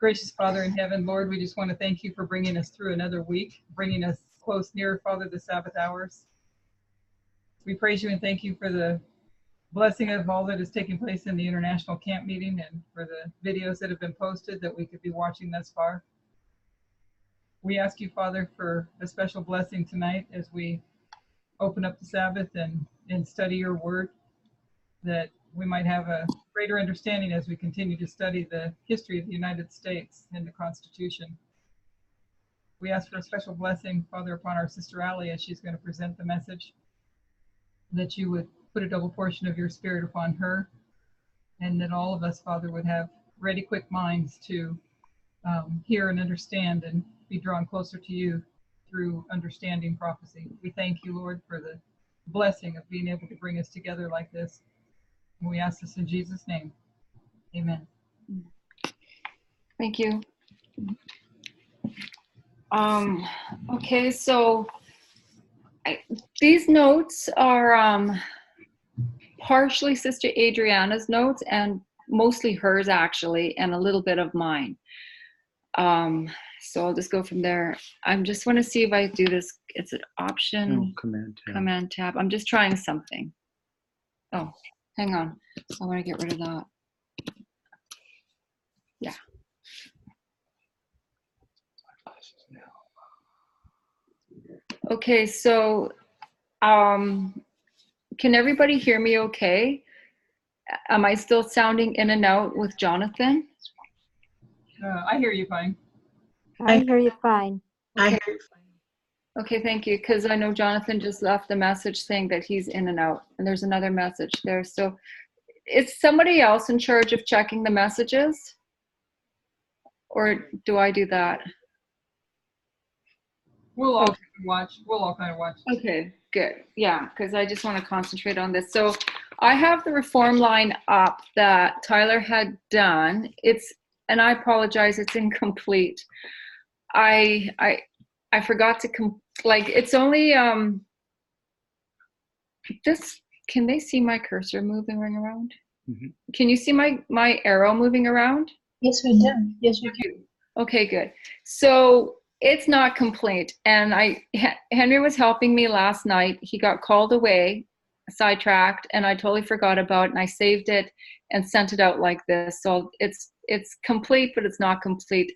Gracious Father in heaven, Lord, we just want to thank you for bringing us through another week, bringing us close near, Father, the Sabbath hours. We praise you and thank you for the blessing of all that is taking place in the international camp meeting and for the videos that have been posted that we could be watching thus far. We ask you, Father, for a special blessing tonight as we open up the Sabbath and study your word, that we might have a greater understanding as we continue to study the history of the United States and the Constitution. We ask for a special blessing, Father, upon our sister Allie as she's going to present the message, that you would put a double portion of your spirit upon her, and that all of us, Father, would have ready, quick minds to hear and understand and be drawn closer to you through understanding prophecy. We thank you, Lord, for the blessing of being able to bring us together like this. And we ask this in Jesus' name. Amen. Thank you. Okay, so these notes are partially Sister Adriana's notes and mostly hers actually, and a little bit of mine. So I'll just go from there. I just want to see if I do this. It's an option. Command tab. I'm just trying something. Oh, hang on. I want to get rid of that. Yeah. Okay, so can everybody hear me okay? Am I still sounding in and out with Jonathan? I hear you fine. I hear you fine. Okay. I hear you fine. Okay, thank you, because I know Jonathan just left a message saying that he's in and out, and there's another message there. So is somebody else in charge of checking the messages? Or do I do that? We'll all watch. We'll all kind of watch. Okay, good. Yeah, because I just want to concentrate on this. So I have the reform line up that Tyler had done. And I apologize, it's incomplete. I forgot to it's only this. Can they see my cursor moving around? Mm-hmm. Can you see my arrow moving around? Yes, we do. Yes, we do. Okay, good. So it's not complete, and Henry was helping me last night. He got called away, sidetracked, and I totally forgot about it, and I saved it and sent it out like this. So it's complete, but it's not complete.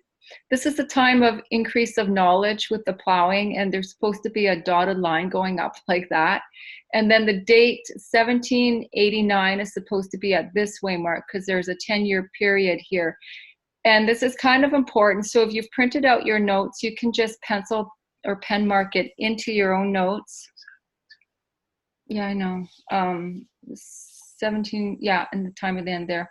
This is the time of increase of knowledge with the plowing, and there's supposed to be a dotted line going up like that. And then the date 1789 is supposed to be at this waymark because there's a 10-year period here. And this is kind of important. So if you've printed out your notes, you can just pencil or pen mark it into your own notes. Yeah, I know. 17, yeah, and the time of the end there.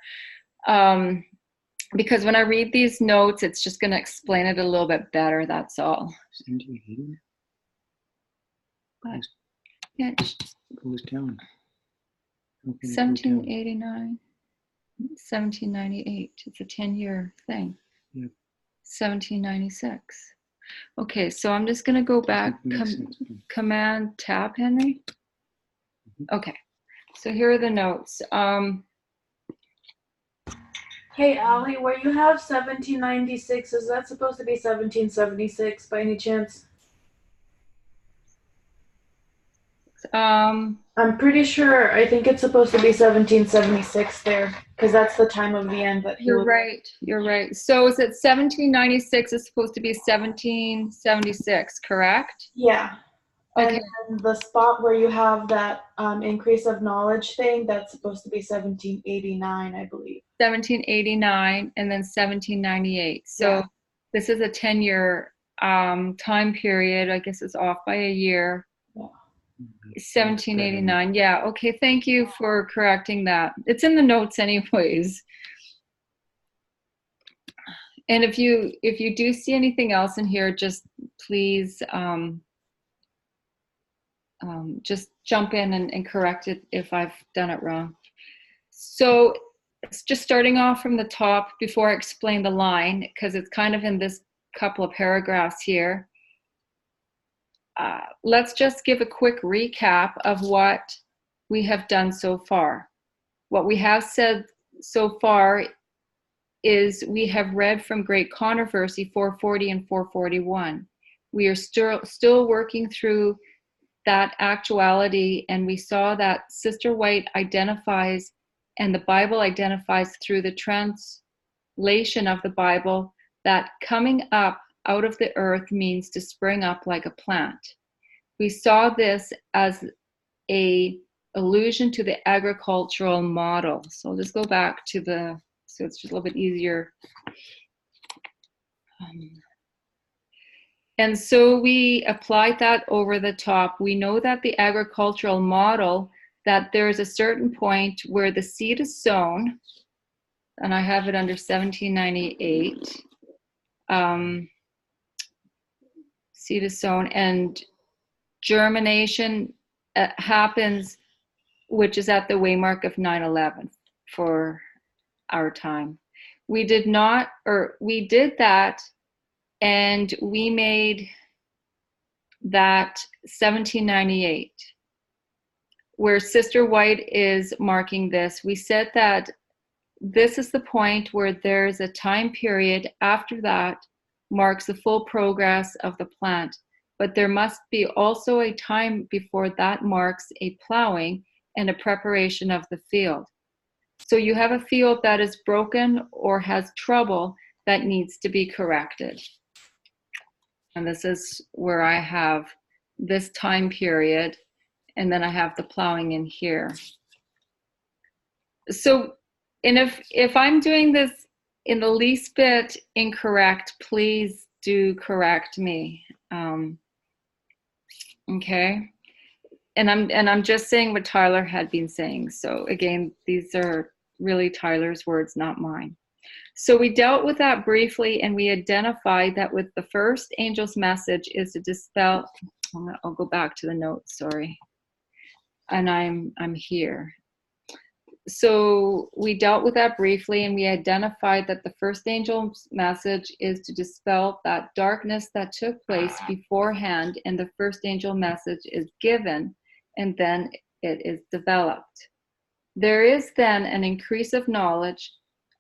Because when I read these notes, it's just going to explain it a little bit better, that's all. 1780? But, yeah. Goes down. 1789, 1798. It's a 10-year thing. Yeah. 1796. Okay, so I'm just going to go back. Command tab, Henry. Mm-hmm. Okay, so here are the notes. Hey, Allie, where you have 1796, is that supposed to be 1776 by any chance? I'm pretty sure. I think it's supposed to be 1776 there, because that's the time of the end that he You're right. You're right. So is it 1796 is supposed to be 1776, correct? Yeah. Okay. And then the spot where you have that increase of knowledge thing, that's supposed to be 1789, I believe. 1789 and then 1798. So yeah. This is a 10-year time period. I guess it's off by a year. Yeah. 1789. Yeah. Okay. Thank you for correcting that. It's in the notes anyways. And if you do see anything else in here, just please just jump in and correct it if I've done it wrong. So it's just starting off from the top before I explain the line, because it's kind of in this couple of paragraphs here. Let's just give a quick recap of what we have done so far. What we have said so far is we have read from Great Controversy 440 and 441. We are still working through that actuality, and we saw that Sister White identifies, and the Bible identifies through the translation of the Bible, that coming up out of the earth means to spring up like a plant. We saw this as a allusion to the agricultural model. So I'll just go back to so it's just a little bit easier. And so we applied that over the top. We know that the agricultural model, that there's a certain point where the seed is sown, and I have it under 1798. Seed is sown and germination happens, which is at the waymark of 9/11 for our time. We did that, and we made that 1798, where Sister White is marking this. We said that this is the point where there's a time period after that marks the full progress of the plant, but there must be also a time before that marks a plowing and a preparation of the field. So you have a field that is broken or has trouble that needs to be corrected. And this is where I have this time period, and then I have the plowing in here. So, and if I'm doing this in the least bit incorrect, please do correct me. Okay. And I'm just saying what Tyler had been saying. So again, these are really Tyler's words, not mine. So we dealt with that briefly, and we identified that with the first angel's message is to dispel. I'll go back to the notes, sorry. And I'm here. So we dealt with that briefly, and we identified that the first angel's message is to dispel that darkness that took place beforehand, and the first angel message is given, and then it is developed. There is then an increase of knowledge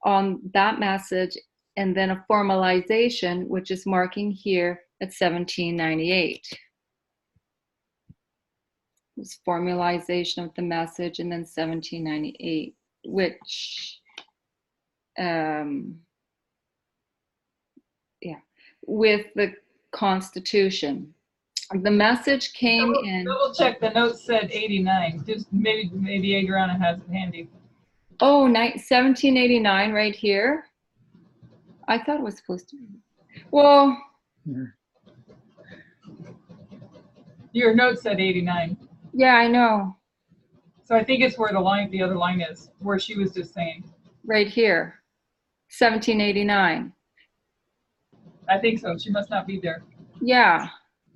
on that message, and then a formalization, which is marking here at 1798. This formalization of the message, and then 1798, which, with the Constitution. The message came in. Double check, the note said 89. Just maybe Adriana has it handy. Oh, 1789 right here. I thought it was supposed to be. Well, your note said 89. Yeah, I know. So I think it's where the other line is, where she was just saying. Right here, 1789. I think so. She must not be there. Yeah,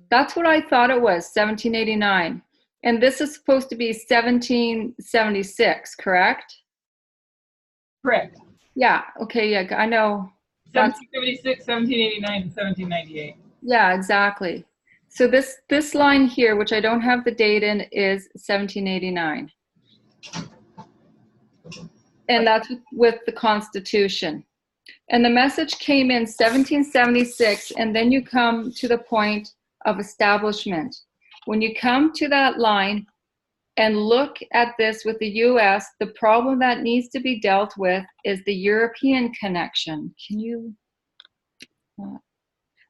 that's what I thought it was, 1789. And this is supposed to be 1776, correct? Correct. Yeah, okay, yeah, I know. 1776, 1789, and 1798. Yeah, exactly. So this line here, which I don't have the date in, is 1789. And that's with the Constitution. And the message came in 1776, and then you come to the point of establishment. When you come to that line and look at this with the US, the problem that needs to be dealt with is the European connection. Can you...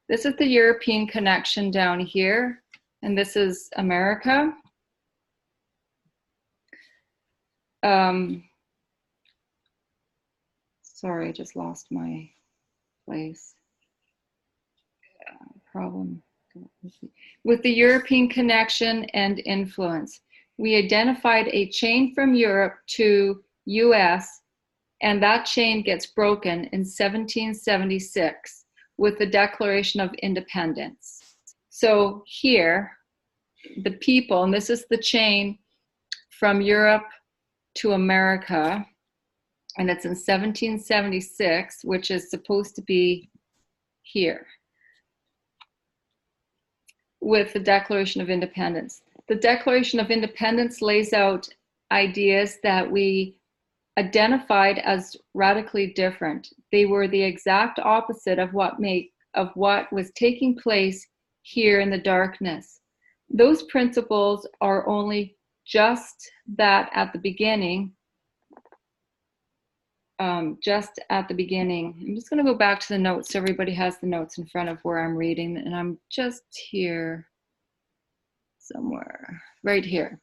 This is the European connection down here, and this is America. Sorry, I just lost my place. Problem. With the European connection and influence, we identified a chain from Europe to US, and that chain gets broken in 1776 with the Declaration of Independence. So here, the people, and this is the chain from Europe to America, and it's in 1776, which is supposed to be here with the Declaration of Independence. The Declaration of Independence lays out ideas that we identified as radically different. They were the exact opposite of what was taking place here in the darkness. Those principles are only just that at the beginning. Just at the beginning. I'm just going to go back to the notes so everybody has the notes in front of where I'm reading, and I'm just here somewhere, right here.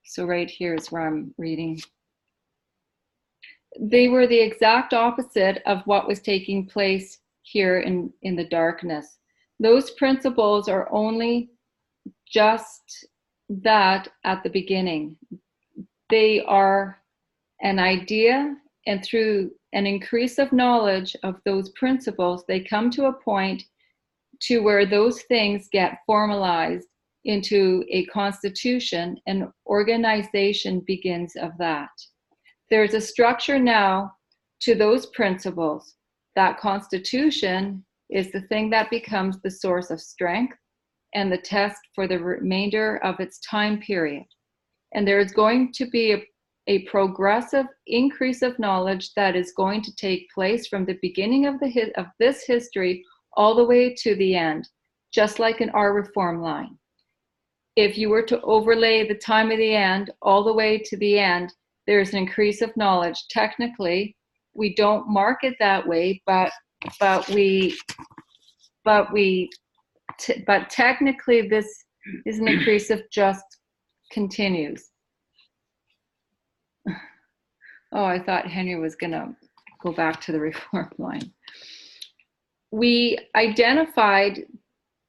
So right here is where I'm reading. They were the exact opposite of what was taking place here in the darkness. Those principles are only just that at the beginning. They are an idea, and through an increase of knowledge of those principles, they come to a point to where those things get formalized into a constitution, and organization begins of that. There's a structure now to those principles. That constitution is the thing that becomes the source of strength and the test for the remainder of its time period. And there is going to be a progressive increase of knowledge that is going to take place from the beginning of this history all the way to the end, just like in our reform line. If you were to overlay the time of the end all the way to the end, there's an increase of knowledge. Technically, we don't mark it that way, but technically this is an increase of just continues. Oh, I thought Henry was gonna go back to the reform line. We identified,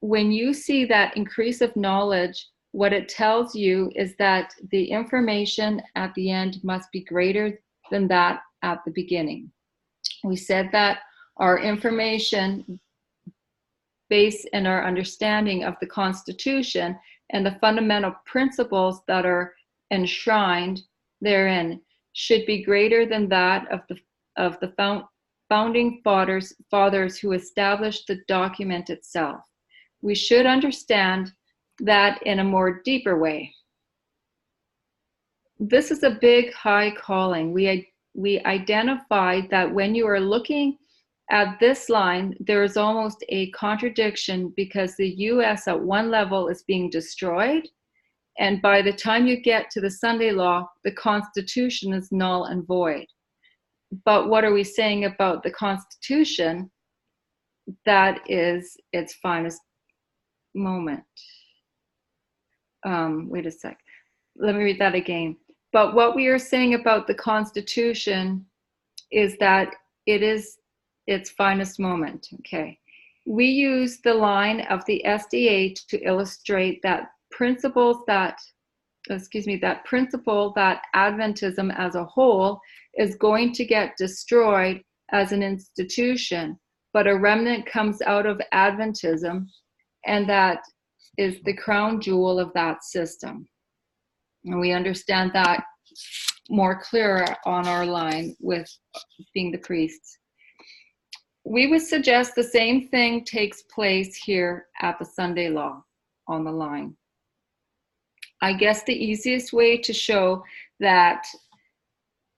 when you see that increase of knowledge, what it tells you is that the information at the end must be greater than that at the beginning. We said that our information base and our understanding of the Constitution and the fundamental principles that are enshrined therein should be greater than that of the founding fathers who established the document itself. We should understand that in a more deeper way. This is a big, high calling. We identified that when you are looking at this line, there is almost a contradiction, because the US at one level is being destroyed, and by the time you get to the Sunday law, the Constitution is null and void. But what are we saying about the Constitution? That is its finest moment. Wait a sec. Let me read that again. But what we are saying about the Constitution is that it is its finest moment. Okay. We use the line of the SDA to illustrate that principle that Adventism as a whole is going to get destroyed as an institution, but a remnant comes out of Adventism, and that is the crown jewel of that system. And we understand that more clearer on our line with being the priests. We would suggest the same thing takes place here at the Sunday law on the line. I guess the easiest way to show that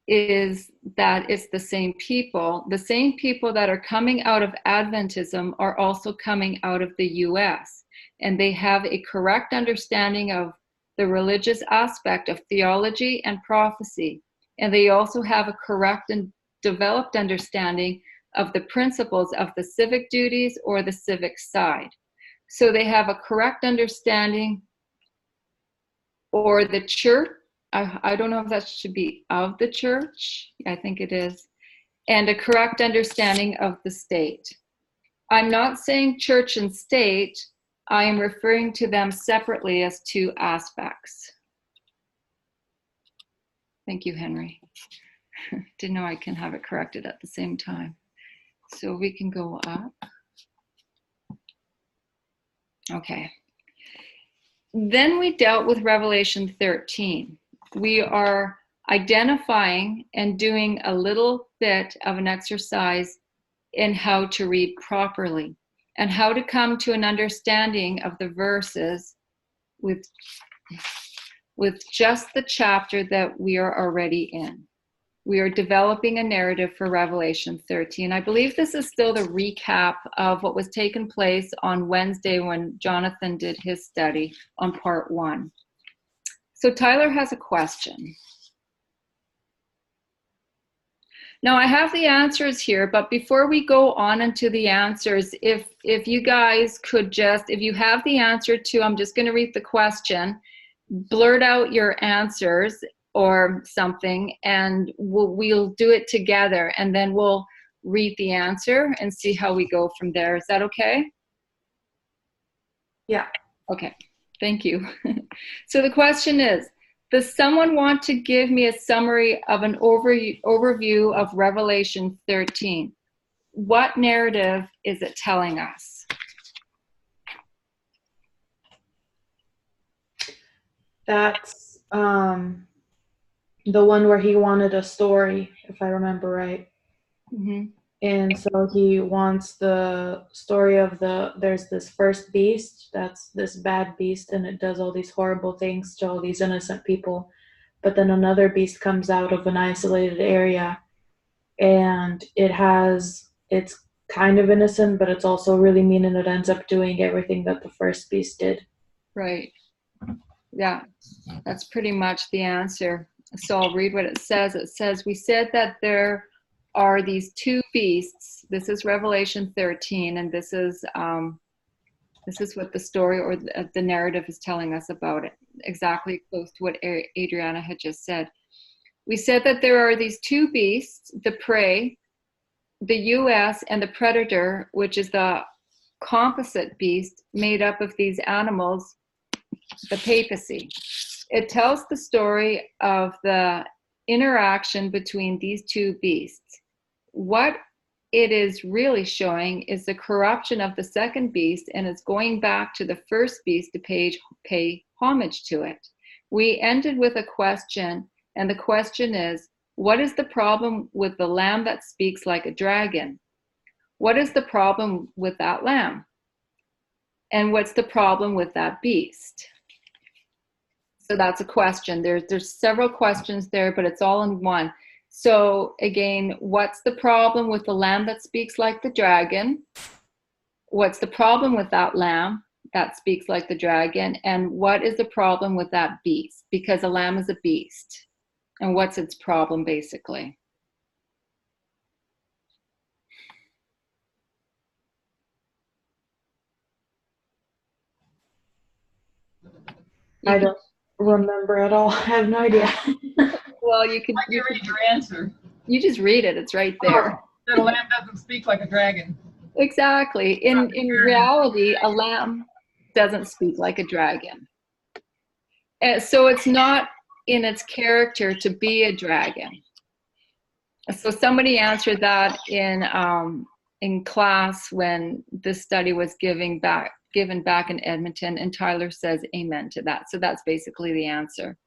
is that it's the same people. The same people that are coming out of Adventism are also coming out of the US, and they have a correct understanding of the religious aspect of theology and prophecy. And they also have a correct and developed understanding of the principles of the civic duties or the civic side. So they have a correct understanding, or the church, I don't know if that should be of the church, I think it is, and a correct understanding of the state. I'm not saying church and state, I am referring to them separately as two aspects. Thank you, Henry. Didn't know I can have it corrected at the same time. So we can go up. Okay. Then we dealt with Revelation 13. We are identifying and doing a little bit of an exercise in how to read properly and how to come to an understanding of the verses with just the chapter that we are already in. We are developing a narrative for Revelation 13. I believe this is still the recap of what was taking place on Wednesday when Jonathan did his study on part 1. So Tyler has a question. Now I have the answers here, but before we go on into the answers, if you guys could just, if you have the answer to, I'm just going to read the question, blurt out your answers or something, and we'll do it together, and then we'll read the answer and see how we go from there. Is that okay? Yeah. Okay, thank you. So the question is, does someone want to give me a summary of an overview of Revelation 13? What narrative is it telling us? That's the one where he wanted a story, if I remember right. Mm-hmm. And so he wants the story of there's this first beast, that's this bad beast, and it does all these horrible things to all these innocent people. But then another beast comes out of an isolated area, and it's kind of innocent, but it's also really mean, and it ends up doing everything that the first beast did. Right. Yeah, that's pretty much the answer. So I'll read what it says. It says, we said that there are these two beasts. This is Revelation 13, and this is what the story or the narrative is telling us about it. Exactly close to what Adriana had just said. We said that there are these two beasts, the prey, the US, and the predator, which is the composite beast made up of these animals, the papacy. It tells the story of the interaction between these two beasts. What it is really showing is the corruption of the second beast, and it's going back to the first beast to pay homage to it. We ended with a question, and the question is, what is the problem with the lamb that speaks like a dragon? What is the problem with that lamb? And what's the problem with that beast? So that's a question. There's several questions there, but it's all in one. So again, what's the problem with the lamb that speaks like the dragon? What's the problem with that lamb that speaks like the dragon? And what is the problem with that beast? Because a lamb is a beast. And what's its problem, basically? I don't remember at all. I have no idea. Well, you could read your answer. You just read it. It's right there. That a lamb doesn't speak like a dragon. Exactly. In reality, a lamb doesn't speak like a dragon. So it's not in its character to be a dragon. So somebody answered that in class when this study was given back in Edmonton, and Tyler says amen to that. So that's basically the answer.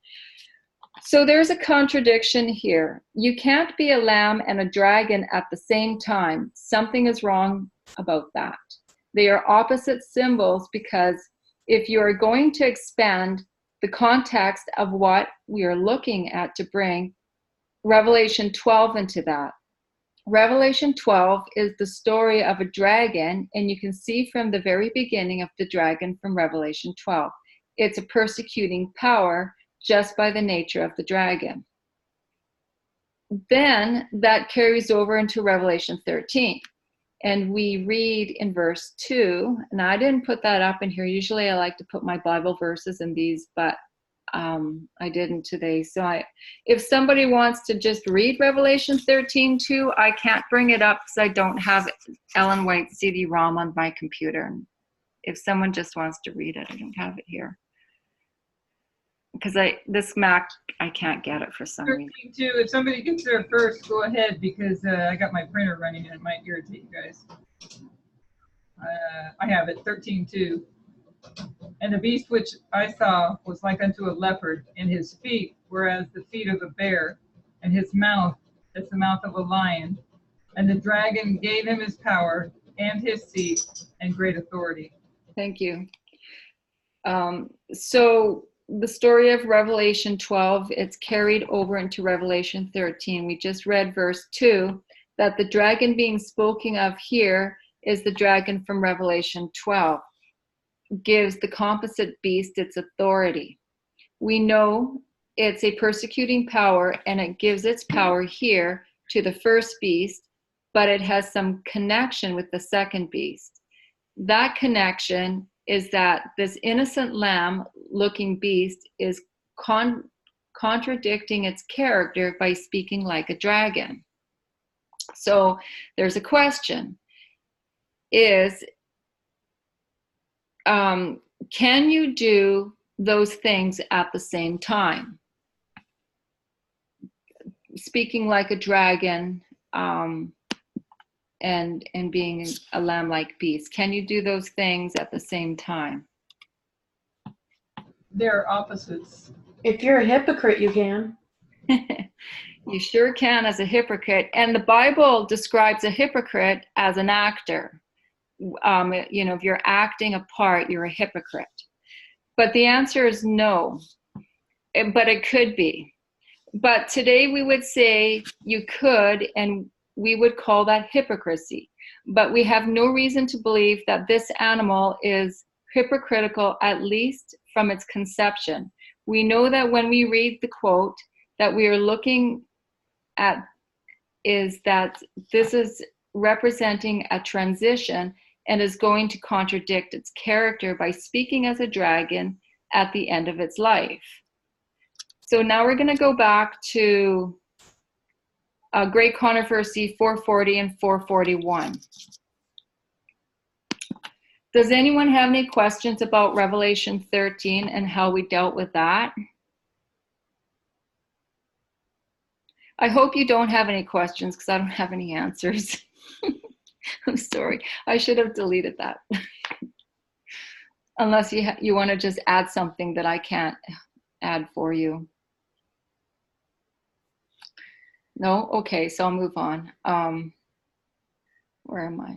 So there's a contradiction here. You can't be a lamb and a dragon at the same time. Something is wrong about that. They are opposite symbols, because if you are going to expand the context of what we are looking at to bring Revelation 12 into that. Revelation 12 is the story of a dragon, and you can see from the very beginning of the dragon from Revelation 12. It's a persecuting power just by the nature of the dragon. Then that carries over into Revelation 13. And we read in verse 2, and I didn't put that up in here. Usually I like to put my Bible verses in these, but I didn't today. So if somebody wants to just read Revelation 13:2, I can't bring it up because I don't have Ellen White's CD-ROM on my computer. And if someone just wants to read it, I don't have it here. Because this Mac, I can't get it for some reason. 13:2, if somebody gets there first, go ahead, because I got my printer running and it might irritate you guys. I have it, 13:2. And the beast which I saw was like unto a leopard, and his feet were as the feet of a bear, and his mouth as the mouth of a lion. And the dragon gave him his power and his seat and great authority. Thank you. So the story of Revelation 12, it's carried over into Revelation 13. We just read verse 2, that the dragon being spoken of here is the dragon from Revelation 12. Gives the composite beast its authority. We know it's a persecuting power, and it gives its power here to the first beast, but it has some connection with the second beast. That connection is that this innocent lamb-looking beast is contradicting its character by speaking like a dragon. So there's a question, is can you do those things at the same time? Speaking like a dragon and being a lamb-like beast. Can you do those things at the same time? They're opposites. If you're a hypocrite, you can. You sure can as a hypocrite. And the Bible describes a hypocrite as an actor. If you're acting a part, you're a hypocrite. But the answer is no. But it could be. But today we would say you could, and we would call that hypocrisy. But we have no reason to believe that this animal is hypocritical, at least from its conception. We know that when we read the quote that we are looking at is that this is representing a transition and is going to contradict its character by speaking as a dragon at the end of its life. So now we're going to go back to Great Controversy 440 and 441. Does anyone have any questions about Revelation 13 and how we dealt with that? I hope you don't have any questions because I don't have any answers. I'm sorry. I should have deleted that. Unless you want to just add something that I can't add for you. No? Okay, so I'll move on. Where am I?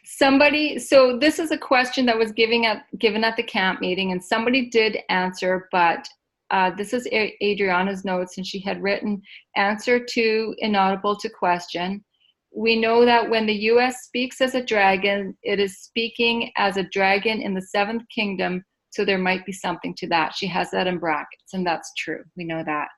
Somebody, so this is a question that was given at the camp meeting, and somebody did answer, but this is Adriana's notes, and she had written answer to inaudible to question. We know that when the U.S. speaks as a dragon, it is speaking as a dragon in the seventh kingdom, so there might be something to that. She has that in brackets, and that's true. We know that.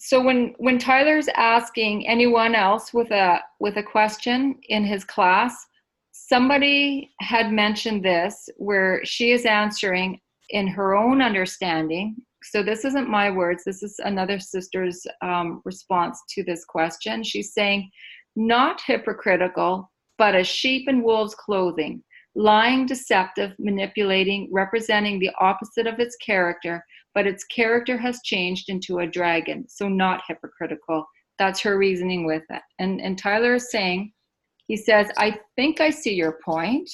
So when Tyler's asking anyone else with a question in his class, somebody had mentioned this where she is answering in her own understanding. So this isn't my words. This is another sister's response to this question. She's saying, not hypocritical, but a sheep in wolves' clothing, lying, deceptive, manipulating, representing the opposite of its character, but its character has changed into a dragon, so not hypocritical. That's her reasoning with it. And Tyler is saying, he says, I think I see your point,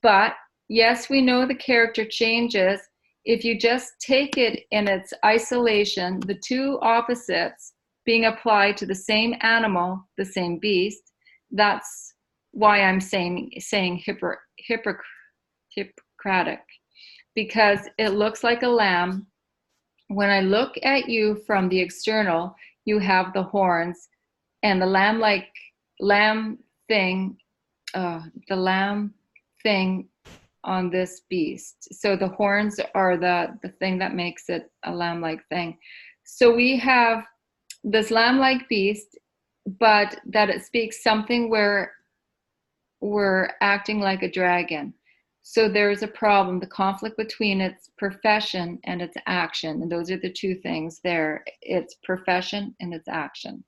but yes, we know the character changes. If you just take it in its isolation, the two opposites being applied to the same animal, the same beast, that's why I'm saying Hippocratic, because it looks like a lamb. When I look at you from the external, you have the horns and the lamb thing on this beast. So the horns are the thing that makes it a lamb-like thing. So we have this lamb-like beast, but that it speaks something where we're acting like a dragon. So there's a problem, the conflict between its profession and its action. And those are the two things there, its profession and its action.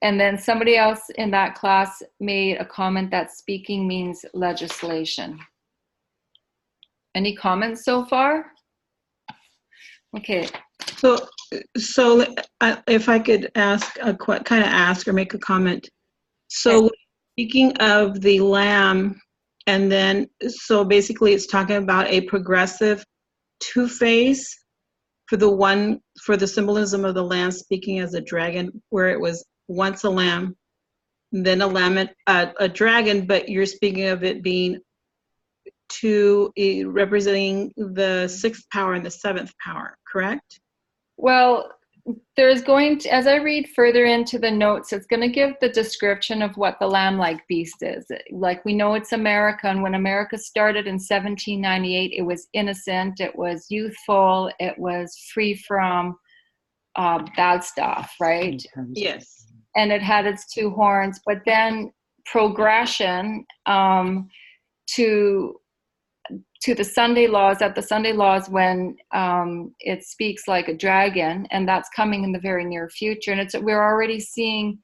And then somebody else in that class made a comment that speaking means legislation. Any comments so far? Okay. So if I could ask or make a comment. So speaking of the lamb, and then, so basically it's talking about a progressive two-phase for the symbolism of the lamb speaking as a dragon, where it was once a lamb then a lamb, and a dragon, but you're speaking of it being representing the sixth power and the seventh power, correct? Well, there's going to, as I read further into the notes, it's going to give the description of what the lamb-like beast is. Like, we know it's America, and when America started in 1798, it was innocent, it was youthful, it was free from bad stuff, right? Yes. And it had its two horns, but then progression to the Sunday laws, at the Sunday laws when it speaks like a dragon, and that's coming in the very near future. And we're already seeing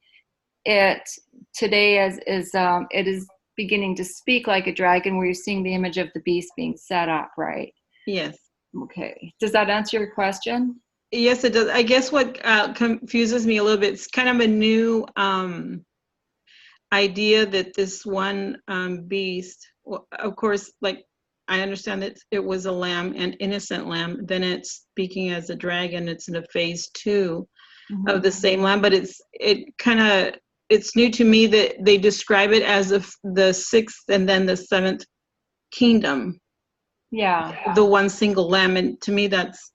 it today as it is beginning to speak like a dragon, where you're seeing the image of the beast being set up, right? Yes. Okay. Does that answer your question? Yes, it does. I guess what confuses me a little bit, it's kind of a new idea that this one beast, well, of course, like, I understand that it was a lamb, an innocent lamb. Then it's speaking as a dragon. It's in a phase 2 of the same lamb, but it's new to me that they describe it as the sixth and then the seventh kingdom. Yeah. The one single lamb, and to me that's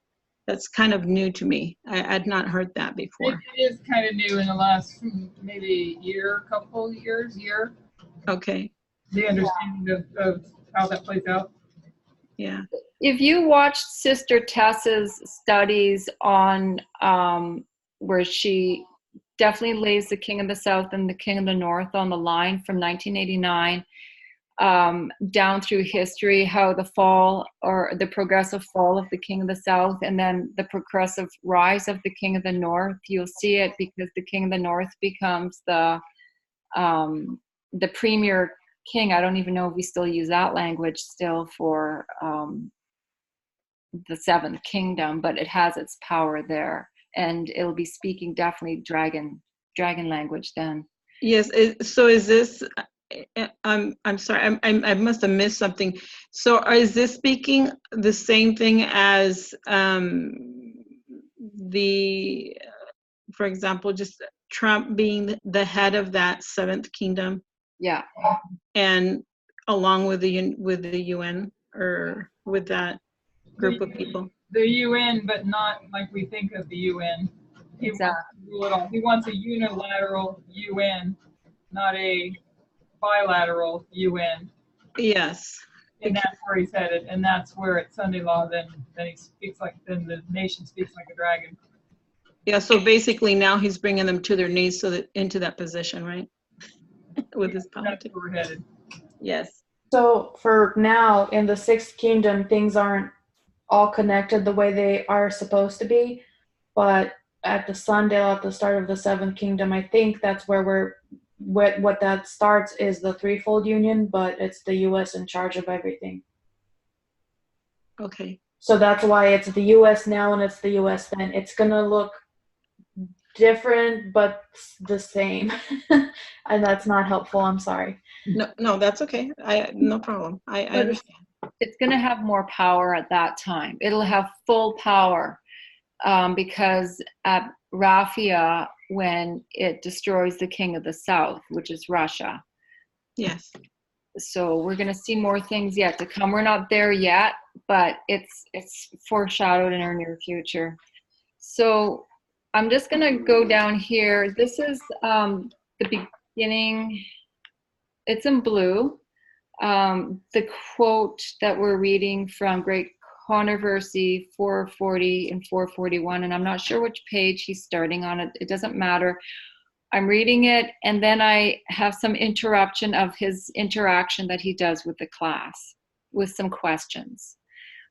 kind of new to me. I'd not heard that before. It is kind of new in the last maybe couple years. Okay. The understanding of how that plays out. Yeah. If you watched Sister Tessa's studies on where she definitely lays the King of the South and the King of the North on the line from 1989 down through history, how the fall or the progressive fall of the King of the South and then the progressive rise of the King of the North, you'll see it because the King of the North becomes the premier king. I don't even know if we still use that language still for the seventh kingdom, but it has its power there, and it'll be speaking definitely dragon language then. Yes. So is this? I'm sorry. I must have missed something. So is this speaking the same thing as for example, just Trump being the head of that seventh kingdom? Yeah. And along with the UN or with that group of people. The UN, but not like we think of the UN. Exactly. He wants a unilateral UN, not a bilateral UN. Yes. And that's where he's headed. And that's where at Sunday law, then the nation speaks like a dragon. Yeah. So basically now he's bringing them to their knees into that position, right? With his politics. That's where we're headed. Yes. So for now, in the sixth kingdom, things aren't all connected the way they are supposed to be. But at the Sundale, at the start of the seventh kingdom, I think that's where what that starts is the threefold union, but it's the U.S. in charge of everything. Okay. So that's why it's the U.S. now and it's the U.S. then. It's going to look different, but the same. And that's not helpful. I'm sorry. No, that's okay. No problem. I understand. It's going to have more power at that time. It'll have full power because at Raphia, when it destroys the King of the South, which is Russia. Yes. So we're going to see more things yet to come. We're not there yet, but it's foreshadowed in our near future. So I'm just going to go down here. This is the beginning. It's in blue. The quote that we're reading from Great Controversy 440 and 441, and I'm not sure which page he's starting on. It doesn't matter. I'm reading it, and then I have some interruption of his interaction that he does with the class with some questions.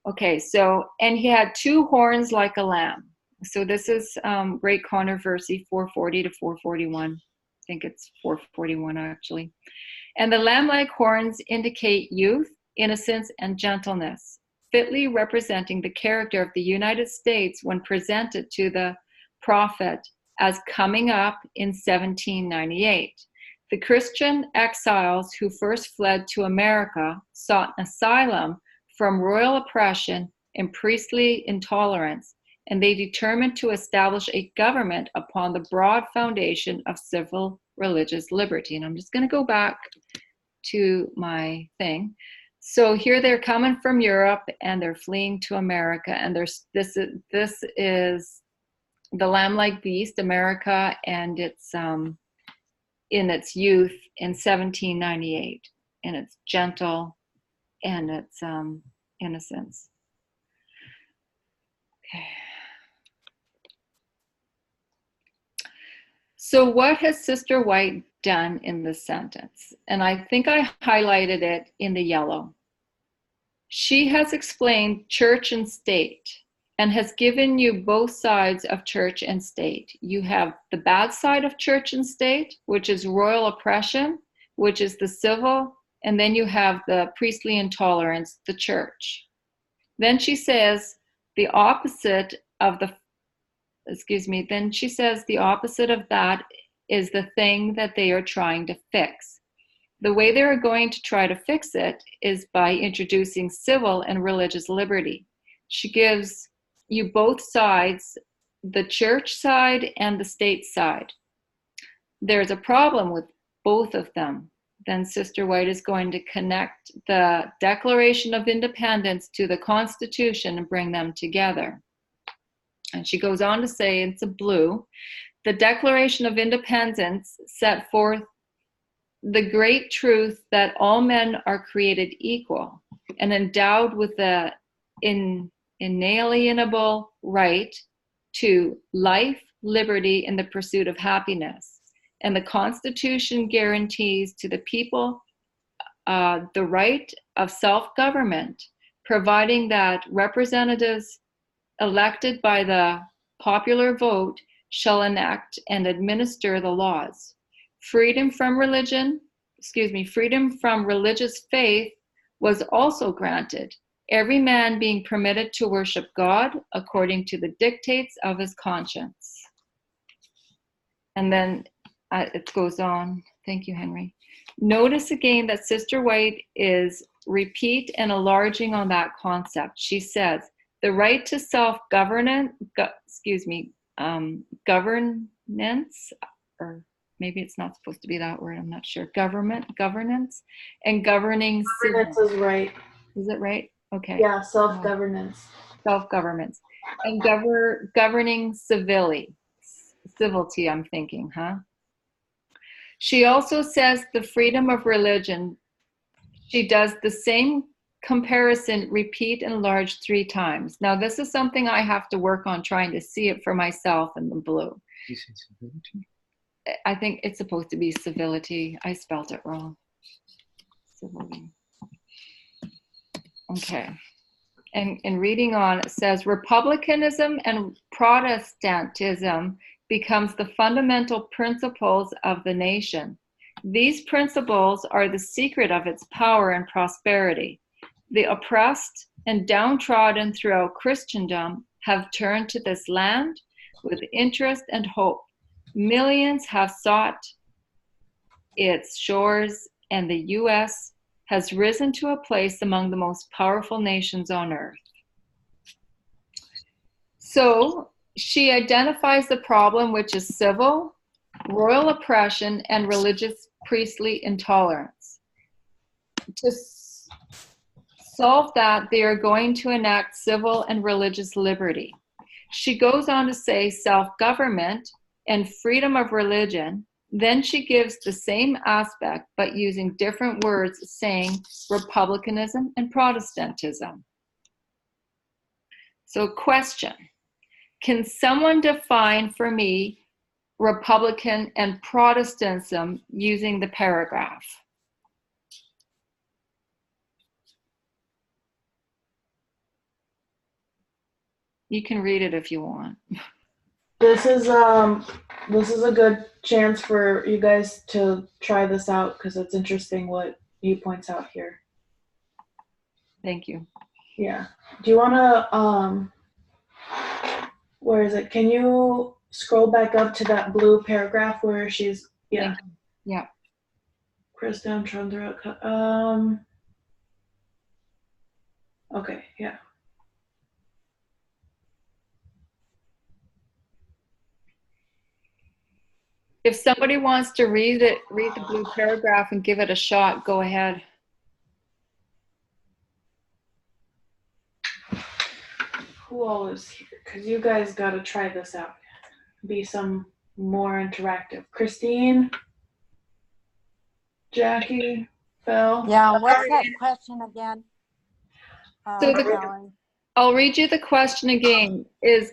Okay, so, and he had two horns like a lamb. So this is Great Controversy 440 to 441. I think it's 441 actually. And the lamb-like horns indicate youth, innocence, and gentleness, fitly representing the character of the United States when presented to the prophet as coming up in 1798. The Christian exiles who first fled to America sought asylum from royal oppression and priestly intolerance, and they determined to establish a government upon the broad foundation of civil religious liberty. And I'm just going to go back to my thing. So here they're coming from Europe and they're fleeing to America, and this is the lamb-like beast, America, and it's in its youth in 1798, and it's gentle and it's innocence. Okay. So what has Sister White done in this sentence? And I think I highlighted it in the yellow. She has explained church and state and has given you both sides of church and state. You have the bad side of church and state, which is royal oppression, which is the civil, and then you have the priestly intolerance, the church. Then she says the opposite of the, then she says the opposite of that is the thing that they are trying to fix. The way they are going to try to fix it is by introducing civil and religious liberty. She gives you both sides, the church side and the state side. There's a problem with both of them. Then Sister White is going to connect the Declaration of Independence to the Constitution and bring them together. And she goes on to say, it's a blue, the Declaration of Independence set forth the great truth that all men are created equal and endowed with the inalienable right to life, liberty, and the pursuit of happiness. And the Constitution guarantees to the people the right of self-government, providing that representatives elected by the popular vote shall enact and administer the laws. Freedom from religious faith was also granted, every man being permitted to worship God according to the dictates of his conscience. And then it goes on. Thank you, Henry. Notice again that Sister White is repeat and enlarging on that concept. She says, the right to self-governance, governance, or maybe it's not supposed to be that word, I'm not sure. Governance, and governing. Governance is right. Is it right? Okay. Yeah, self-governance. Self-governance. And governing civility, I'm thinking, huh? She also says the freedom of religion. She does the same comparison, repeat and enlarge 3 times. Now, this is something I have to work on trying to see it for myself in the blue. You said civility? I think it's supposed to be civility. I spelled it wrong. Civility. Okay. And reading on, it says, republicanism and Protestantism becomes the fundamental principles of the nation. These principles are the secret of its power and prosperity. The oppressed and downtrodden throughout Christendom have turned to this land with interest and hope. Millions have sought its shores, and the U.S. has risen to a place among the most powerful nations on earth. So she identifies the problem, which is civil, royal oppression, and religious priestly intolerance. To solve that, they are going to enact civil and religious liberty. She goes on to say self-government and freedom of religion. Then she gives the same aspect, but using different words, saying republicanism and Protestantism. So question, can someone define for me Republican and Protestantism using the paragraph? You can read it if you want. This is a good chance for you guys to try this out because it's interesting what he points out here. Thank you. Yeah. Do you want to where is it? Can you scroll back up to that blue paragraph where she's Yeah. Yeah. Chris down throughout. Okay, yeah. If somebody wants to read it, read the blue paragraph and give it a shot, go ahead. Who all is here? Because you guys got to try this out. Be some more interactive. Christine, Jackie, Phil. Yeah, what's that question again? So the- Valerie? I'll read you the question again.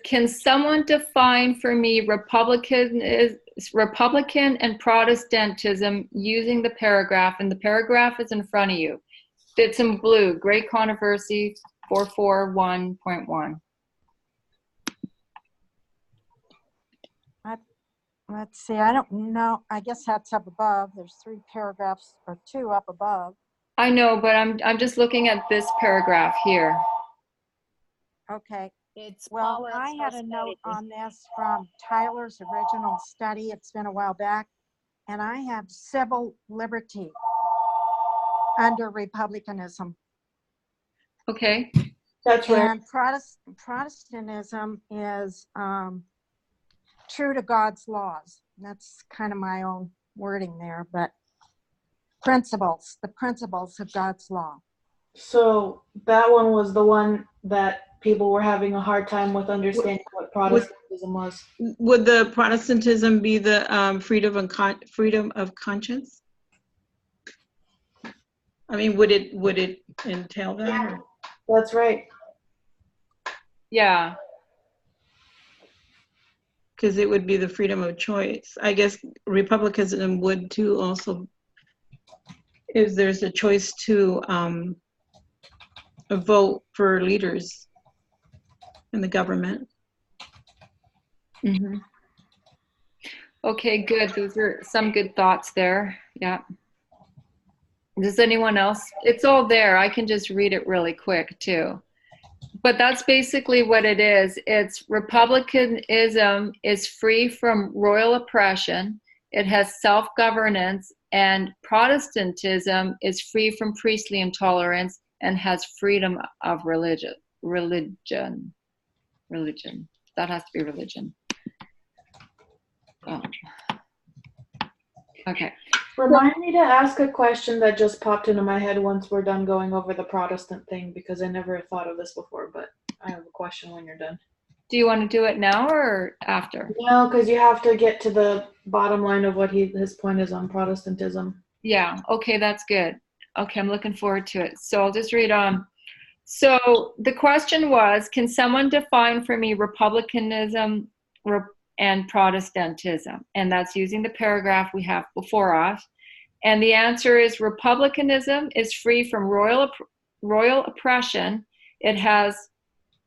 Can someone define for me Republican and Protestantism using the paragraph? And the paragraph is in front of you. It's in blue, Great Controversy 441.1. Let's see, I don't know. I guess that's up above. There's 3 paragraphs or 2 up above. I know, but I'm just looking at this paragraph here. Okay. It's Well, Paula's I had a note on this from Tyler's original study. It's been a while back. And I have civil liberty under republicanism. Okay. That's right. And Protestantism is true to God's laws. That's kind of my own wording there, but the principles of God's law. So that one was the one that people were having a hard time with understanding what Protestantism was. Would the Protestantism be the freedom of conscience? I mean, would it entail that? Or? That's right. Yeah. Because it would be the freedom of choice. I guess republicanism would too also, if there's a choice to vote for leaders in the government. Mm-hmm. Okay, good. Those are some good thoughts there. Yeah. Does anyone else? It's all there. I can just read it really quick too. But that's basically what it is. It's republicanism is free from royal oppression. It has self-governance, and Protestantism is free from priestly intolerance and has freedom of religion. That has to be religion. Oh. Okay. Remind me to ask a question that just popped into my head once we're done going over the Protestant thing, because I never thought of this before, but I have a question when you're done. Do you want to do it now or after? No, because you have to get to the bottom line of what his point is on Protestantism. Yeah, okay, that's good. Okay, I'm looking forward to it. So I'll just read on. So the question was, can someone define for me republicanism and Protestantism? And that's using the paragraph we have before us. And the answer is republicanism is free from royal oppression. It has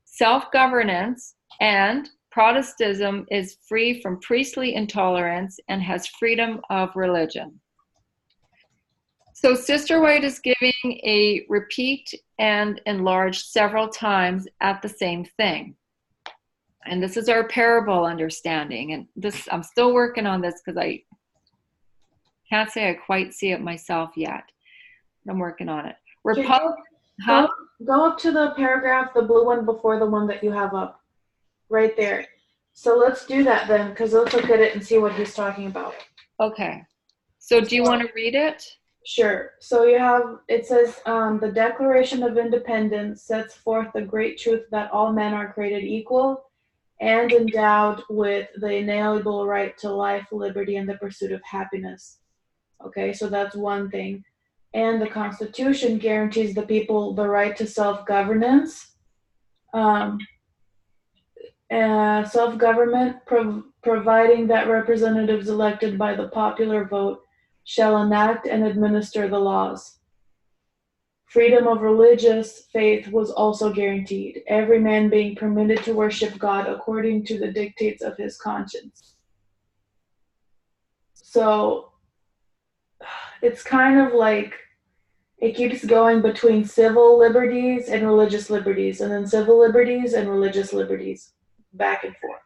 self-governance, and Protestantism is free from priestly intolerance and has freedom of religion. So Sister White is giving a repeat and enlarged several times at the same thing. And this is our parable understanding. And this, I'm still working on this because I can't say I quite see it myself yet. I'm working on it. Go up to the paragraph, the blue one before the one that you have up. Right there. So let's do that then, because let's look at it and see what he's talking about. Okay. So do you want to read it? Sure. So you have, it says, the Declaration of Independence sets forth the great truth that all men are created equal and endowed with the inalienable right to life, liberty, and the pursuit of happiness. Okay, so that's one thing. And the Constitution guarantees the people the right to self-governance. Self-government, providing that representatives elected by the popular vote shall enact and administer the laws. Freedom of religious faith was also guaranteed, every man being permitted to worship God according to the dictates of his conscience. So it's kind of like it keeps going between civil liberties and religious liberties, and then civil liberties and religious liberties, back and forth.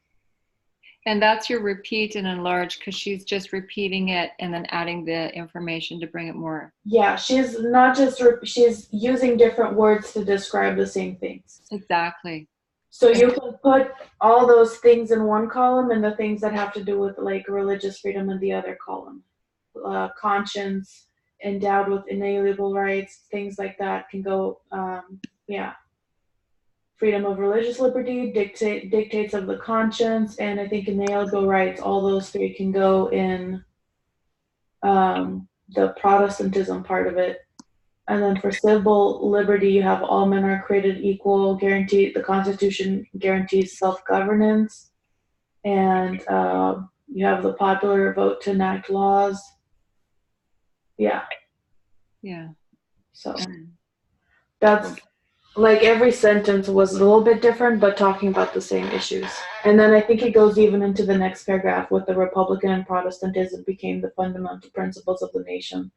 And that's your repeat and enlarge, because she's just repeating it and then adding the information to bring it more. Yeah, she's not just, she's using different words to describe the same things. Exactly. So you can put all those things in one column and the things that have to do with like religious freedom in the other column. Conscience, endowed with inalienable rights, things like that can go, yeah. Freedom of religious liberty, dictates of the conscience, and I think inalienable rights, all those three can go in the Protestantism part of it. And then for civil liberty, you have all men are created equal, guaranteed, the Constitution guarantees self-governance, and you have the popular vote to enact laws. Yeah, Yeah. so that's like every sentence was a little bit different, but talking about the same issues. And then I think it goes even into the next paragraph with the Republican and Protestantism became the fundamental principles of the nation.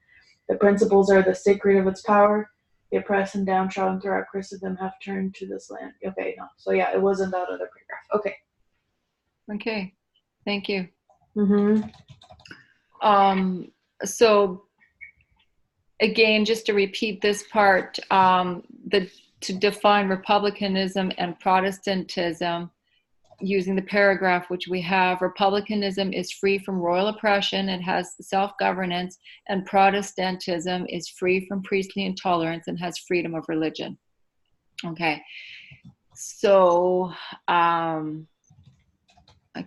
The principles are the secret of its power. The oppressed and downtrodden throughout Christendom have turned to this land. Okay, no. So yeah, it wasn't that other paragraph. Okay. Okay. Thank you. Mm-hmm. So again, just to repeat this part, to define republicanism and Protestantism, using the paragraph which we have, republicanism is free from royal oppression, it has self-governance, and Protestantism is free from priestly intolerance and has freedom of religion. Okay, so I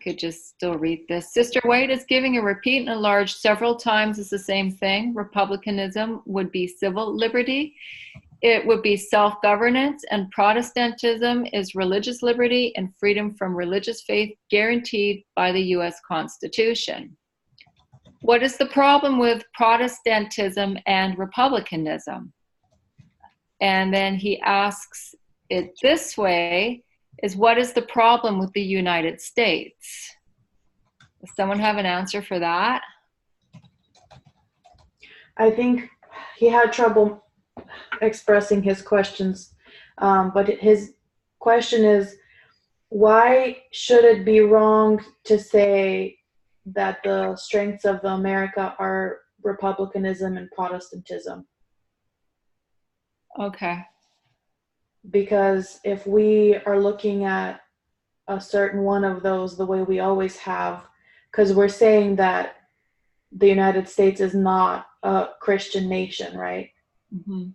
could just still read this. Sister White is giving a repeat and enlarge several times is the same thing. Republicanism would be civil liberty. It would be self-governance, and Protestantism is religious liberty and freedom from religious faith guaranteed by the U.S. Constitution. What is the problem with Protestantism and republicanism? And then he asks it this way, is what is the problem with the United States? Does someone have an answer for that? I think he had trouble expressing his questions, but his question is, why should it be wrong to say that the strengths of America are republicanism and Protestantism? Okay. Because if we are looking at a certain one of those the way we always have, because we're saying that the United States is not a Christian nation, right? Mm-hmm.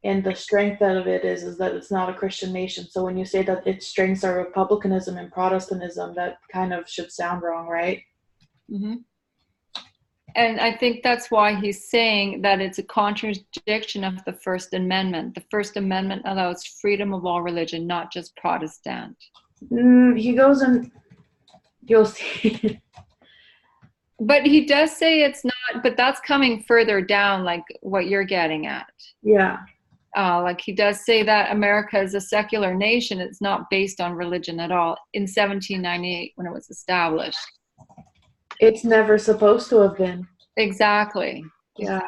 And the strength of it is that it's not a Christian nation. So when you say that its strengths are republicanism and Protestantism, that kind of should sound wrong, right? Mm-hmm. And I think that's why he's saying that it's a contradiction of the First Amendment. The First Amendment allows freedom of all religion, not just Protestant. He goes and you'll see. But he does say it's not, but that's coming further down, like what you're getting at. Yeah. Like he does say that America is a secular nation. It's not based on religion at all in 1798 when it was established. It's never supposed to have been. Exactly. Yeah.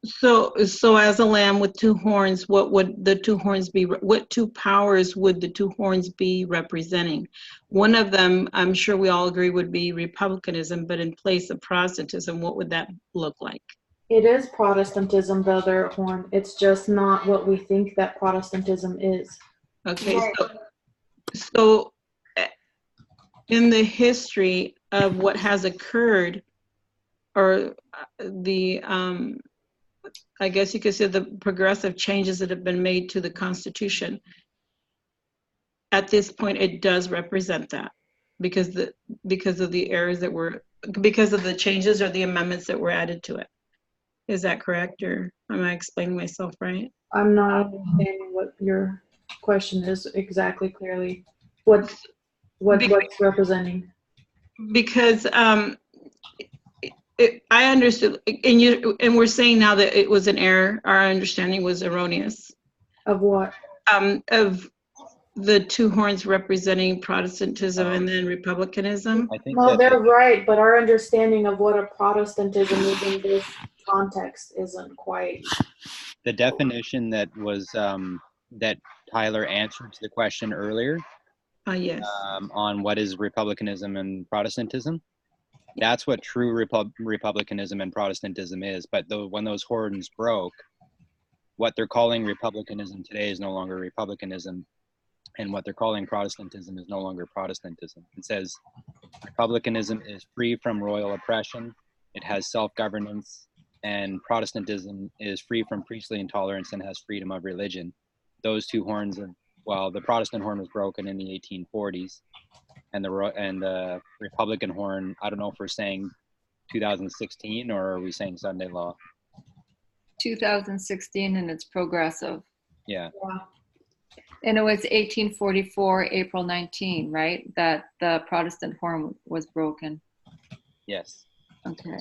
So as a lamb with two horns, what would the two horns be? What two powers would the two horns be representing? One of them, I'm sure we all agree, would be republicanism, but in place of Protestantism, what would that look like? It is Protestantism, the other horn. It's just not what we think that Protestantism is. Okay, Right. so in the history of what has occurred, or the I guess you could say the progressive changes that have been made to the Constitution, at this point it does represent that, because of the errors that were, because of the changes or the amendments that were added to it. Is that correct, or am I explaining myself right? I'm not understanding what your question is exactly clearly. What's representing? Because I understood, and we're saying now that it was an error. Our understanding was erroneous. Of what? Of the two horns representing Protestantism and then republicanism. I think Well, that they're right, but our understanding of what a Protestantism is in this context isn't quite. the definition that was that Tyler answered to the question earlier Yes. on what is republicanism and Protestantism, that's what true republicanism and Protestantism is. But when those horns broke, what they're calling republicanism today is no longer republicanism. And what they're calling Protestantism is no longer Protestantism. It says republicanism is free from royal oppression, it has self-governance, and Protestantism is free from priestly intolerance and has freedom of religion. Those two horns of, well, the Protestant horn was broken in the 1840s, and the Republican horn, I don't know if we're saying 2016 or are we saying Sunday law? 2016, and it's progressive. Yeah. Yeah. And it was 1844, April 19, right? That the Protestant horn was broken. Yes. Okay.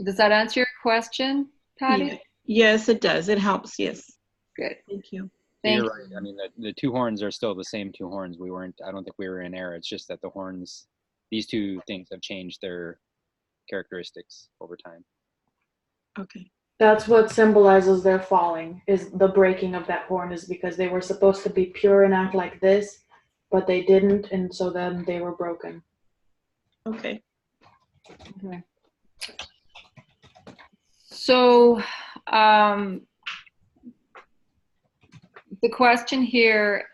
Does that answer your question, Patty? Yeah. Yes, it does. It helps. Yes. Good. Thank you. Thank You're right. I mean, the two horns are still the same two horns. I don't think we were in error. It's just that the horns, these two things have changed their characteristics over time. Okay. That's what symbolizes their falling, is the breaking of that horn, is because they were supposed to be pure and act like this, but they didn't, and so then they were broken. Okay. Okay. So, the question here,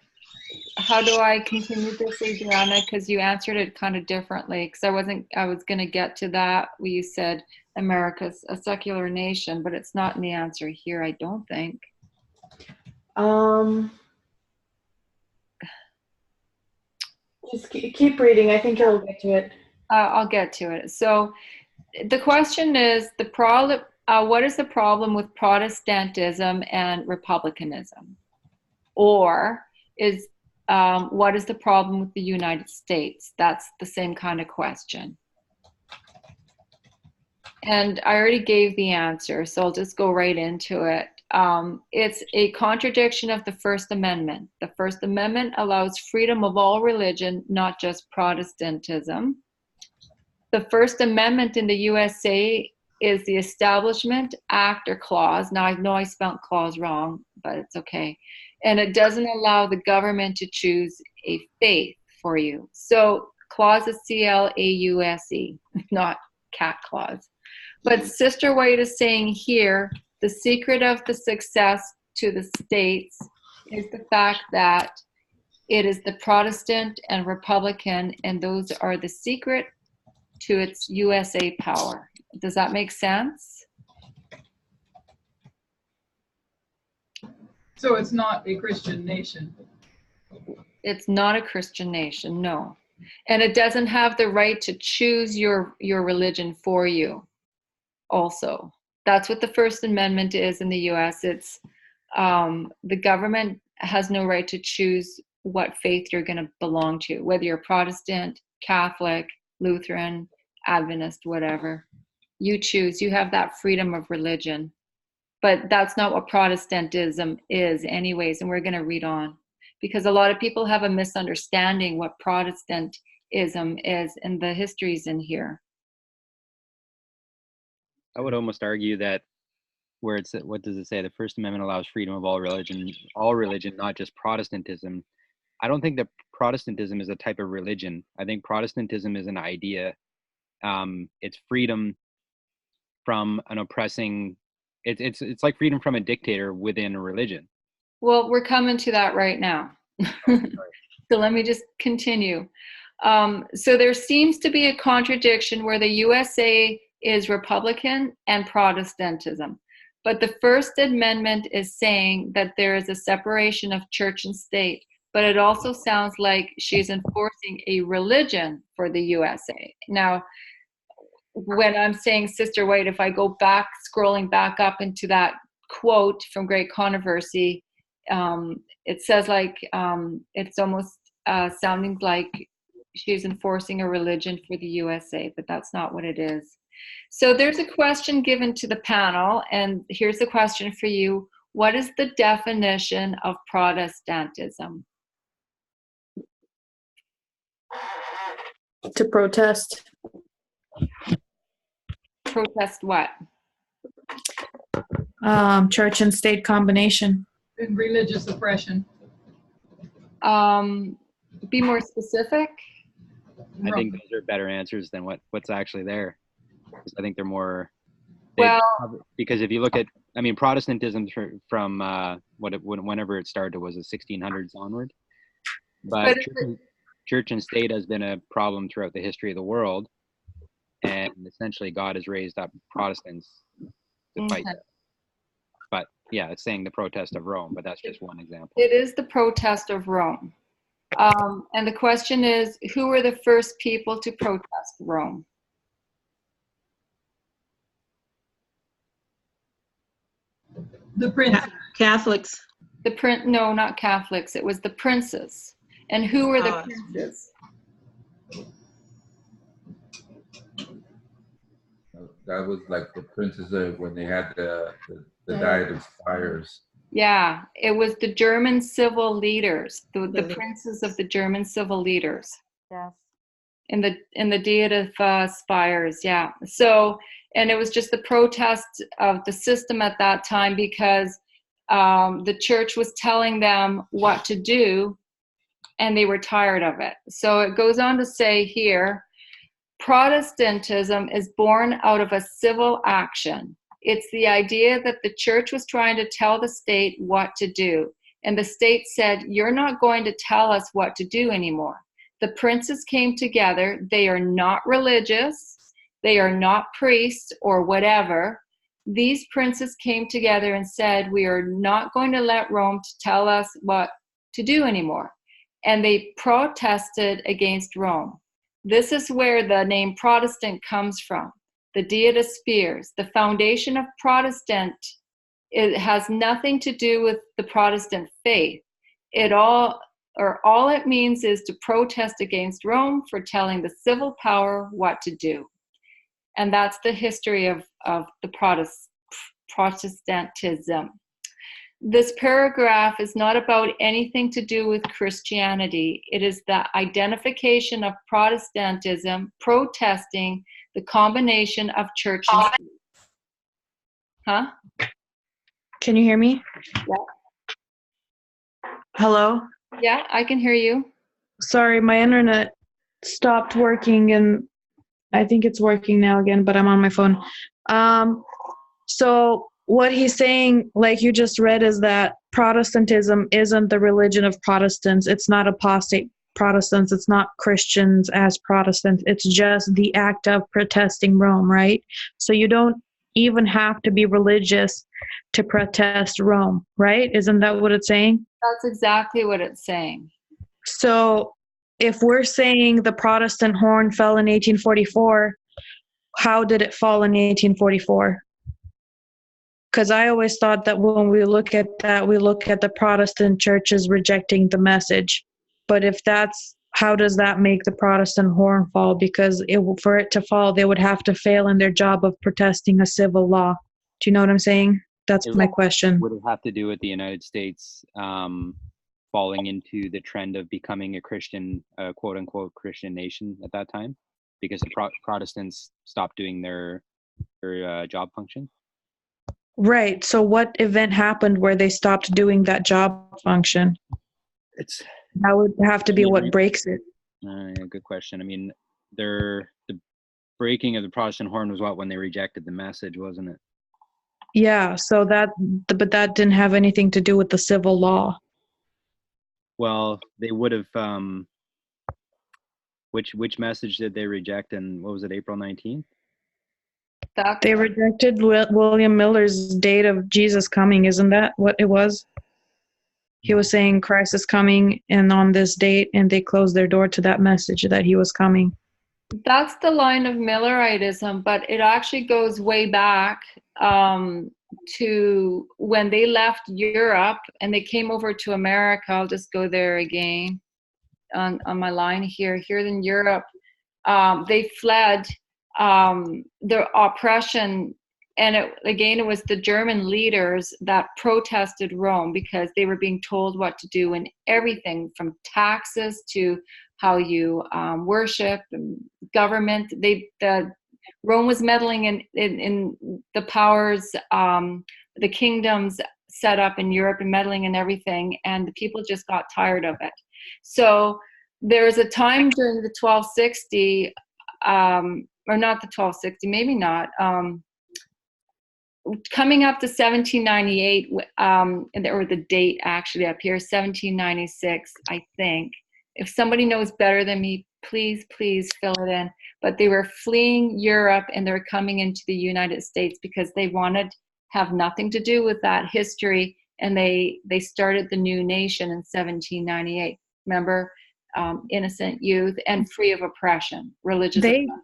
how do I continue this, Adriana? Because you answered it kind of differently. Because I was going to get to that where you said America's a secular nation, but it's not in the answer here, I don't think. Just keep reading. I think you'll get to it. I'll get to it. So the question is, what is the problem with Protestantism and republicanism? Or what is the problem with the United States? That's the same kind of question. And I already gave the answer, so I'll just go right into it. It's a contradiction of the First Amendment. The First Amendment allows freedom of all religion, not just Protestantism. The First Amendment in the USA is the Establishment Act or clause. Now, I know I spelled clause wrong, but it's okay. And it doesn't allow the government to choose a faith for you. So clause is C-L-A-U-S-E, not cat clause. But Sister White is saying here, the secret of the success to the states is the fact that it is the Protestant and Republican, and those are the secret to its USA power. Does that make sense? So it's not a Christian nation. It's not a Christian nation, no. And it doesn't have the right to choose your religion for you also. That's what the First Amendment is in the US. It's the government has no right to choose what faith you're going to belong to, whether you're Protestant, Catholic, Lutheran, Adventist, whatever. You choose. You have that freedom of religion. But that's not what Protestantism is anyways, and we're going to read on. Because a lot of people have a misunderstanding what Protestantism is, and the history's in here. I would almost argue that where it's, what does it say? The First Amendment allows freedom of all religion, not just Protestantism. I don't think that Protestantism is a type of religion. I think Protestantism is an idea. It's freedom from an oppressing, it's like freedom from a dictator within a religion. Well, we're coming to that right now. So let me just continue. So there seems to be a contradiction where the USA is Republican and Protestantism. But the First Amendment is saying that there is a separation of church and state, but it also sounds like she's enforcing a religion for the USA. Now, when I'm saying Sister White, if I go back, scrolling back up into that quote from Great Controversy, it says like, it's almost sounding like she's enforcing a religion for the USA, but that's not what it is. So there's a question given to the panel, and here's the question for you. What is the definition of Protestantism? To protest. Protest what? Church and state combination. And religious oppression. Be more specific. I think those are better answers than what's actually there. Because I think they're more, Well, because if you look at I mean, Protestantism from whenever it started was the 1600s onward. But church and state has been a problem throughout the history of the world, and essentially God has raised up Protestants to fight that. But yeah, it's saying the protest of Rome, but that's just one example. It is the protest of Rome. And the question is, who were the first people to protest Rome? The prince. Catholics. No, not Catholics. It was the princes. And who were the princes? That was like the princes when they had the Diet of Spires. Yeah, it was the German civil leaders, the princes of the German civil leaders. Yes. In the Diet of Spires, yeah. So, and it was just the protest of the system at that time because the church was telling them what to do, and they were tired of it. So it goes on to say here, Protestantism is born out of a civil action. It's the idea that the church was trying to tell the state what to do. And the state said, you're not going to tell us what to do anymore. The princes came together. They are not religious. They are not priests or whatever. These princes came together and said, we are not going to let Rome tell us what to do anymore. And they protested against Rome. This is where the name Protestant comes from. The Diet of Spires, the foundation of Protestant, it has nothing to do with the Protestant faith. All it means is to protest against Rome for telling the civil power what to do. And that's the history of the Protestantism. This paragraph is not about anything to do with Christianity. It is the identification of Protestantism protesting the combination of church and state. Huh? Can you hear me? Yeah. Hello? Yeah, I can hear you. Sorry, my internet stopped working and I think it's working now again, but I'm on my phone. So what he's saying, like you just read, is that Protestantism isn't the religion of Protestants. It's not apostate Protestants. It's not Christians as Protestants. It's just the act of protesting Rome, right? So you don't even have to be religious to protest Rome, right? Isn't that what it's saying? That's exactly what it's saying. So if we're saying the Protestant horn fell in 1844, how did it fall in 1844? Because I always thought that when we look at that, we look at the Protestant churches rejecting the message. But if that's, how does that make the Protestant horn fall? Because for it to fall, they would have to fail in their job of protesting a civil law. Do you know what I'm saying? That's my question. Would it have to do with the United States falling into the trend of becoming a Christian, quote unquote, Christian nation at that time? Because the Protestants stopped doing their job function? Right. So what event happened where they stopped doing that job function? That would have to be what breaks it. Good question. I mean, the breaking of the Protestant horn was when they rejected the message, wasn't it? Yeah. So but that didn't have anything to do with the civil law. Well, they would have. Which message did they reject? And what was it? April 19th. They rejected William Miller's date of Jesus coming. Isn't that what it was? He was saying Christ is coming and on this date, and they closed their door to that message that he was coming. That's the line of Milleritism, but it actually goes way back to when they left Europe and they came over to America. I'll just go there again on my line here. Here in Europe, they fled the oppression, and it was the German leaders that protested Rome because they were being told what to do in everything from taxes to how you worship and government. Rome was meddling in the powers, the kingdoms set up in Europe and meddling in everything, and the people just got tired of it. So there's a time during the 1260, or not the 1260, maybe not, coming up to 1798, or the date actually up here, 1796, I think. If somebody knows better than me, please fill it in. But they were fleeing Europe and they were coming into the United States because they wanted to have nothing to do with that history. And they started the new nation in 1798. Remember, innocent youth and free of oppression, religious oppression.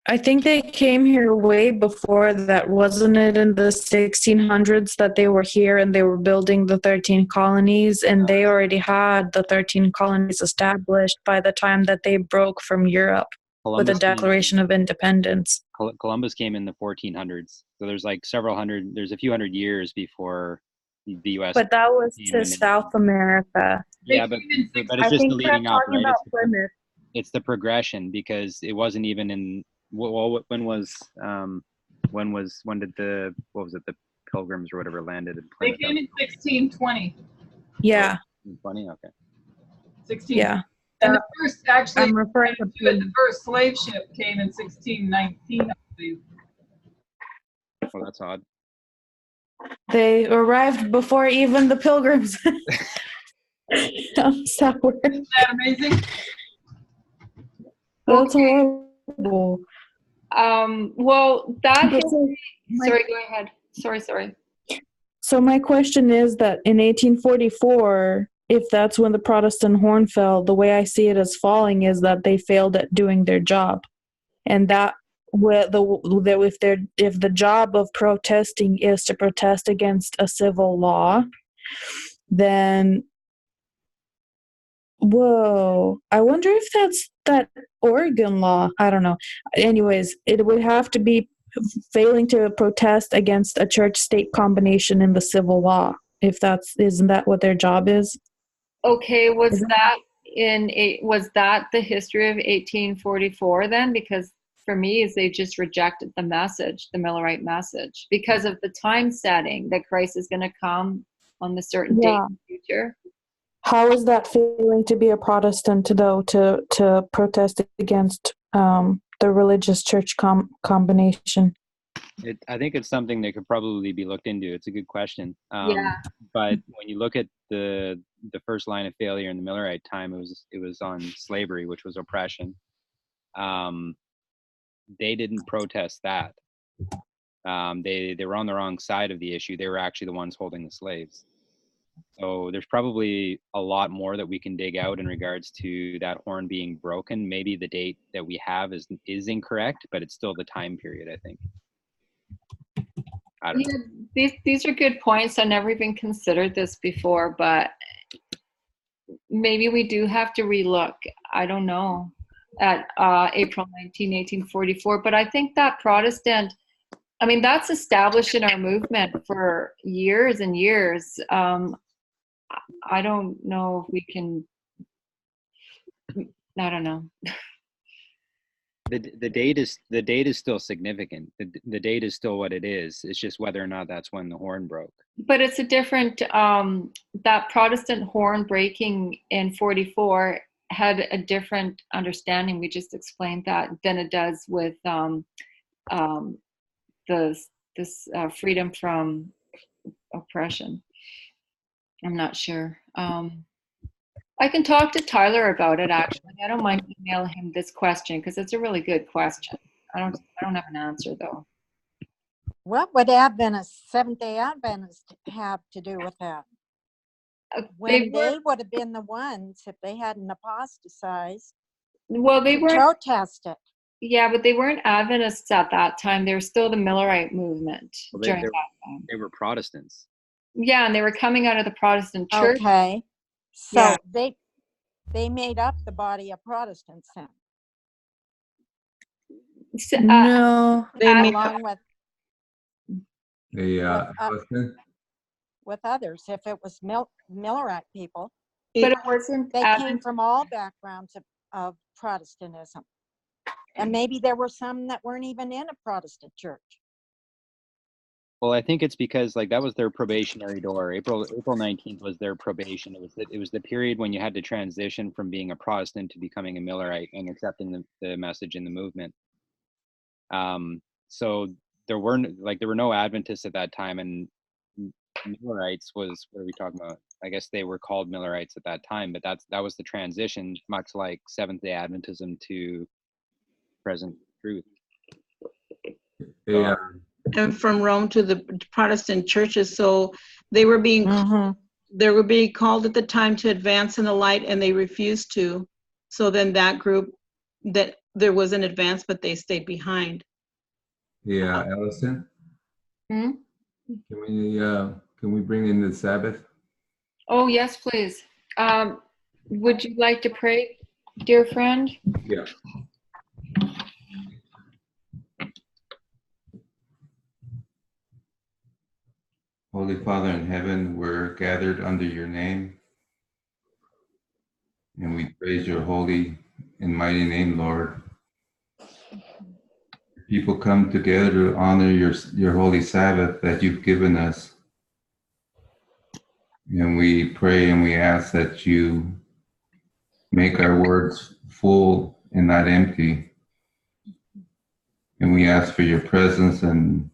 I think they came here way before that. Wasn't it in the 1600s that they were here and they were building the 13 colonies, and they already had the 13 colonies established by the time that they broke from Europe with the Declaration of Independence. Columbus came in the 1400s. So there's like there's a few hundred years before the U.S. But that was to South America. Yeah, but it's just the leading up, right? Plymouth. It's the progression, because it wasn't even in, well, when did the Pilgrims or whatever landed in They Plymouth? came in 1620. Yeah. 20, okay. 16. Yeah. And the first, actually, I'm referring to the first slave ship came in 1619, I believe. Well, that's odd. They arrived before even the Pilgrims. I'm sorry. Isn't that amazing? That's horrible. Well, that history, sorry, go ahead. Sorry. So my question is that in 1844, if that's when the Protestant horn fell, the way I see it as falling is that they failed at doing their job, and that if the job of protesting is to protest against a civil law, then I wonder if that's that Oregon law. I don't know. Anyways, it would have to be failing to protest against a church-state combination in the civil law. Isn't that what their job is? Okay, was that the history of 1844 then? Because for me, is they just rejected the message, the Millerite message, because of the time setting that Christ is going to come on the certain date in the future. How is that feeling to be a Protestant, though, to protest against the religious church combination? I think it's something that could probably be looked into. It's a good question. Yeah. But when you look at the first line of failure in the Millerite time, it was on slavery, which was oppression. They didn't protest that. They were on the wrong side of the issue. They were actually the ones holding the slaves. So there's probably a lot more that we can dig out in regards to that horn being broken. Maybe the date that we have is incorrect, but it's still the time period, I think. I don't know. These are good points. I never even considered this before, but maybe we do have to relook. I don't know, at April 19, 1844. But I think that Protestant, I mean, that's established in our movement for years and years. I don't know if we can, I don't know. The date is still significant. The date is still what it is. It's just whether or not that's when the horn broke. But it's a different, that Protestant horn breaking in 44 had a different understanding. We just explained that than it does with this freedom from oppression. I'm not sure. I can talk to Tyler about it, actually. I don't mind emailing him this question because it's a really good question. I don't have an answer, though. What would Seventh-day Adventists have to do with that? When they would have been the ones, if they hadn't apostatized, well, they weren't protested. Yeah, but they weren't Adventists at that time. They were still the Millerite movement during that time. They were Protestants. Yeah, and they were coming out of the Protestant church. Okay. So yeah. they made up the body of Protestants then. No. They made along with the with others. If it was Millerite people, but it wasn't. They came from all backgrounds of Protestantism, and maybe there were some that weren't even in a Protestant church. Well, I think it's because that was their probationary door. April 19th was their probation. It was the period when you had to transition from being a Protestant to becoming a Millerite and accepting the message in the movement. So there were no Adventists at that time, and Millerites was, what are we talking about? I guess they were called Millerites at that time, but that was the transition, much like Seventh-day Adventism to present truth. Yeah. And from Rome to the Protestant churches, so they were being called at the time to advance in the light, and they refused to. So then that group, that there was an advance, but they stayed behind. Yeah, Allison, Hmm? can we bring in the Sabbath? Oh, yes, please. Would you like to pray, dear friend? Yeah. Holy Father in heaven, we're gathered under your name, and we praise your holy and mighty name, Lord. People come together to honor your holy Sabbath that you've given us. And we pray and we ask that you make our words full and not empty. And we ask for your presence and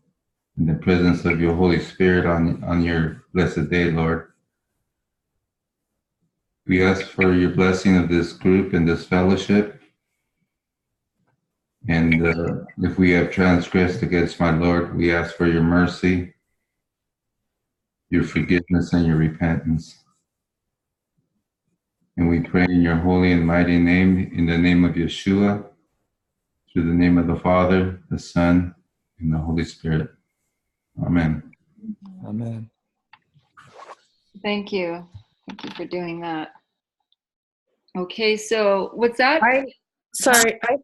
the presence of your Holy Spirit on your blessed day, Lord. We ask for your blessing of this group and this fellowship. And if we have transgressed against my Lord, we ask for your mercy, your forgiveness, and your repentance. And we pray in your holy and mighty name, in the name of Yeshua, through the name of the Father, the Son, and the Holy Spirit. Amen. Amen. Thank you. Thank you for doing that. Okay, so what's that? I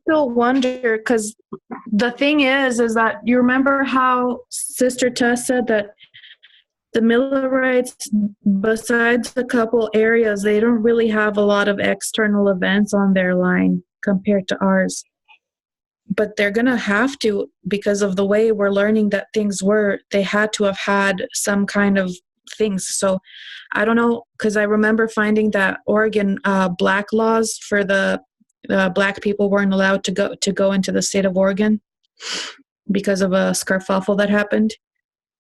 still wonder, because the thing is that you remember how Sister Tess said that the Millerites, besides a couple areas, they don't really have a lot of external events on their line compared to ours. But they're going to have to, because of the way we're learning that things were, they had to have had some kind of things. So I don't know, because I remember finding that Oregon black laws for the black people weren't allowed to go into the state of Oregon because of a skerfuffle that happened.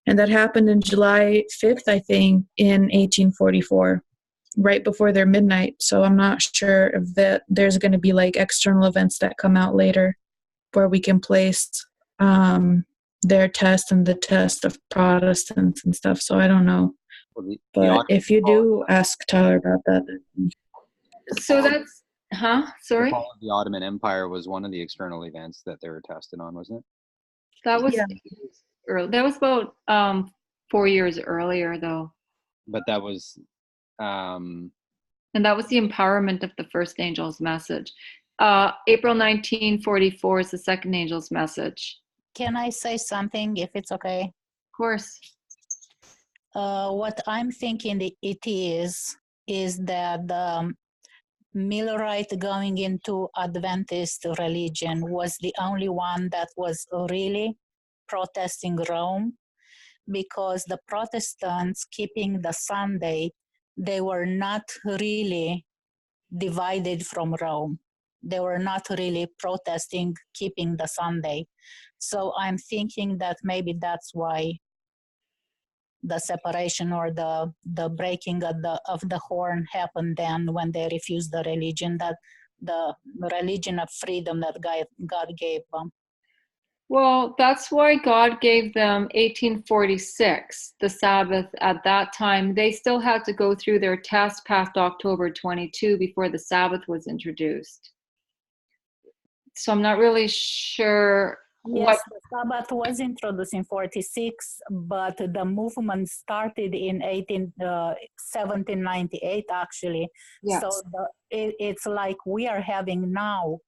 And that happened in July 5th, I think, in 1844, right before their midnight. So I'm not sure if there's going to be like external events that come out later where we can place their test and the test of Protestants and stuff. So I don't know. Well, But if you do, ask Tyler about that. So that's, sorry? The fall of the Ottoman Empire was one of the external events that they were tested on, wasn't it? That was Yeah. early. That was about 4 years earlier, though. But that was, And that was the empowerment of the first angel's message. April 1944 is the second angel's message. Can I say something, if it's okay? Of course. What I'm thinking it is that the Millerite going into Adventist religion was the only one that was really protesting Rome, because the Protestants keeping the Sunday, they were not really divided from Rome. They were not really protesting keeping the Sunday. So I'm thinking that maybe that's why the separation or the breaking of the horn happened then, when they refused the religion, that the religion of freedom that God gave them. Well, that's why God gave them 1846, the Sabbath at that time. They still had to go through their test past October 22 before the Sabbath was introduced. So I'm not really sure Yes, the Sabbath was introduced in 46, but the movement started in 1798, actually. Yes. So it's like we are having now,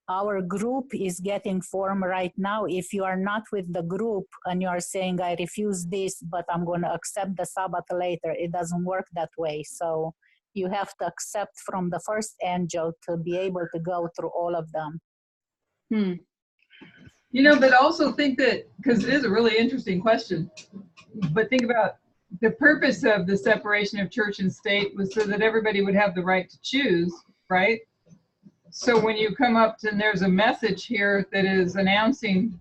our group is getting formed right now. If you are not with the group and you are saying, I refuse this, but I'm going to accept the Sabbath later, it doesn't work that way. So you have to accept from the first angel to be able to go through all of them. You know, but also think that, because it is a really interesting question, but think about the purpose of the separation of church and state was so that everybody would have the right to choose, right? So when you come up to, and there's a message here that is announcing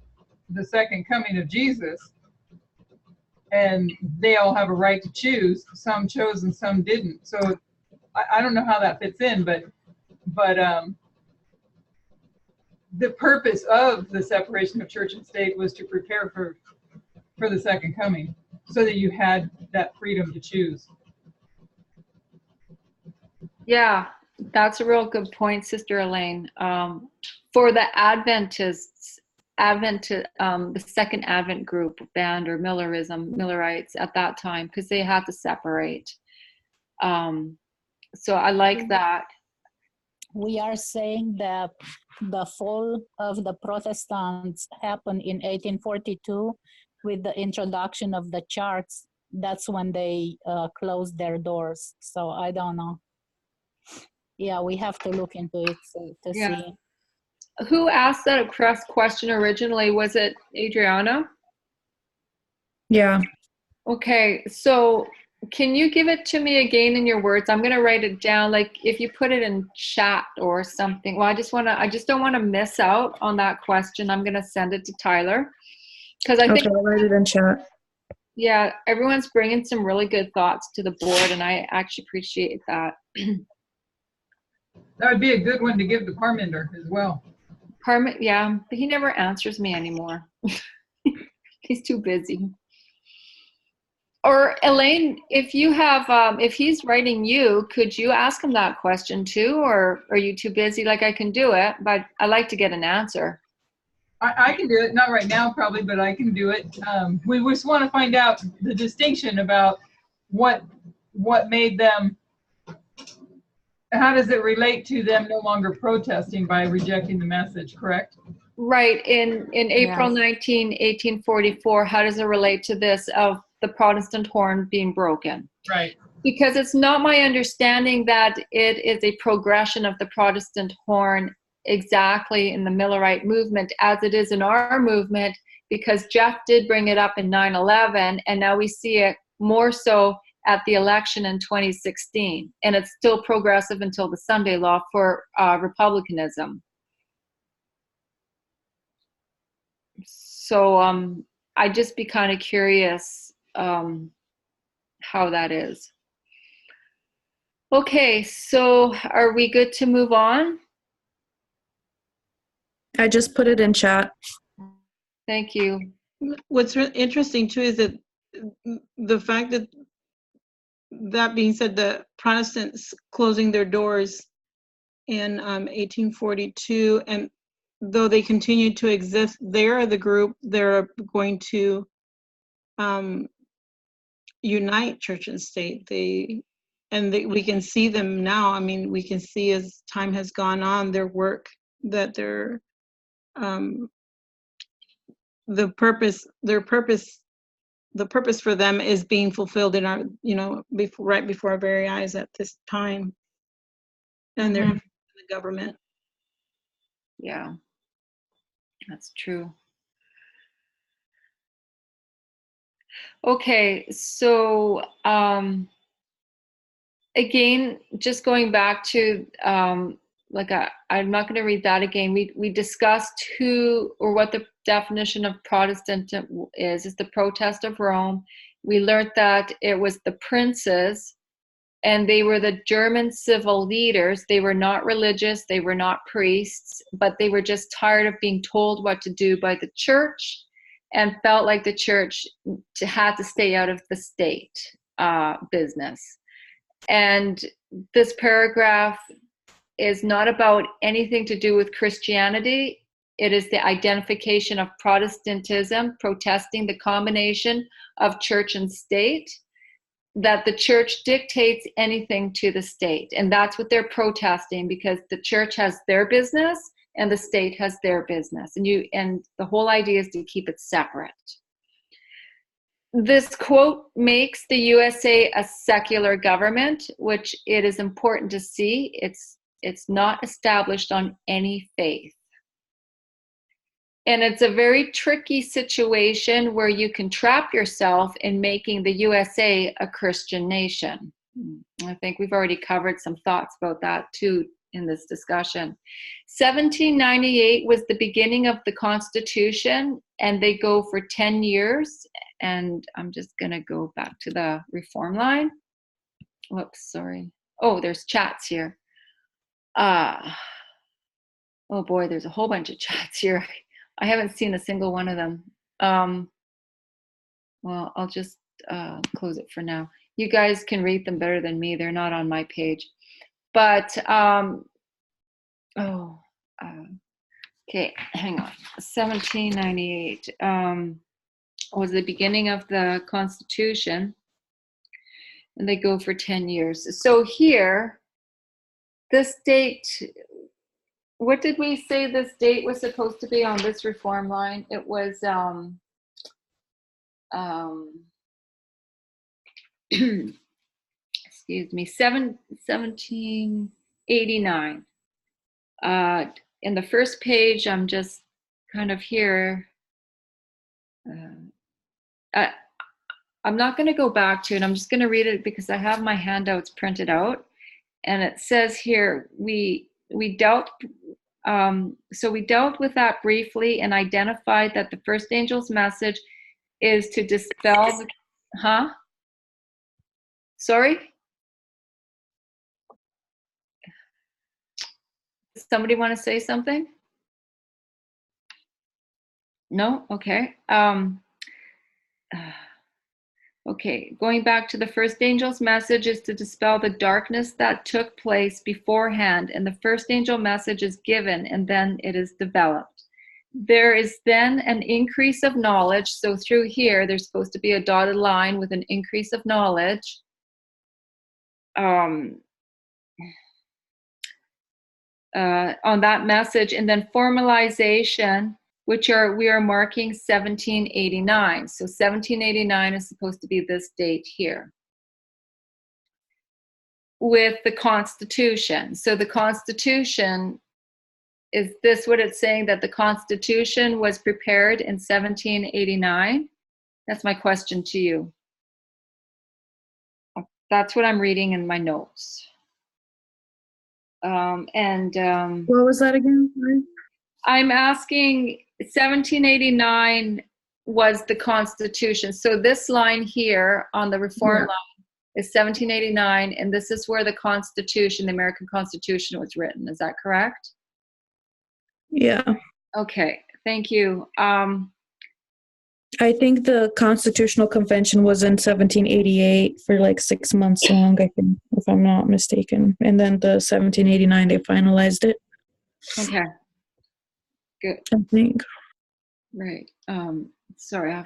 the second coming of Jesus, and they all have a right to choose. Some chose and some didn't. So I don't know how that fits in, but the purpose of the separation of church and state was to prepare for the second coming, so that you had that freedom to choose. Yeah, that's a real good point, Sister Elaine. For the Adventists, the second Advent group band or Millerites at that time, because they had to separate. So I like that. We are saying that the fall of the Protestants happened in 1842 with the introduction of the charts. That's when they closed their doors. So I don't know. Yeah, we have to look into it to Yeah. see. Who asked that question originally? Was it Adriana? Yeah. Okay, so can you give it to me again in your words? I'm gonna write it down, like if you put it in chat or something. Well, I just don't want to miss out on that question. I'm gonna send it to Tyler because I think I'll write it in chat. yeah, everyone's bringing some really good thoughts to the board, and I actually appreciate that. That would be a good one to give to Parminder as well. Yeah, but he never answers me anymore. He's too busy. Or Elaine, if you have, if he's writing you, could you ask him that question too? Or are you too busy? Like I can do it, but I like to get an answer. I can do it, not right now probably, but I can do it. We just want to find out the distinction about what made them, how does it relate to them no longer protesting by rejecting the message, correct? Right. In April 1844, how does it relate to this of the Protestant horn being broken? Right. Because it's not my understanding that it is a progression of the Protestant horn exactly in the Millerite movement as it is in our movement, because Jeff did bring it up in 9/11, and now we see it more so at the election in 2016, and it's still progressive until the Sunday Law for republicanism. So I'd just be kind of curious how that is. Okay, so are we good to move on? I just put it in chat. Thank you. What's interesting too is that the fact that being said, the Protestants closing their doors in 1842, and though they continue to exist, they're the group that are going to unite church and state. We can see them now. I mean, we can see as time has gone on their work, that their purpose for them is being fulfilled in our, right before our very eyes at this time, and they're in the government. Yeah, that's true. Okay, so again, just going back to I'm not going to read that again. We discussed who or what the definition of Protestant is the protest of Rome. We learned that it was the princes, and they were the German civil leaders. They were not religious, they were not priests, but they were just tired of being told what to do by the church, and felt like the church had to stay out of the state business. And this paragraph is not about anything to do with Christianity. It is the identification of Protestantism, protesting the combination of church and state, that the church dictates anything to the state. And that's what they're protesting, because the church has their business and the state has their business. And the whole idea is to keep it separate. This quote makes the USA a secular government, which it is important to see. It's not established on any faith. And it's a very tricky situation where you can trap yourself in making the USA a Christian nation. I think we've already covered some thoughts about that too in this discussion. 1798 was the beginning of the Constitution, and they go for 10 years. And I'm just going to go back to the reform line. Whoops, sorry. Oh, there's chats here. Oh boy, there's a whole bunch of chats here. I haven't seen a single one of them. Well, I'll just close it for now. You guys can read them better than me. They're not on my page. But, okay, hang on. 1798 was the beginning of the Constitution, and they go for 10 years. So here, this date, what did we say this date was supposed to be on this reform line? It was, excuse me, 1789. In the first page, I'm just kind of here. I'm not going to go back to it. I'm just going to read it because I have my handouts printed out. And it says here, we dealt with that briefly and identified that the first angel's message is to dispel the, Sorry? Does somebody want to say something? No? Okay. Okay, going back to the first angel's message is to dispel the darkness that took place beforehand, and the first angel message is given and then it is developed. There is then an increase of knowledge. So through here, there's supposed to be a dotted line with an increase of knowledge. On that message, and then formalization, which we are marking 1789. So 1789 is supposed to be this date here with the Constitution. So the Constitution, is this what it's saying, that the Constitution was prepared in 1789? That's my question to you. That's what I'm reading in my notes. What was that again? Sorry. I'm asking, 1789 was the Constitution. So this line here on the reform line is 1789, and this is where the Constitution, the American Constitution, was written. Is that correct? Yeah. Okay, thank you. I think the Constitutional Convention was in 1788 for like 6 months long, I think, if I'm not mistaken. And then the 1789, they finalized it. Okay, good. I think. Right. Sorry,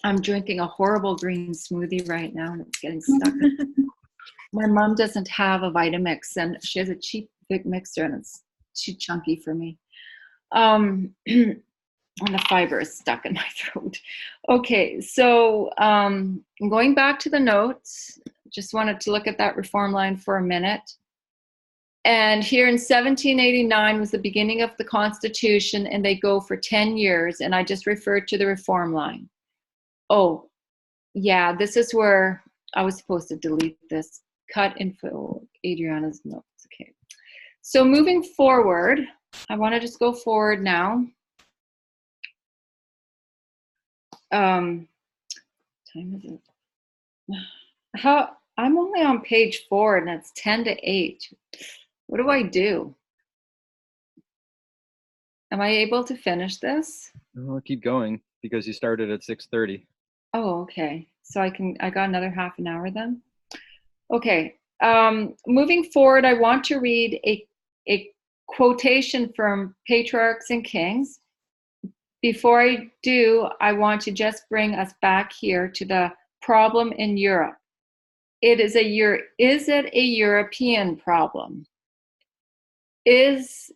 I'm drinking a horrible green smoothie right now, and it's getting stuck. My mom doesn't have a Vitamix, and she has a cheap big mixer, and it's too chunky for me. And the fiber is stuck in my throat. Okay, so going back to the notes, just wanted to look at that reform line for a minute. And here in 1789 was the beginning of the Constitution, and they go for 10 years, and I just referred to the reform line. Oh, yeah, this is where I was supposed to delete this. Cut info, Adriana's notes. Okay, so moving forward, I want to just go forward now. Time is it? I'm only on page 4 and it's 10 to 8. What do I do? Am I able to finish this? I'll keep going because you started at 6:30. Oh, okay. So I got another half an hour then? Okay. Moving forward, I want to read a quotation from Patriarchs and Kings. Before I do, I want to just bring us back here to the problem in Europe. Is it a European problem? Is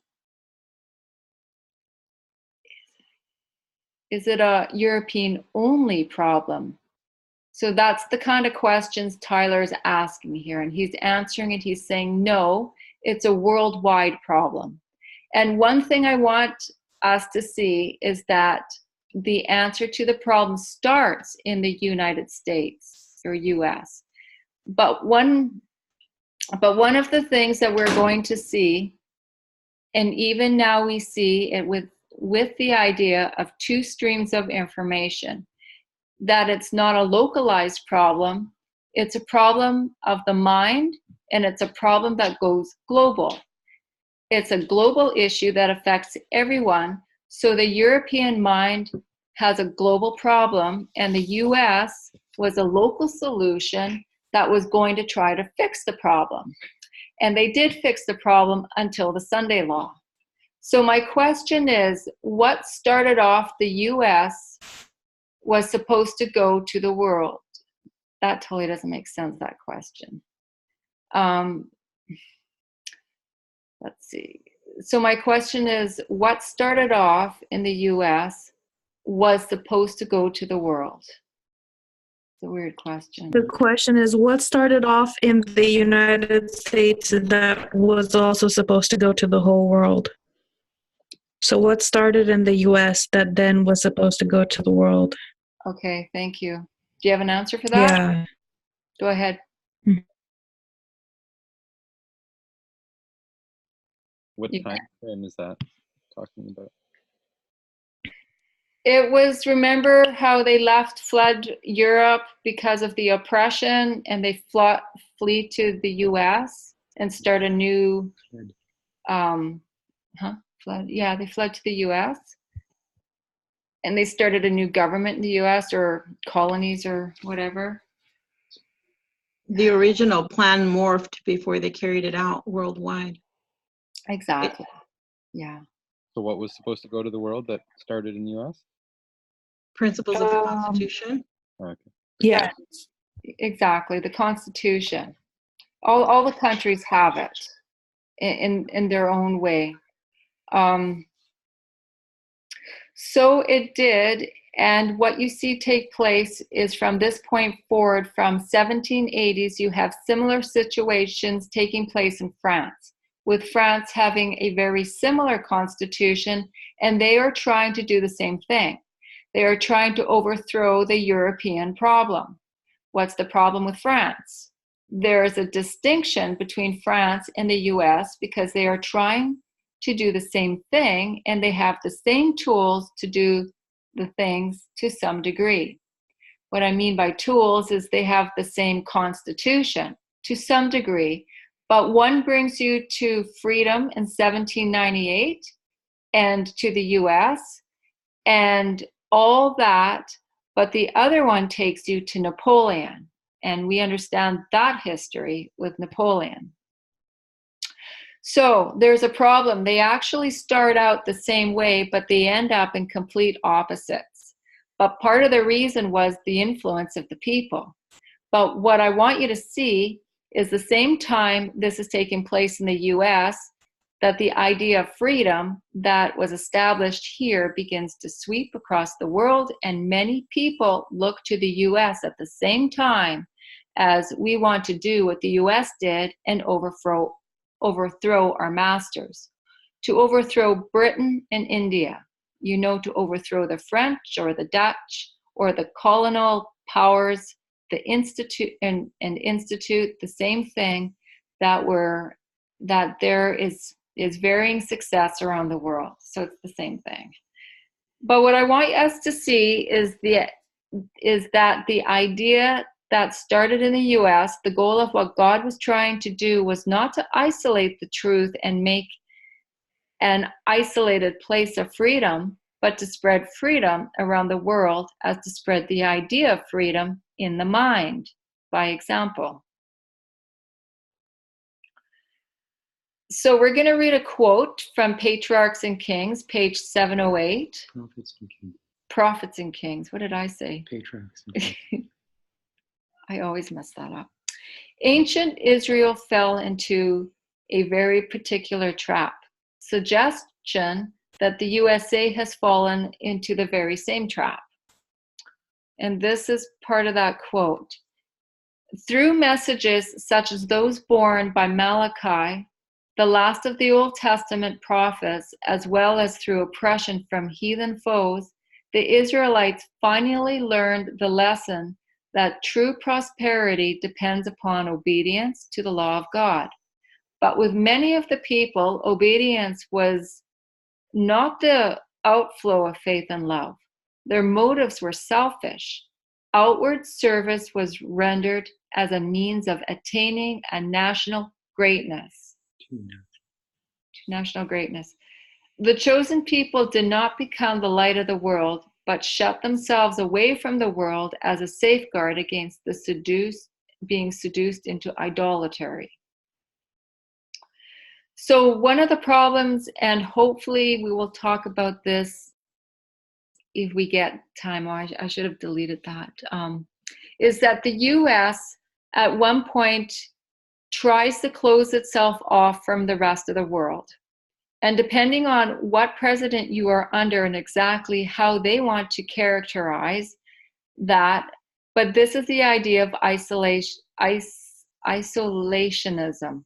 it a European-only problem? So that's the kind of questions Tyler's asking here, and he's answering it. He's saying, no, it's a worldwide problem. And one thing I want us to see is that the answer to the problem starts in the United States or US. But one But one of the things that we're going to see, and even now we see it with the idea of two streams of information, that it's not a localized problem, it's a problem of the mind, and it's a problem that goes global. It's a global issue that affects everyone. So the European mind has a global problem, and the US was a local solution that was going to try to fix the problem. And they did fix the problem until the Sunday Law. So my question is, what started off the US was supposed to go to the world? That totally doesn't make sense, that question. Let's see. So my question is, what started off in the US was supposed to go to the world? It's a weird question. The question is, what started off in the United States that was also supposed to go to the whole world? So what started in the US that then was supposed to go to the world? Okay, thank you. Do you have an answer for that? Yeah. Go ahead. What time frame is that talking about? It was, remember how they fled Europe because of the oppression, and they flee to the US and start a new, fled? Yeah, they fled to the US. And they started a new government in the US, or colonies or whatever. The original plan morphed before they carried it out worldwide. Exactly. Yeah. So what was supposed to go to the world that started in the US? Principles of the Constitution. Okay. Yeah. Exactly. The Constitution. All the countries have it in their own way. So it did, and what you see take place is from this point forward, from 1780s, you have similar situations taking place in France, with France having a very similar constitution, and they are trying to do the same thing. They are trying to overthrow the European problem. What's the problem with France? There is a distinction between France and the US because they are trying to do the same thing, and they have the same tools to do the things to some degree. What I mean by tools is they have the same constitution to some degree, but one brings you to freedom in 1798 and to the US and all that, but the other one takes you to Napoleon, and we understand that history with Napoleon. So there's a problem. They actually start out the same way, but they end up in complete opposites. But part of the reason was the influence of the people. But what I want you to see is the same time this is taking place in the US, that the idea of freedom that was established here begins to sweep across the world, and many people look to the US at the same time as we want to do what the US did and overthrow our masters. To overthrow Britain and India, to overthrow the French or the Dutch or the colonial powers, the institute and institute the same thing, that there is varying success around the world. So it's the same thing. But what I want us to see is that the idea that started in the US, the goal of what God was trying to do was not to isolate the truth and make an isolated place of freedom, but to spread freedom around the world, as to spread the idea of freedom in the mind, by example. So we're going to read a quote from Patriarchs and Kings, page 708. Prophets and Kings. Prophets and Kings. What did I say? Patriarchs and Kings. I always mess that up. Ancient Israel fell into a very particular trap. Suggestion that the USA has fallen into the very same trap. And this is part of that quote. Through messages such as those borne by Malachi, the last of the Old Testament prophets, as well as through oppression from heathen foes, the Israelites finally learned the lesson that true prosperity depends upon obedience to the law of God. But with many of the people, obedience was not the outflow of faith and love. Their motives were selfish. Outward service was rendered as a means of attaining a national greatness. National greatness. The chosen people did not become the light of the world, but shut themselves away from the world as a safeguard against the being seduced into idolatry. So one of the problems, and hopefully we will talk about this if we get time, I should have deleted that, is that the US at one point tries to close itself off from the rest of the world. And depending on what president you are under and exactly how they want to characterize that, but this is the idea of isolationism,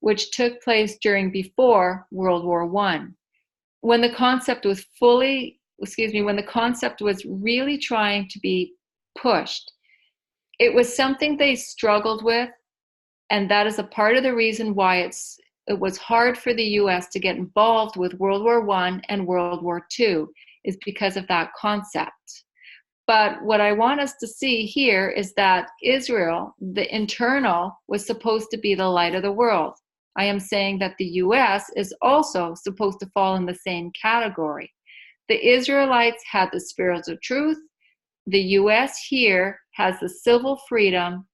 which took place before World War I. When the concept was really trying to be pushed, it was something they struggled with, and that is a part of the reason why it was hard for the US to get involved with World War I and World War II, is because of that concept. But what I want us to see here is that Israel, the internal, was supposed to be the light of the world. I am saying that the US is also supposed to fall in the same category. The Israelites had the spiritual truth. The US here has the civil freedom,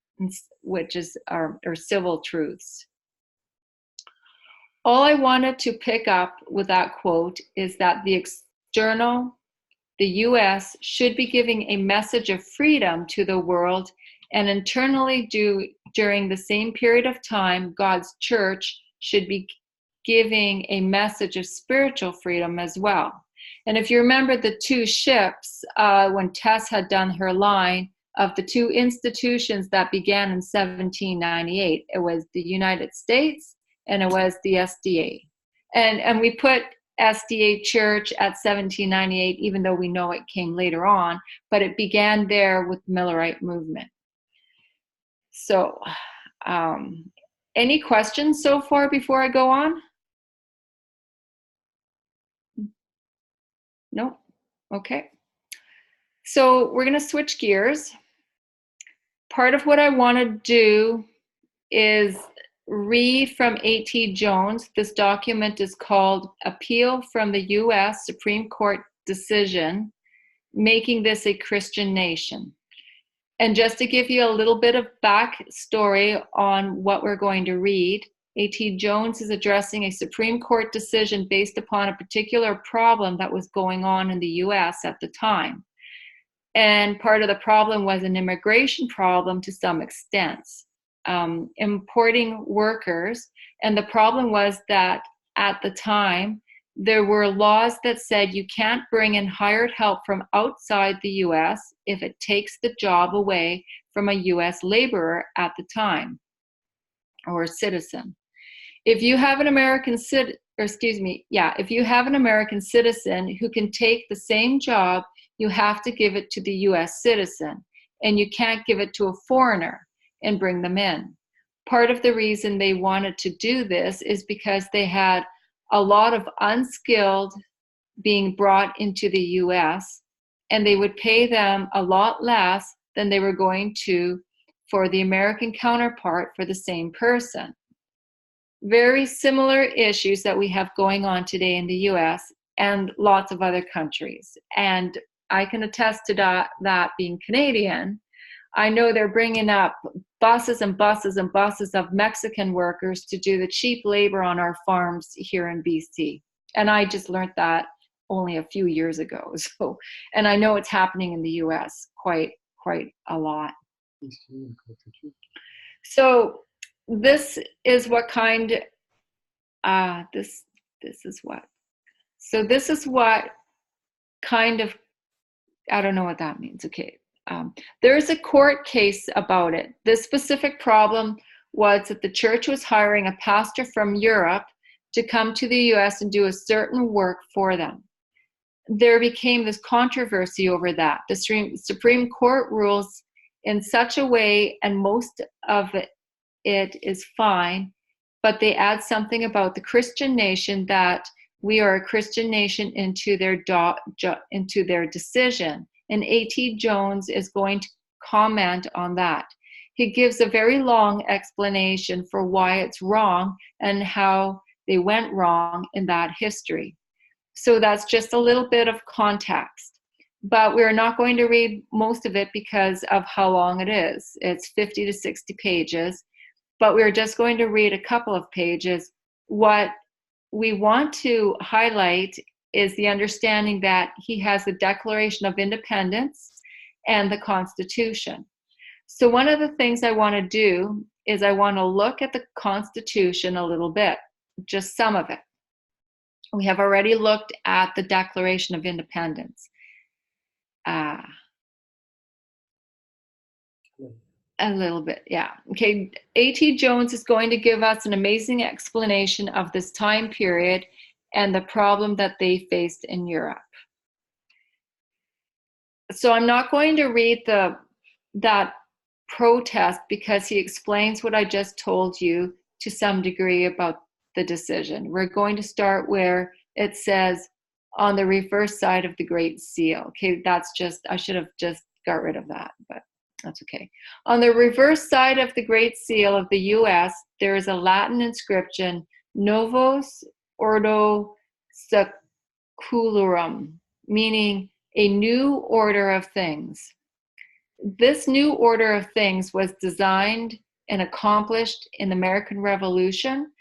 which is our civil truths. All I wanted to pick up with that quote is that the US should be giving a message of freedom to the world, and internally during the same period of time, God's church should be giving a message of spiritual freedom as well. And if you remember the two ships, when Tess had done her line of the two institutions that began in 1798, it was the United States and it was the SDA. And we put SDA Church at 1798, even though we know it came later on, but it began there with the Millerite movement. So, any questions so far before I go on? No? Okay. So we're going to switch gears. Part of what I want to do is read from A.T. Jones. This document is called Appeal from the U.S. Supreme Court Decision, Making This a Christian Nation. And just to give you a little bit of backstory on what we're going to read, A.T. Jones is addressing a Supreme Court decision based upon a particular problem that was going on in the U.S. at the time. And part of the problem was an immigration problem to some extent, importing workers. And the problem was that at the time, there were laws that said you can't bring in hired help from outside the U.S. if it takes the job away from a U.S. laborer at the time, or citizen. If you have an American citizen who can take the same job, you have to give it to the U.S. citizen, and you can't give it to a foreigner and bring them in. Part of the reason they wanted to do this is because they had a lot of unskilled being brought into the U.S., and they would pay them a lot less than they were going to for the American counterpart for the same person. Very similar issues that we have going on today in the U.S. and lots of other countries. And I can attest to that being Canadian. I know they're bringing up buses and buses and buses of Mexican workers to do the cheap labor on our farms here in BC. And I just learned that only a few years ago. So, and I know it's happening in the US quite a lot. So this is what kind, this is what. So this is what kind of, I don't know what that means. Okay. There's a court case about it. This specific problem was that the church was hiring a pastor from Europe to come to the US and do a certain work for them. There became this controversy over that. The Supreme Court rules in such a way, and most of it is fine, but they add something about the Christian nation, that we are a Christian nation into their decision. And A.T. Jones is going to comment on that. He gives a very long explanation for why it's wrong and how they went wrong in that history. So that's just a little bit of context. But we're not going to read most of it because of how long it is. It's 50 to 60 pages. But we're just going to read a couple of pages. What we want to highlight is the understanding that he has the Declaration of Independence and the Constitution. So one of the things I want to do is I want to look at the Constitution a little bit, just some of it. We have already looked at the Declaration of Independence. A little bit, yeah. Okay, A.T. Jones is going to give us an amazing explanation of this time period and the problem that they faced in Europe. So I'm not going to read that protest because he explains what I just told you to some degree about the decision. We're going to start where it says on the reverse side of the Great Seal. Okay, that's just, I should have just got rid of that, but that's okay. On the reverse side of the Great Seal of the US, there is a Latin inscription, Novus Ordo Seclorum, meaning a new order of things. This new order of things was designed and accomplished in the American Revolution,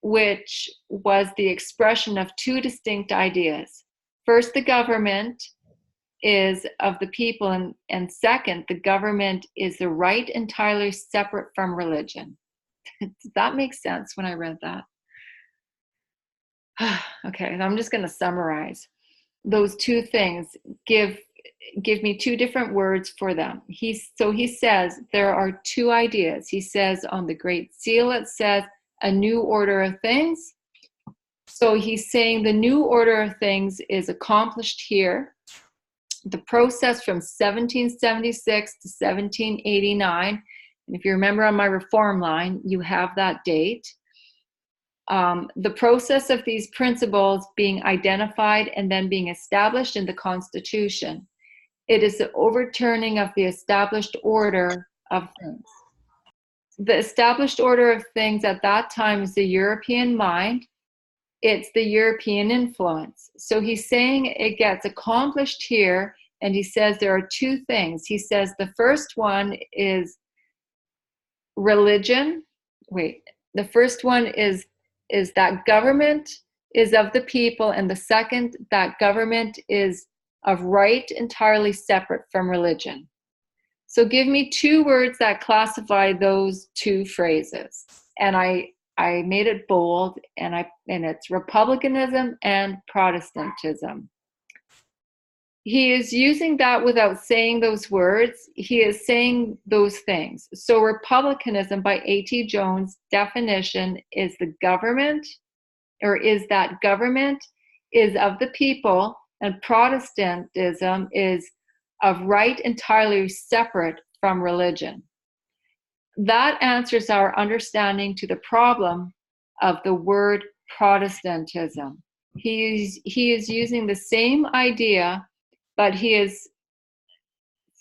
which was the expression of two distinct ideas. First, the government is of the people, and second, the government is the right entirely separate from religion. Did that make sense when I read that? Okay, I'm just going to summarize. Those two things give me two different words for them. So he says there are two ideas. He says on the Great Seal it says a new order of things. So he's saying the new order of things is accomplished here. The process from 1776 to 1789, and if you remember on my reform line, you have that date. The process of these principles being identified and then being established in the Constitution. It is the overturning of the established order of things. The established order of things at that time is the European mind. It's the European influence. So he's saying it gets accomplished here, and he says there are two things. He says the first one is religion. The first one is that government is of the people, and the second, that government is of right entirely separate from religion. So give me two words that classify those two phrases. And I made it bold, and it's republicanism and Protestantism. He is using that without saying those words. He is saying those things. So republicanism by A.T. Jones' definition is the government, or is that government is of the people, and Protestantism is of right entirely separate from religion. That answers our understanding to the problem of the word Protestantism. He is using the same idea, but he is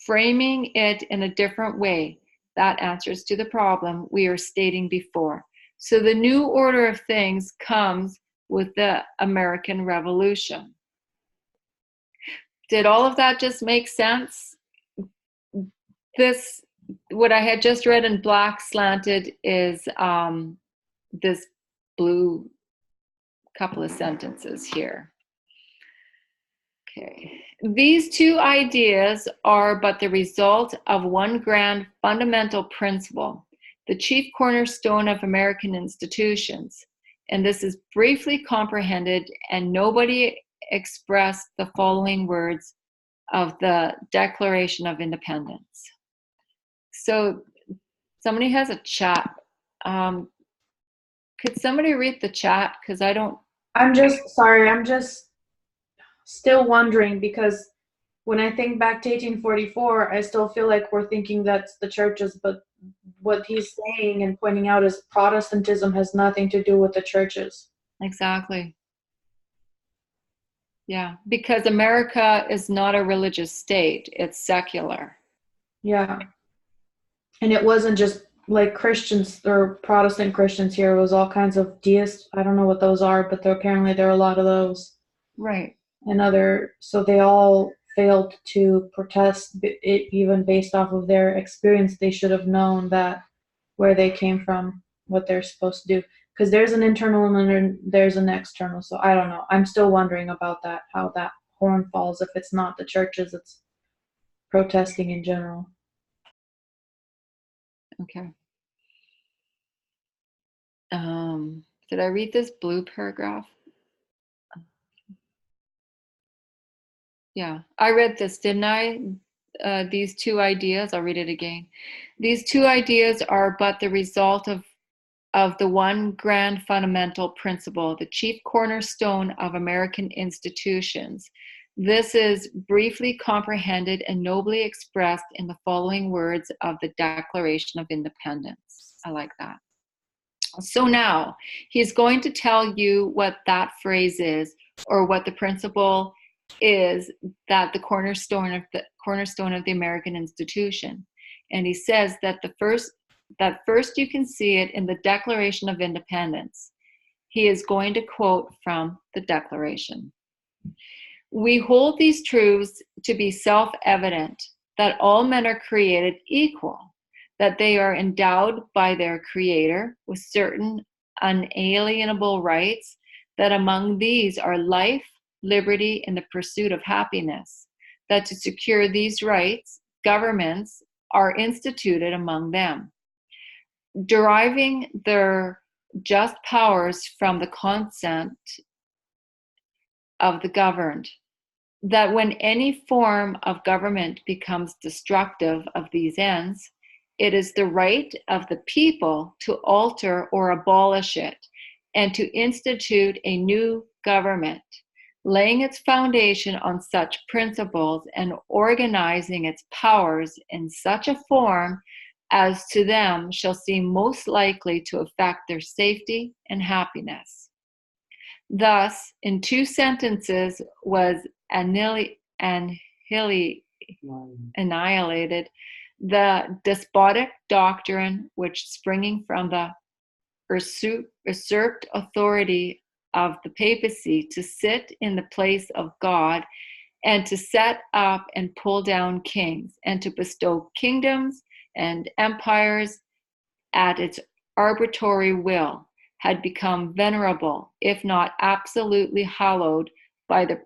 framing it in a different way. That answers to the problem we were stating before. So the new order of things comes with the American Revolution. Did all of that just make sense? What I had just read in black slanted is this blue couple of sentences here. Okay. These two ideas are but the result of one grand fundamental principle, the chief cornerstone of American institutions. And this is briefly comprehended, and nobody expressed the following words of the Declaration of Independence. So somebody has a chat. Could somebody read the chat? Because I don't. I'm just sorry. I'm just still wondering because when I think back to 1844, I still feel like we're thinking that's the churches, but what he's saying and pointing out is Protestantism has nothing to do with the churches. Exactly. Yeah, because America is not a religious state, it's secular. Yeah. And it wasn't just like Christians or Protestant Christians here. It was all kinds of deists. I don't know what those are, but apparently there are a lot of those. Right. And so they all failed to protest it, even based off of their experience. They should have known that where they came from, what they're supposed to do. Because there's an internal and then there's an external. So I don't know. I'm still wondering about that, how that horn falls. If it's not the churches, it's protesting in general. Okay. Did I read this blue paragraph? Yeah, I read this, didn't I? These two ideas, I'll read it again. These two ideas are but the result of the one grand fundamental principle, the chief cornerstone of American institutions. This is briefly comprehended and nobly expressed in the following words of the Declaration of Independence. I like that. So now he's going to tell you what that phrase is, or what the principle is, that the cornerstone of the American institution. And he says that first you can see it in the Declaration of Independence. He is going to quote from the Declaration. We hold these truths to be self-evident, that all men are created equal, that they are endowed by their Creator with certain unalienable rights, that among these are life, liberty, and the pursuit of happiness, that to secure these rights, governments are instituted among them, deriving their just powers from the consent of the governed, that when any form of government becomes destructive of these ends, it is the right of the people to alter or abolish it and to institute a new government, laying its foundation on such principles and organizing its powers in such a form as to them shall seem most likely to affect their safety and happiness. Thus, in two sentences was annihilated the despotic doctrine which, springing from the usurped authority of the papacy to sit in the place of God and to set up and pull down kings and to bestow kingdoms and empires at its arbitrary will, had become venerable, if not absolutely hallowed, by the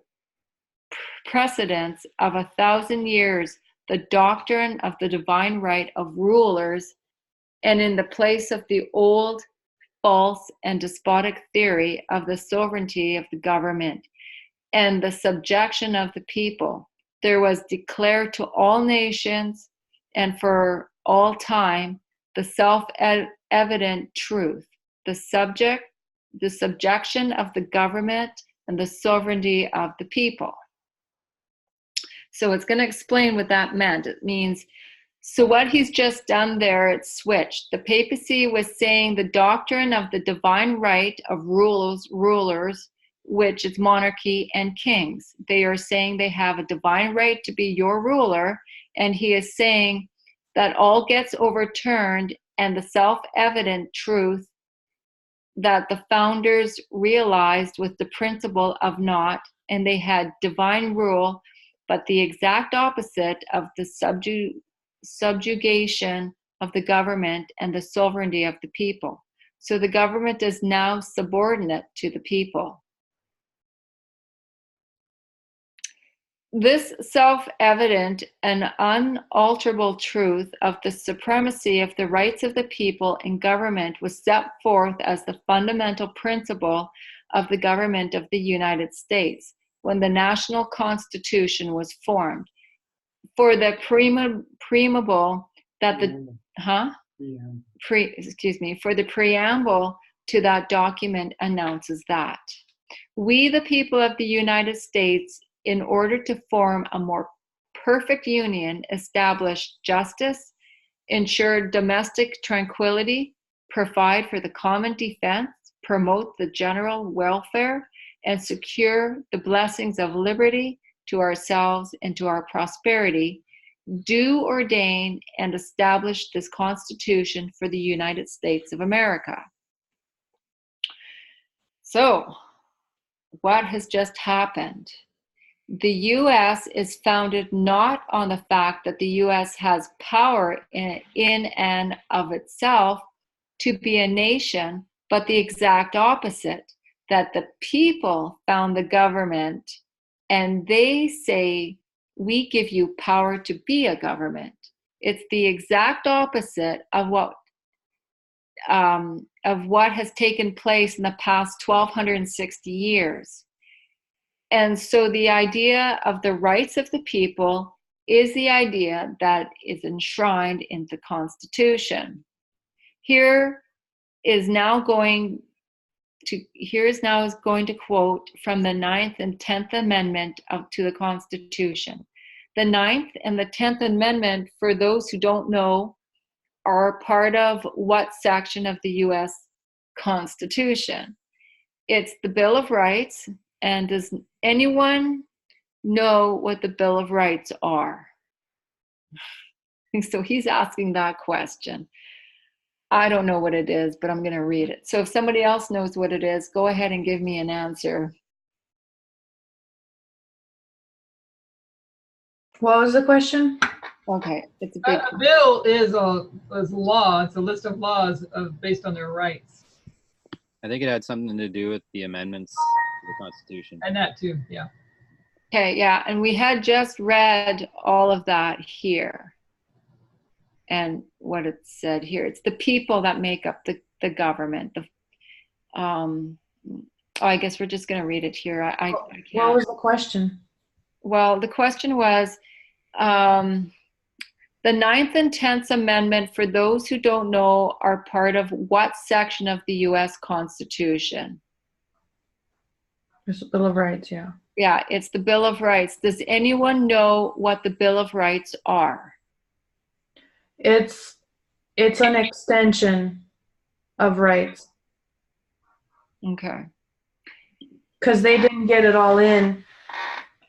precedence of 1,000 years, the doctrine of the divine right of rulers, and in the place of the old, false, and despotic theory of the sovereignty of the government and the subjection of the people, there was declared to all nations and for all time the self-evident truth, the subjection of the government and the sovereignty of the people. So it's going to explain what that meant. It means, so what he's just done there, it's switched. The papacy was saying the doctrine of the divine right of rulers, which is monarchy and kings. They are saying they have a divine right to be your ruler, and he is saying that all gets overturned, and the self-evident truth that the founders realized with the principle of not, and they had divine rule, but the exact opposite of the subjugation of the government and the sovereignty of the people. So the government is now subordinate to the people. This self-evident and unalterable truth of the supremacy of the rights of the people in government was set forth as the fundamental principle of the government of the United States when the national constitution was formed. For the preamble that for the preamble to that document announces that we, the people of the United States, in order to form a more perfect union, establish justice, ensure domestic tranquility, provide for the common defense, promote the general welfare, and secure the blessings of liberty to ourselves and to our prosperity, do ordain and establish this Constitution for the United States of America. So, what has just happened? The U.S. is founded not on the fact that the U.S. has power in and of itself to be a nation, but the exact opposite, that the people found the government and they say, we give you power to be a government. It's the exact opposite of what has taken place in the past 1,260 years. And so the idea of the rights of the people is the idea that is enshrined in the Constitution. Here is now going to quote from the 9th and 10th Amendment to the Constitution. The 9th and the 10th Amendment, for those who don't know, are part of what section of the U.S. Constitution? It's the Bill of Rights. And does anyone know what the Bill of Rights are? So he's asking that question. I don't know what it is, but I'm going to read it. So if somebody else knows what it is, go ahead and give me an answer. What was the question? Okay, it's a big A bill is law. It's a list of laws based on their rights. I think it had something to do with the amendments to the Constitution. And that too, yeah. Okay, yeah, and we had just read all of that here. And what it said here, it's the people that make up the government. I guess we're just going to read it here. I can't. What was the question? Well, the question was, the 9th and 10th Amendment, for those who don't know, are part of what section of the U.S. Constitution? It's the Bill of Rights, yeah. Yeah, it's the Bill of Rights. Does anyone know what the Bill of Rights are? It's an extension of rights. Okay. Because they didn't get it all in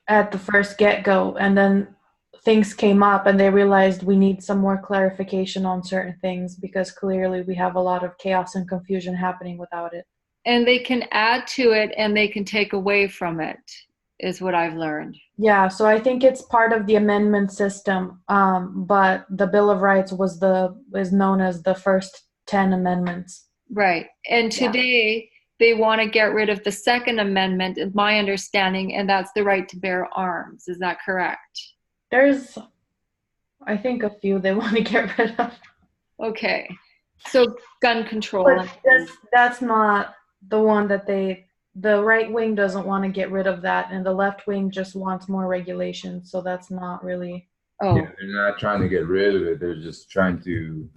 at the first get-go, and then things came up and they realized we need some more clarification on certain things because clearly we have a lot of chaos and confusion happening without it. And they can add to it and they can take away from it, is what I've learned. Yeah, so I think it's part of the amendment system, but the Bill of Rights is known as the first 10 amendments. Right. And today they want to get rid of the Second Amendment, is my understanding, and that's the right to bear arms. Is that correct? There's, I think, a few they want to get rid of. Okay. So gun control. But that's not the one that the right wing doesn't want to get rid of that, and the left wing just wants more regulation. So that's not really. Oh. Yeah, they're not trying to get rid of it. They're just trying to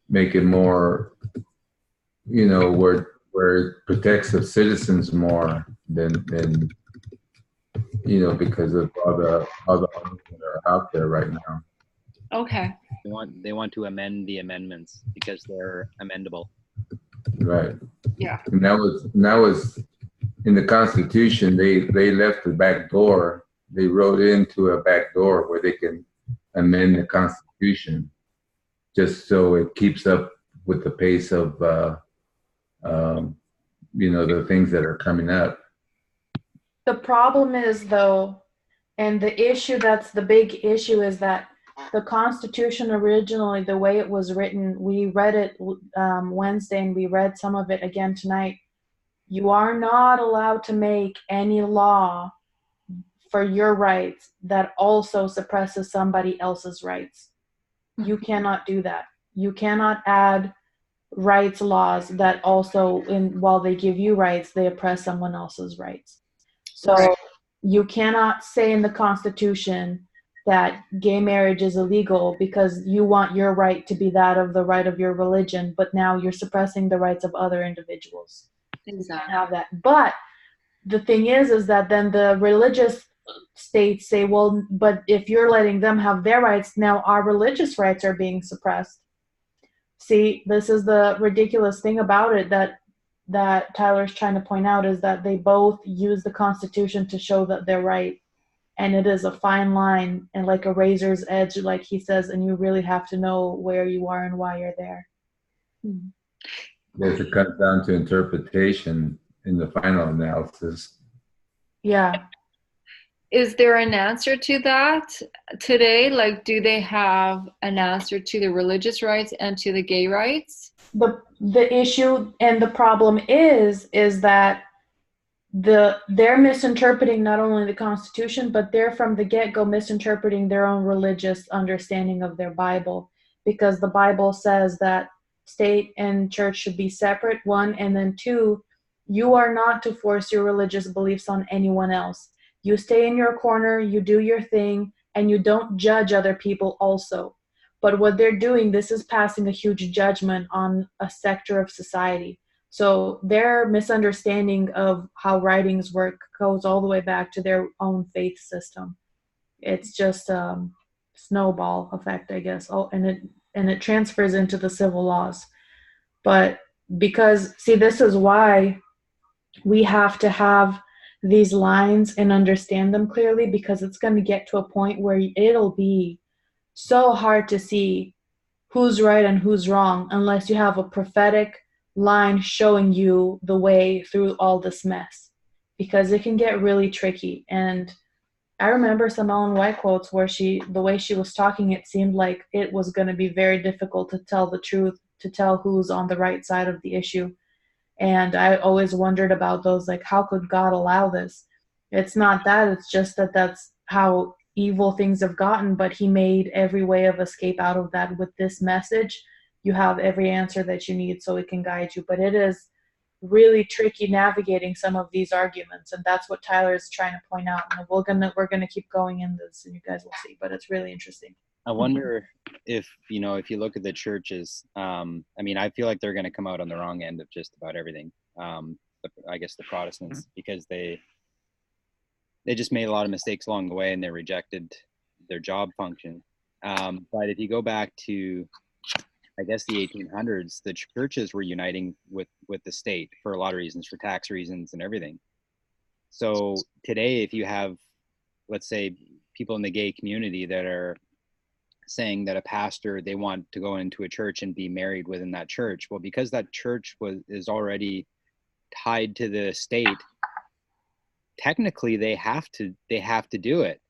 make it more, where it protects the citizens more than because of all the arms that are out there right now. Okay. They want to amend the amendments because they're amendable. Right. Yeah. And that was in the Constitution. They left the back door. They wrote into a back door where they can amend the Constitution, just so it keeps up with the pace of the things that are coming up. The problem is, though, and that's the big issue, is that the Constitution originally, the way it was written, we read it Wednesday and we read some of it again tonight. You are not allowed to make any law for your rights that also suppresses somebody else's rights. You cannot do that. You cannot add rights laws that also, while they give you rights, they oppress someone else's rights. So you cannot say in the Constitution that gay marriage is illegal because you want your right to be that of the right of your religion, but now you're suppressing the rights of other individuals. Exactly. You can't have that. But the thing is that then the religious states say, well, but if you're letting them have their rights, now our religious rights are being suppressed. See, this is the ridiculous thing about it that Tyler's trying to point out, is that they both use the Constitution to show that they're right. And it is a fine line and like a razor's edge, like he says, and you really have to know where you are and why you're there. If it comes down to interpretation in the final analysis. Yeah. Is there an answer to that today? Like, do they have an answer to the religious rights and to the gay rights? The issue and the problem is that they're misinterpreting not only the Constitution, but they're from the get-go misinterpreting their own religious understanding of their Bible, because the Bible says that state and church should be separate, one, and then two, you are not to force your religious beliefs on anyone else. You stay in your corner, you do your thing, and you don't judge other people also. But what they're doing, this is passing a huge judgment on a sector of society. So their misunderstanding of how writings work goes all the way back to their own faith system. It's just snowball effect, I guess. Oh, and it transfers into the civil laws. But because, see, this is why we have to have these lines and understand them clearly, because it's going to get to a point where it'll be so hard to see who's right and who's wrong unless you have a prophetic line showing you the way through all this mess, because it can get really tricky. And I remember some Ellen White quotes where the way she was talking, it seemed like it was going to be very difficult to tell the truth, to tell who's on the right side of the issue. And I always wondered about those, like, how could God allow this? It's not that, it's just that that's how evil things have gotten, but he made every way of escape out of that. With this message, you have every answer that you need so it can guide you. But it is really tricky navigating some of these arguments, and that's what Tyler is trying to point out. And we're gonna keep going in this, and you guys will see. But it's really interesting. I wonder if, if you look at the churches, I mean, I feel like they're going to come out on the wrong end of just about everything. I guess the Protestants, because they just made a lot of mistakes along the way and they rejected their job function. But if you go back to, I guess, the 1800s, the churches were uniting with the state for a lot of reasons, for tax reasons and everything. So today, if you have, let's say, people in the gay community that are saying that a pastor, they want to go into a church and be married within that church, well, because that church is already tied to the state, technically they have to do it.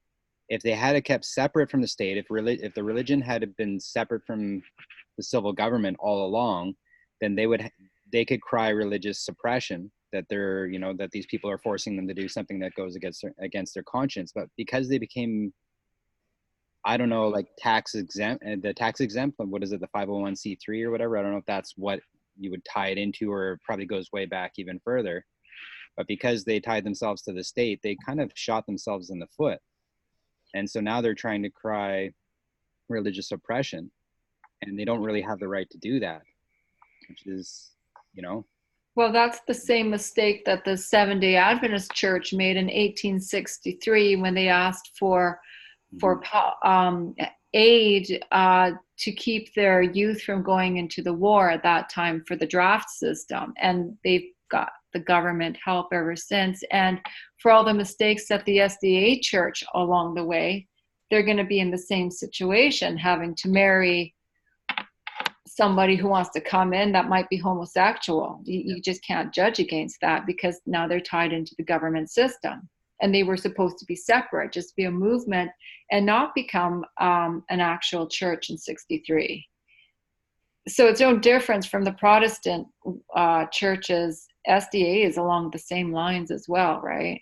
If they had it kept separate from the state, if the religion had been separate from the civil government all along, then they could cry religious suppression, that they're, that these people are forcing them to do something that goes against their conscience. But because they became, I don't know, like tax exempt, what is it, the 501c3 or whatever? I don't know if that's what you would tie it into, or it probably goes way back even further. But because they tied themselves to the state, they kind of shot themselves in the foot. And so now they're trying to cry religious oppression, and they don't really have the right to do that, which is, Well, that's the same mistake that the Seventh-day Adventist Church made in 1863 when they asked for aid to keep their youth from going into the war at that time for the draft system. And they've got the government help ever since. And for all the mistakes that the SDA Church along the way, they're going to be in the same situation, having to marry somebody who wants to come in that might be homosexual. You just can't judge against that, because now they're tied into the government system. And they were supposed to be separate, just be a movement and not become an actual church in 63. So it's no difference from the Protestant churches. SDA is along the same lines as well, right?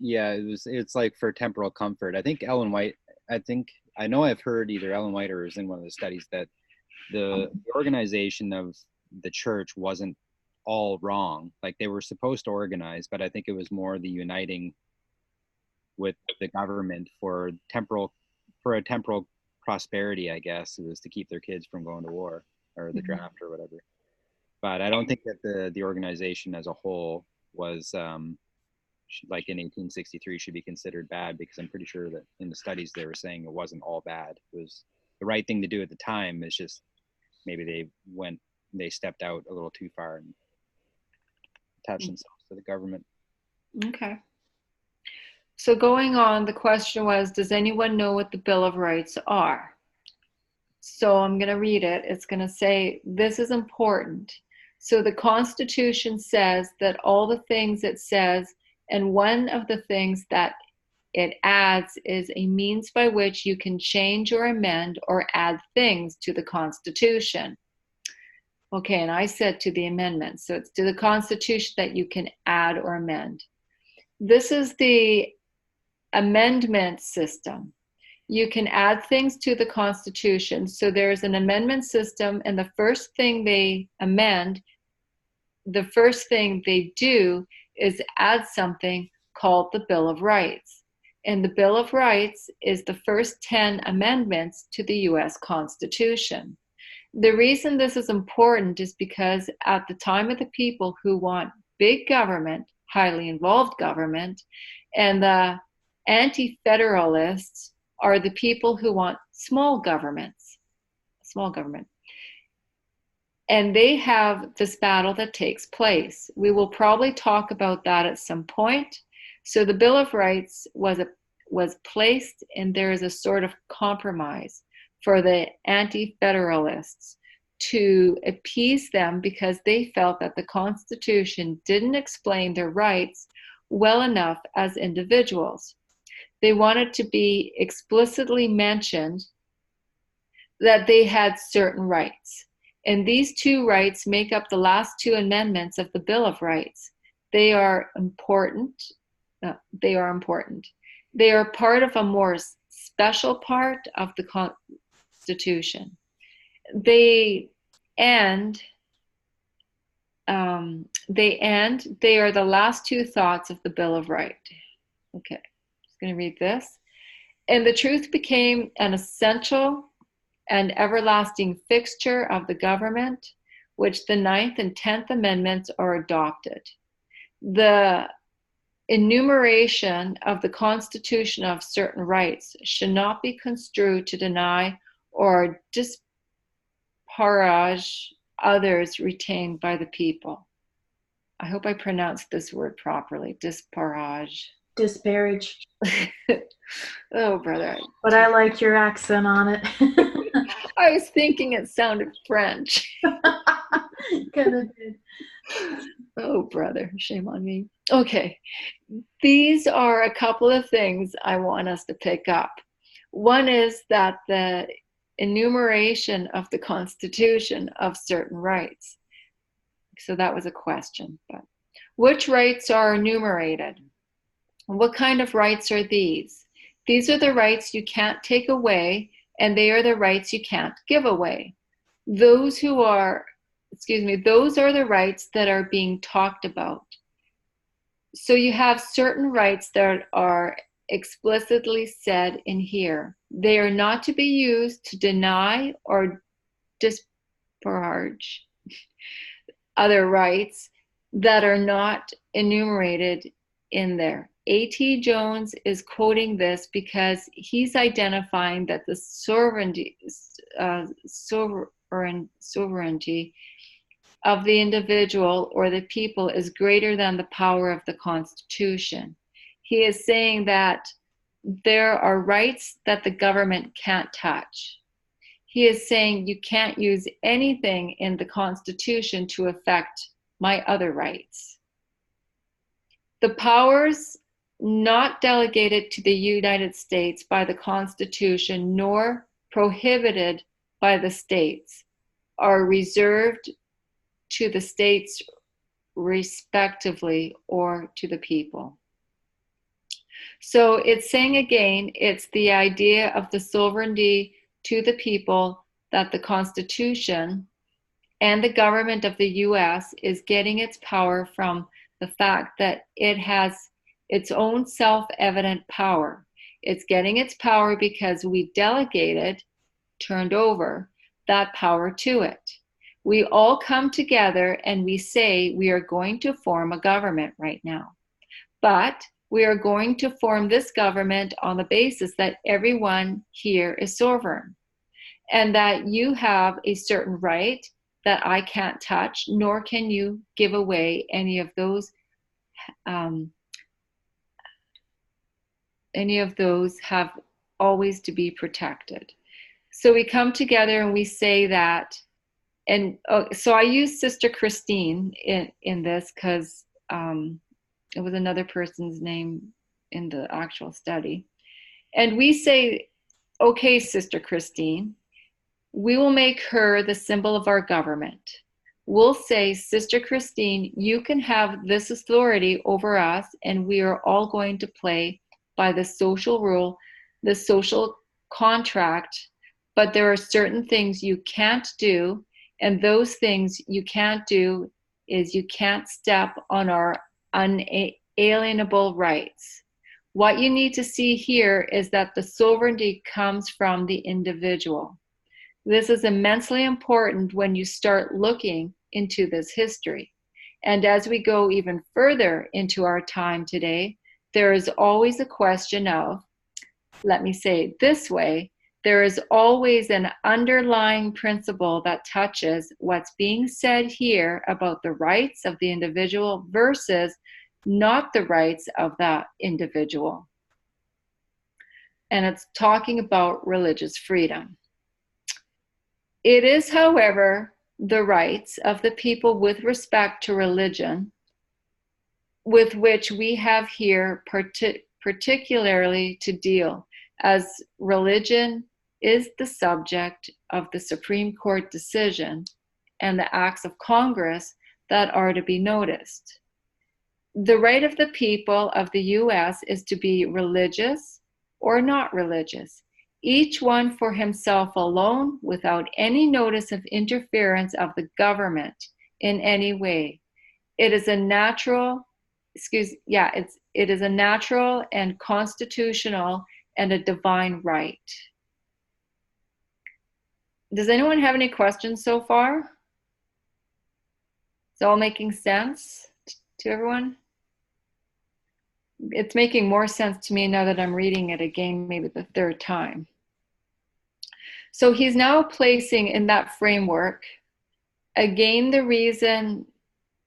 Yeah, it's like for temporal comfort. I think Ellen White, I know I've heard either Ellen White or it was in one of the studies that the organization of the church wasn't all wrong. Like, they were supposed to organize, but I think it was more the uniting with the government for a temporal prosperity, I guess. It was to keep their kids from going to war or the draft or whatever. But I don't think that the organization as a whole was like in 1863, should be considered bad, because I'm pretty sure that in the studies they were saying it wasn't all bad. It was the right thing to do at the time. It's just maybe they stepped out a little too far and attached themselves to the government. Okay. So going on, the question was, does anyone know what the Bill of Rights are? So I'm going to read it. It's going to say, this is important. So the Constitution says that all the things it says, and one of the things that it adds is a means by which you can change or amend or add things to the Constitution. Okay, and I said to the amendments. So it's to the Constitution that you can add or amend. This is the amendment system. You can add things to the Constitution. So there's an amendment system, and the first thing they amend, the first thing they do is add something called the Bill of Rights. And the Bill of Rights is the first 10 amendments to the US Constitution. The reason this is important is because at the time of the people who want big government, highly involved government, and the anti-federalists are the people who want small government. And they have this battle that takes place. We will probably talk about that at some point. So the Bill of Rights was placed, and there is a sort of compromise for the anti-federalists to appease them, because they felt that the Constitution didn't explain their rights well enough as individuals. They wanted to be explicitly mentioned that they had certain rights. And these two rights make up the last two amendments of the Bill of Rights. They are important. They are part of a more special part of the Constitution. They are the last two thoughts of the Bill of Rights. Okay. Going to read this. And the truth became an essential and everlasting fixture of the government, which the 9th and 10th Amendments are adopted. The enumeration of the Constitution of certain rights should not be construed to deny or disparage others retained by the people. I hope I pronounced this word properly, disparage. Disparage. Oh, brother. But I like your accent on it. I was thinking it sounded French. Kind of did. Oh, brother. Shame on me. Okay. These are a couple of things I want us to pick up. One is that the enumeration of the Constitution of certain rights. So that was a question. But which rights are enumerated? What kind of rights are these? These are the rights you can't take away, and they are the rights you can't give away. Those are the rights that are being talked about. So you have certain rights that are explicitly said in here. They are not to be used to deny or disparage other rights that are not enumerated in there. A.T. Jones is quoting this because he's identifying that the sovereignty of the individual or the people is greater than the power of the Constitution. He is saying that there are rights that the government can't touch. He is saying you can't use anything in the Constitution to affect my other rights. The powers not delegated to the United States by the Constitution nor prohibited by the states are reserved to the states respectively or to the people. So it's saying again, it's the idea of the sovereignty to the people that the Constitution and the government of the US is getting its power from the fact that it has its own self-evident power. It's getting its power because we delegated, turned over that power to it. We all come together and we say we are going to form a government right now. But we are going to form this government on the basis that everyone here is sovereign and that you have a certain right that I can't touch, nor can you give away any of those have always to be protected. So we come together and we say that, and so I use Sister Christine in this because it was another person's name in the actual study. And we say, okay, Sister Christine, we will make her the symbol of our government. We'll say, Sister Christine, you can have this authority over us, and we are all going to play by the social rule, the social contract, but there are certain things you can't do, and those things you can't do is you can't step on our unalienable rights. What you need to see here is that the sovereignty comes from the individual. This is immensely important when you start looking into this history. And as we go even further into our time today, there is always a question of, let me say it this way, there is always an underlying principle that touches what's being said here about the rights of the individual versus not the rights of that individual. And it's talking about religious freedom. It is, however, the rights of the people with respect to religion with which we have here particularly to deal, as religion is the subject of the Supreme Court decision and the acts of Congress that are to be noticed. The right of the people of the U.S. is to be religious or not religious, each one for himself alone without any notice of interference of the government in any way. It is a natural, it is a natural and constitutional and a divine right. Does anyone have any questions so far? Is it all making sense to everyone? It's making more sense to me now that I'm reading it again, maybe the third time. So he's now placing in that framework, again, the reason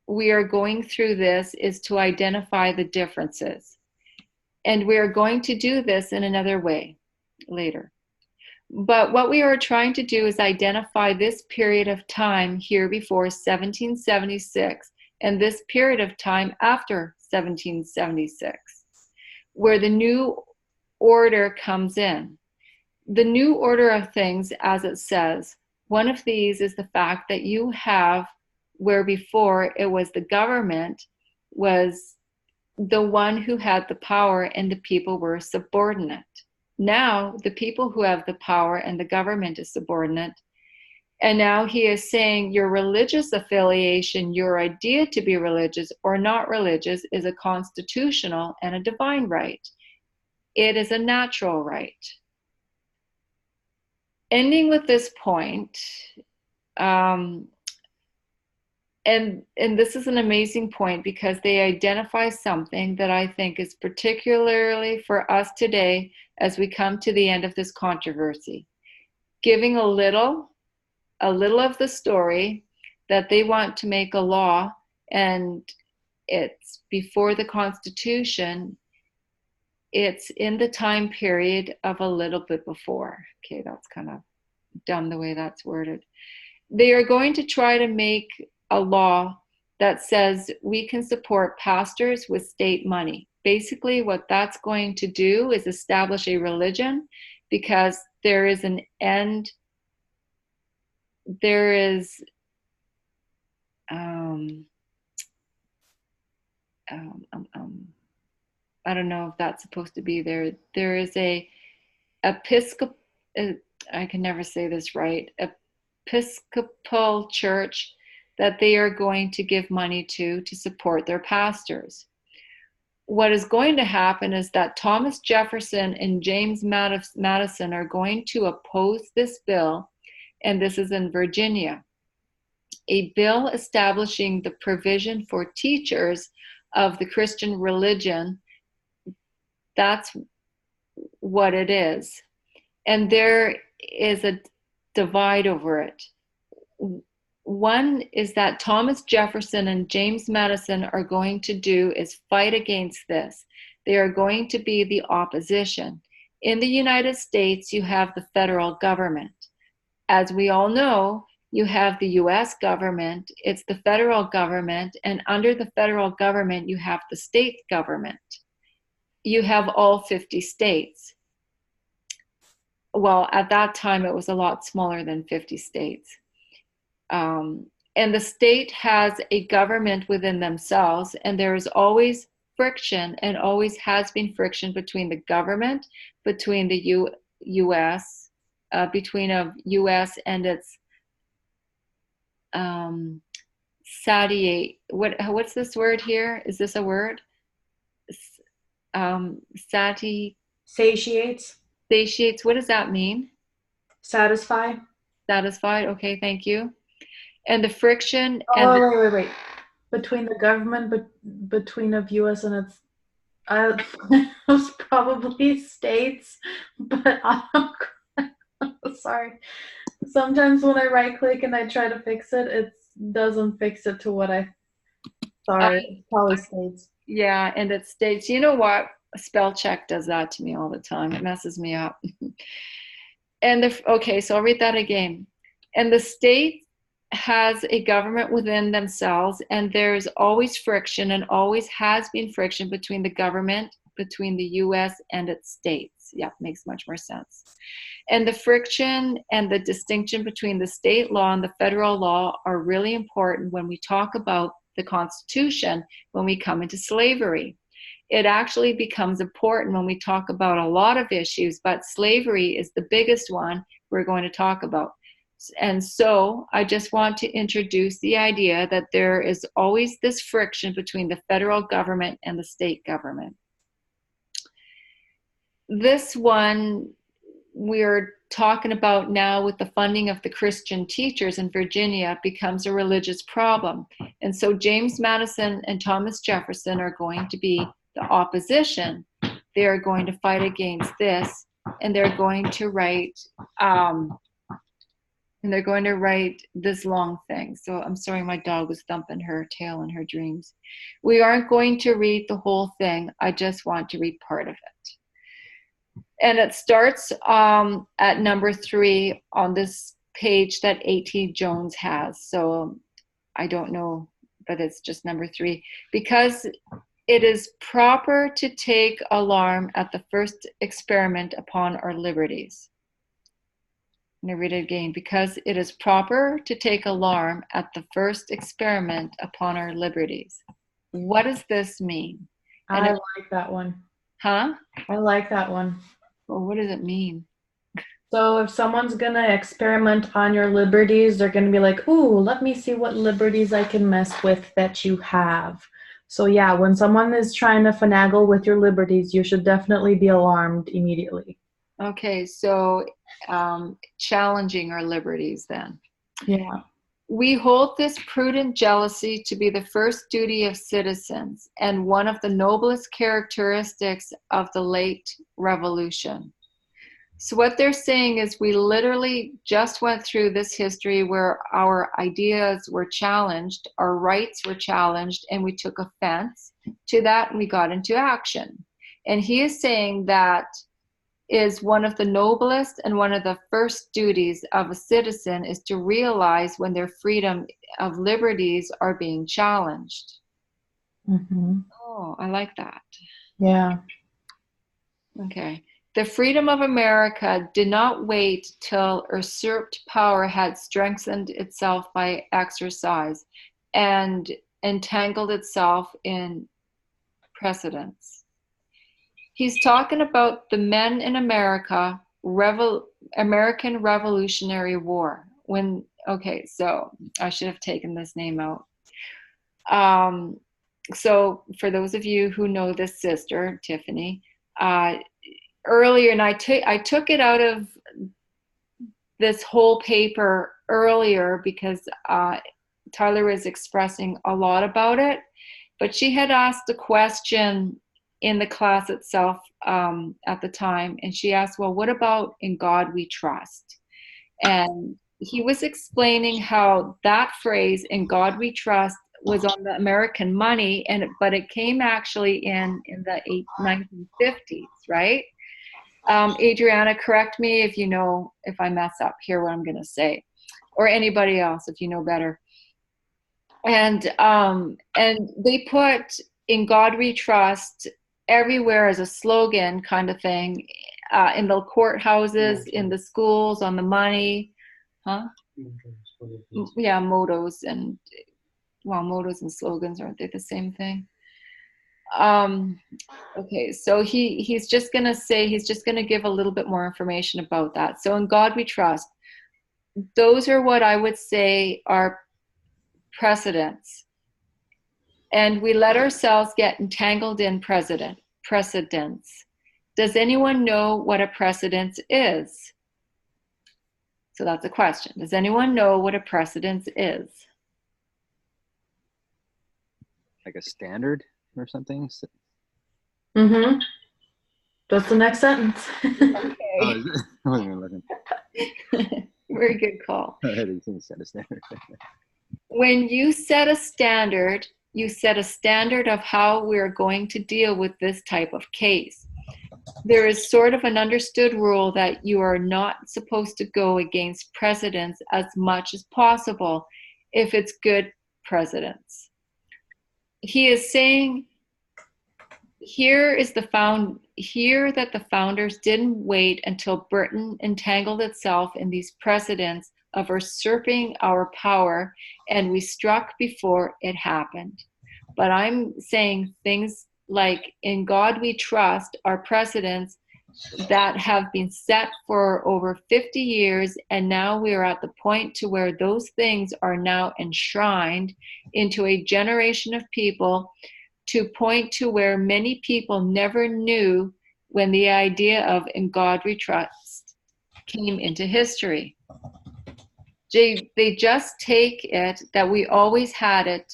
we are going through this is to identify the differences. And we are going to do this in another way later. But what we are trying to do is identify this period of time here before 1776 and this period of time after 1776, where the new order comes in. The new order of things, as it says, one of these is the fact that you have, where before it was the government was the one who had the power and the people were subordinate. Now the people who have the power and the government is subordinate. And now he is saying your religious affiliation, your idea to be religious or not religious is a constitutional and a divine right. It is a natural right. Ending with this point, and this is an amazing point because they identify something that I think is particularly for us today as we come to the end of this controversy, giving a little of the story that they want to make a law, and it's before the Constitution. It's in the time period of a little bit before. Okay, that's kind of dumb the way that's worded. They are going to try to make a law that says we can support pastors with state money. Basically, what that's going to do is establish a religion because there is an end. There is I don't know if that's supposed to be there. There is a Episcopal, I can never say this right, Episcopal church that they are going to give money to support their pastors. What is going to happen is that Thomas Jefferson and James Madison are going to oppose this bill, and this is in Virginia, a bill establishing the provision for teachers of the Christian religion, that's what it is. And there is a divide over it. One is that Thomas Jefferson and James Madison are going to do is fight against this. They are going to be the opposition. In the United States, you have the federal government. As we all know, you have the US government, it's the federal government, and under the federal government, you have the state government. You have all 50 states. Well, at that time, it was a lot smaller than 50 states. And the state has a government within themselves, and there is always friction and always has been friction between the government, between the US, between of US and its what's this word here? Is this a word? Satiates. Satiates. What does that mean? Satisfy. Satisfied. Okay, thank you. And the friction. Oh, wait. Between the government, between of U.S. and its, was probably states, but I'm sorry. Sometimes when I right click and I try to fix it, it doesn't fix it to what sorry, probably states. Yeah, and it states, you know what? Spell check does that to me all the time. It messes me up. And okay, so I'll read that again. And the state has a government within themselves, and there's always friction and always has been friction between the government, between the US and its states. Yeah, makes much more sense. And the friction and the distinction between the state law and the federal law are really important when we talk about the Constitution, when we come into slavery. It actually becomes important when we talk about a lot of issues, but slavery is the biggest one we're going to talk about. And so I just want to introduce the idea that there is always this friction between the federal government and the state government. This one we're talking about now with the funding of the Christian teachers in Virginia becomes a religious problem. And so James Madison and Thomas Jefferson are going to be the opposition. They are going to fight against this, and they're going to write this long thing. So I'm sorry, my dog was thumping her tail in her dreams. We aren't going to read the whole thing. I just want to read part of it. And it starts at number 3 on this page that A.T. Jones has. So I don't know, but it's just number 3. Because it is proper to take alarm at the first experiment upon our liberties. I'm going to read it again. Because it is proper to take alarm at the first experiment upon our liberties. What does this mean? And I like that one. Huh? I like that one. Well, what does it mean? So if someone's going to experiment on your liberties, they're going to be like, ooh, let me see what liberties I can mess with that you have. So yeah, when someone is trying to finagle with your liberties, you should definitely be alarmed immediately. Okay, so challenging our liberties then. Yeah. We hold this prudent jealousy to be the first duty of citizens and one of the noblest characteristics of the late revolution. So what they're saying is we literally just went through this history where our ideas were challenged, our rights were challenged, and we took offense to that and we got into action. And he is saying that is one of the noblest and one of the first duties of a citizen is to realize when their freedom of liberties are being challenged. Mm-hmm. Oh, I like that. Yeah. Okay. The freedom of America did not wait till usurped power had strengthened itself by exercise and entangled itself in precedents. He's talking about the men in America, American Revolutionary War. Okay, so I should have taken this name out. So for those of you who know this sister, Tiffany, earlier, and I took it out of this whole paper earlier because Tyler was expressing a lot about it. but she had asked a question in the class itself at the time, and she asked, well, what about in God we trust? And he was explaining how that phrase, in God we trust, was on the American money, but it came actually in the 1950s, right? Adriana, correct me if you know, if I mess up here what I'm going to say, or anybody else if you know better. And they put in God we trust everywhere as a slogan kind of thing, in the courthouses, in the schools, on the money, huh? Yeah, mottos and, well, mottos and slogans, aren't they the same thing? Okay, so he's just gonna say, he's just gonna give a little bit more information about that. So in God we trust, those are what I would say are precedents. And we let ourselves get entangled in precedents. Does anyone know what a precedent is? So that's a question. Does anyone know what a precedent is? Like a standard or something? Mm-hmm. That's the next sentence. Oh, Okay. is it? I wasn't even looking. Very good call. I didn't see set a standard. When you set a standard, you set a standard of how we're going to deal with this type of case. There is sort of an understood rule that you are not supposed to go against precedents as much as possible if it's good precedents. He is saying here that the founders didn't wait until Britain entangled itself in these precedents of usurping our power, and we struck before it happened. But I'm saying things like in God we trust are precedents that have been set for over 50 years, and now we are at the point to where those things are now enshrined into a generation of people, to point to where many people never knew when the idea of in God we trust came into history. They just take it that we always had it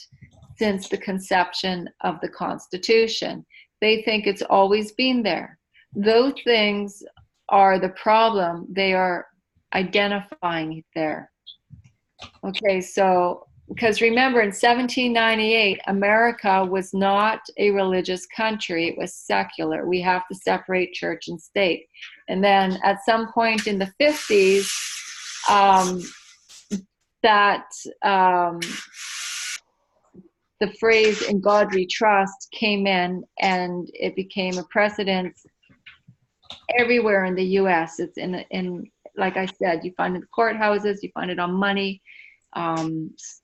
since the conception of the Constitution. They think it's always been there. Those things are the problem. They are identifying it there. Okay, so, because remember in 1798, America was not a religious country, it was secular. We have to separate church and state. And then at some point in the 50s, the phrase "in God we trust" came in, and it became a precedent everywhere in the U.S. It's in like I said, you find it in the courthouses, you find it on money,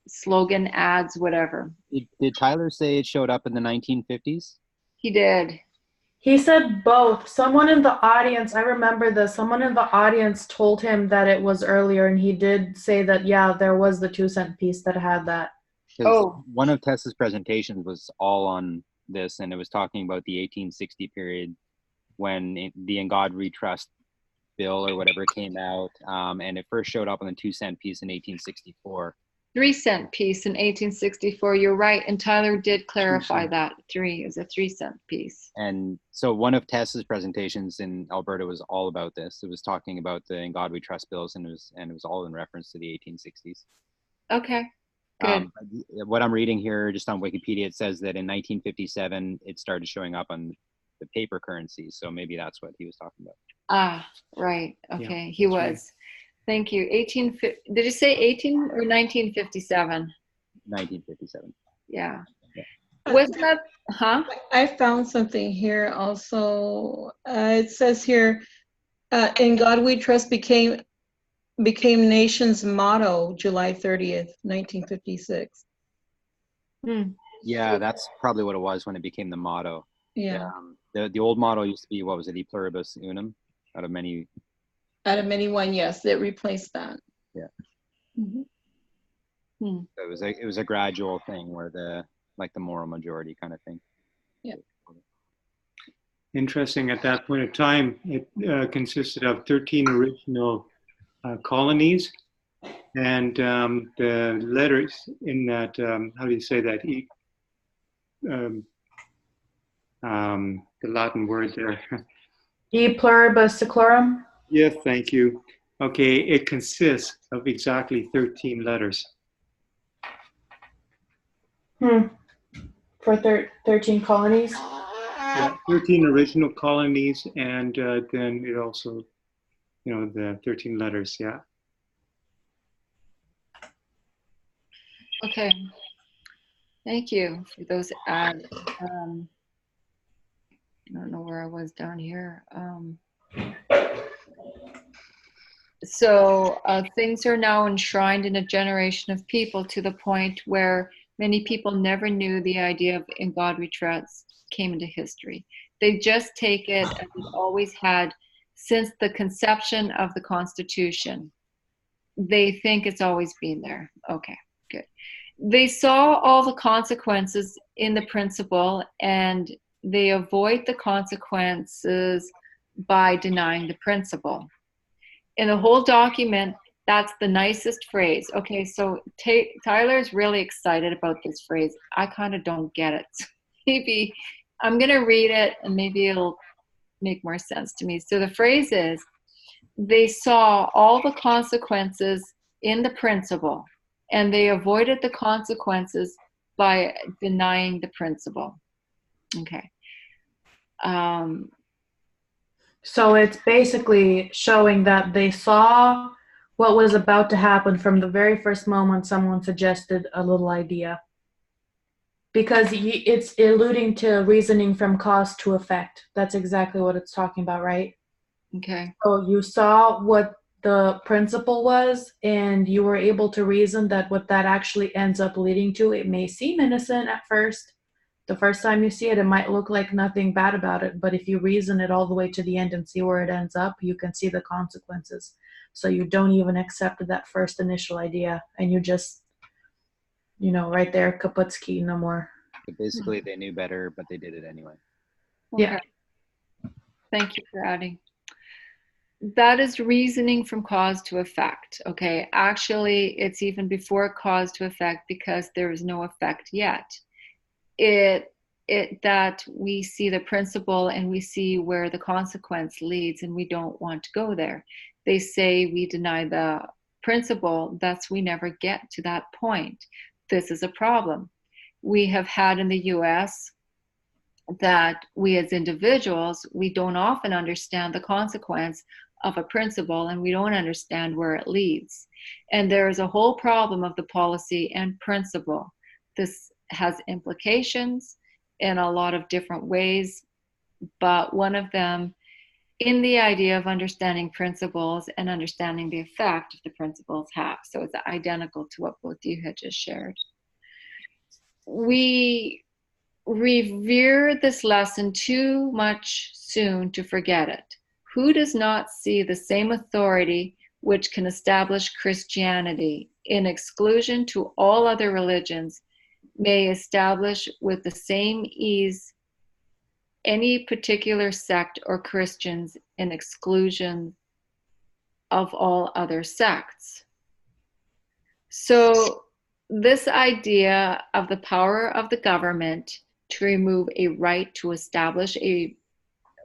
slogan ads, whatever. Did Tyler say it showed up in the 1950s? He did. He said both. Someone in the audience, I remember this, someone in the audience told him that it was earlier, and he did say that, yeah, there was the 2-cent piece that had that. Oh. One of Tessa's presentations was all on this, and it was talking about the 1860 period when the In God We Trust bill or whatever came out, and it first showed up on the 2-cent piece in 1864. 3-cent piece in 1864. You're right, and Tyler did clarify that. It was a 3-cent piece. And so one of Tessa's presentations in Alberta was all about this. It was talking about the In God We Trust bills, and it was all in reference to the 1860s. Okay, good. What I'm reading here, just on Wikipedia, it says that in 1957 it started showing up on the paper currency. So maybe that's what he was talking about. Ah, right. Okay, Yeah, he was. right. Thank you. Did you say 18 or 1957? 1957. Yeah. Wasn't that, huh? I found something here also. It says here, "In God We Trust" became nation's motto July 30th, 1956. Yeah, that's probably what it was when it became the motto. Yeah. The old motto used to be, what was it, E pluribus unum, out of many one, yes, it replaced that. Yeah. Mm-hmm. So it was a gradual thing where the moral majority kind of thing. Yeah. Interesting, at that point of time, it consisted of 13 original colonies, and the letters in that, how do you say that? the Latin word there. E pluribus seclorum? Yes, thank you. Okay, it consists of exactly 13 letters. For 13 colonies? Yeah, 13 original colonies, and then it also, the 13 letters, yeah. Okay. Thank you for those I don't know where I was down here. So things are now enshrined in a generation of people to the point where many people never knew the idea of "In God We Trust" came into history. They just take it as it always had since the conception of the Constitution. They think it's always been there. Okay, good. They saw all the consequences in the principle, and they avoid the consequences by denying the principle. In the whole document, that's the nicest phrase. Okay, so Tyler's really excited about this phrase. I kind of don't get it. Maybe I'm going to read it and maybe it'll make more sense to me. So the phrase is, they saw all the consequences in the principle, and they avoided the consequences by denying the principle. Okay. So it's basically showing that they saw what was about to happen from the very first moment someone suggested a little idea. Because it's alluding to reasoning from cause to effect. That's exactly what it's talking about, right? Okay. So you saw what the principle was, and you were able to reason that what that actually ends up leading to, it may seem innocent at first. The first time you see it, it might look like nothing bad about it, but if you reason it all the way to the end and see where it ends up, you can see the consequences. So you don't even accept that first initial idea, and you just, right there, kaputski, no more. But basically, they knew better, but they did it anyway. Okay. Yeah. Thank you for adding. That is reasoning from cause to effect. Okay. Actually, it's even before cause to effect because there is no effect yet. That we see the principle and we see where the consequence leads, and we don't want to go there. They say we deny the principle, thus we never get to that point. This is a problem we have had in the US, that we as individuals, we don't often understand the consequence of a principle, and we don't understand where it leads. And there is a whole problem of the policy and principle. This has implications in a lot of different ways, but one of them in the idea of understanding principles and understanding the effect the principles have. So it's identical to what both you had just shared. We revere this lesson too much soon to forget it. Who does not see the same authority which can establish Christianity in exclusion to all other religions may establish with the same ease any particular sect or Christians in exclusion of all other sects? So this idea of the power of the government to remove a right to establish a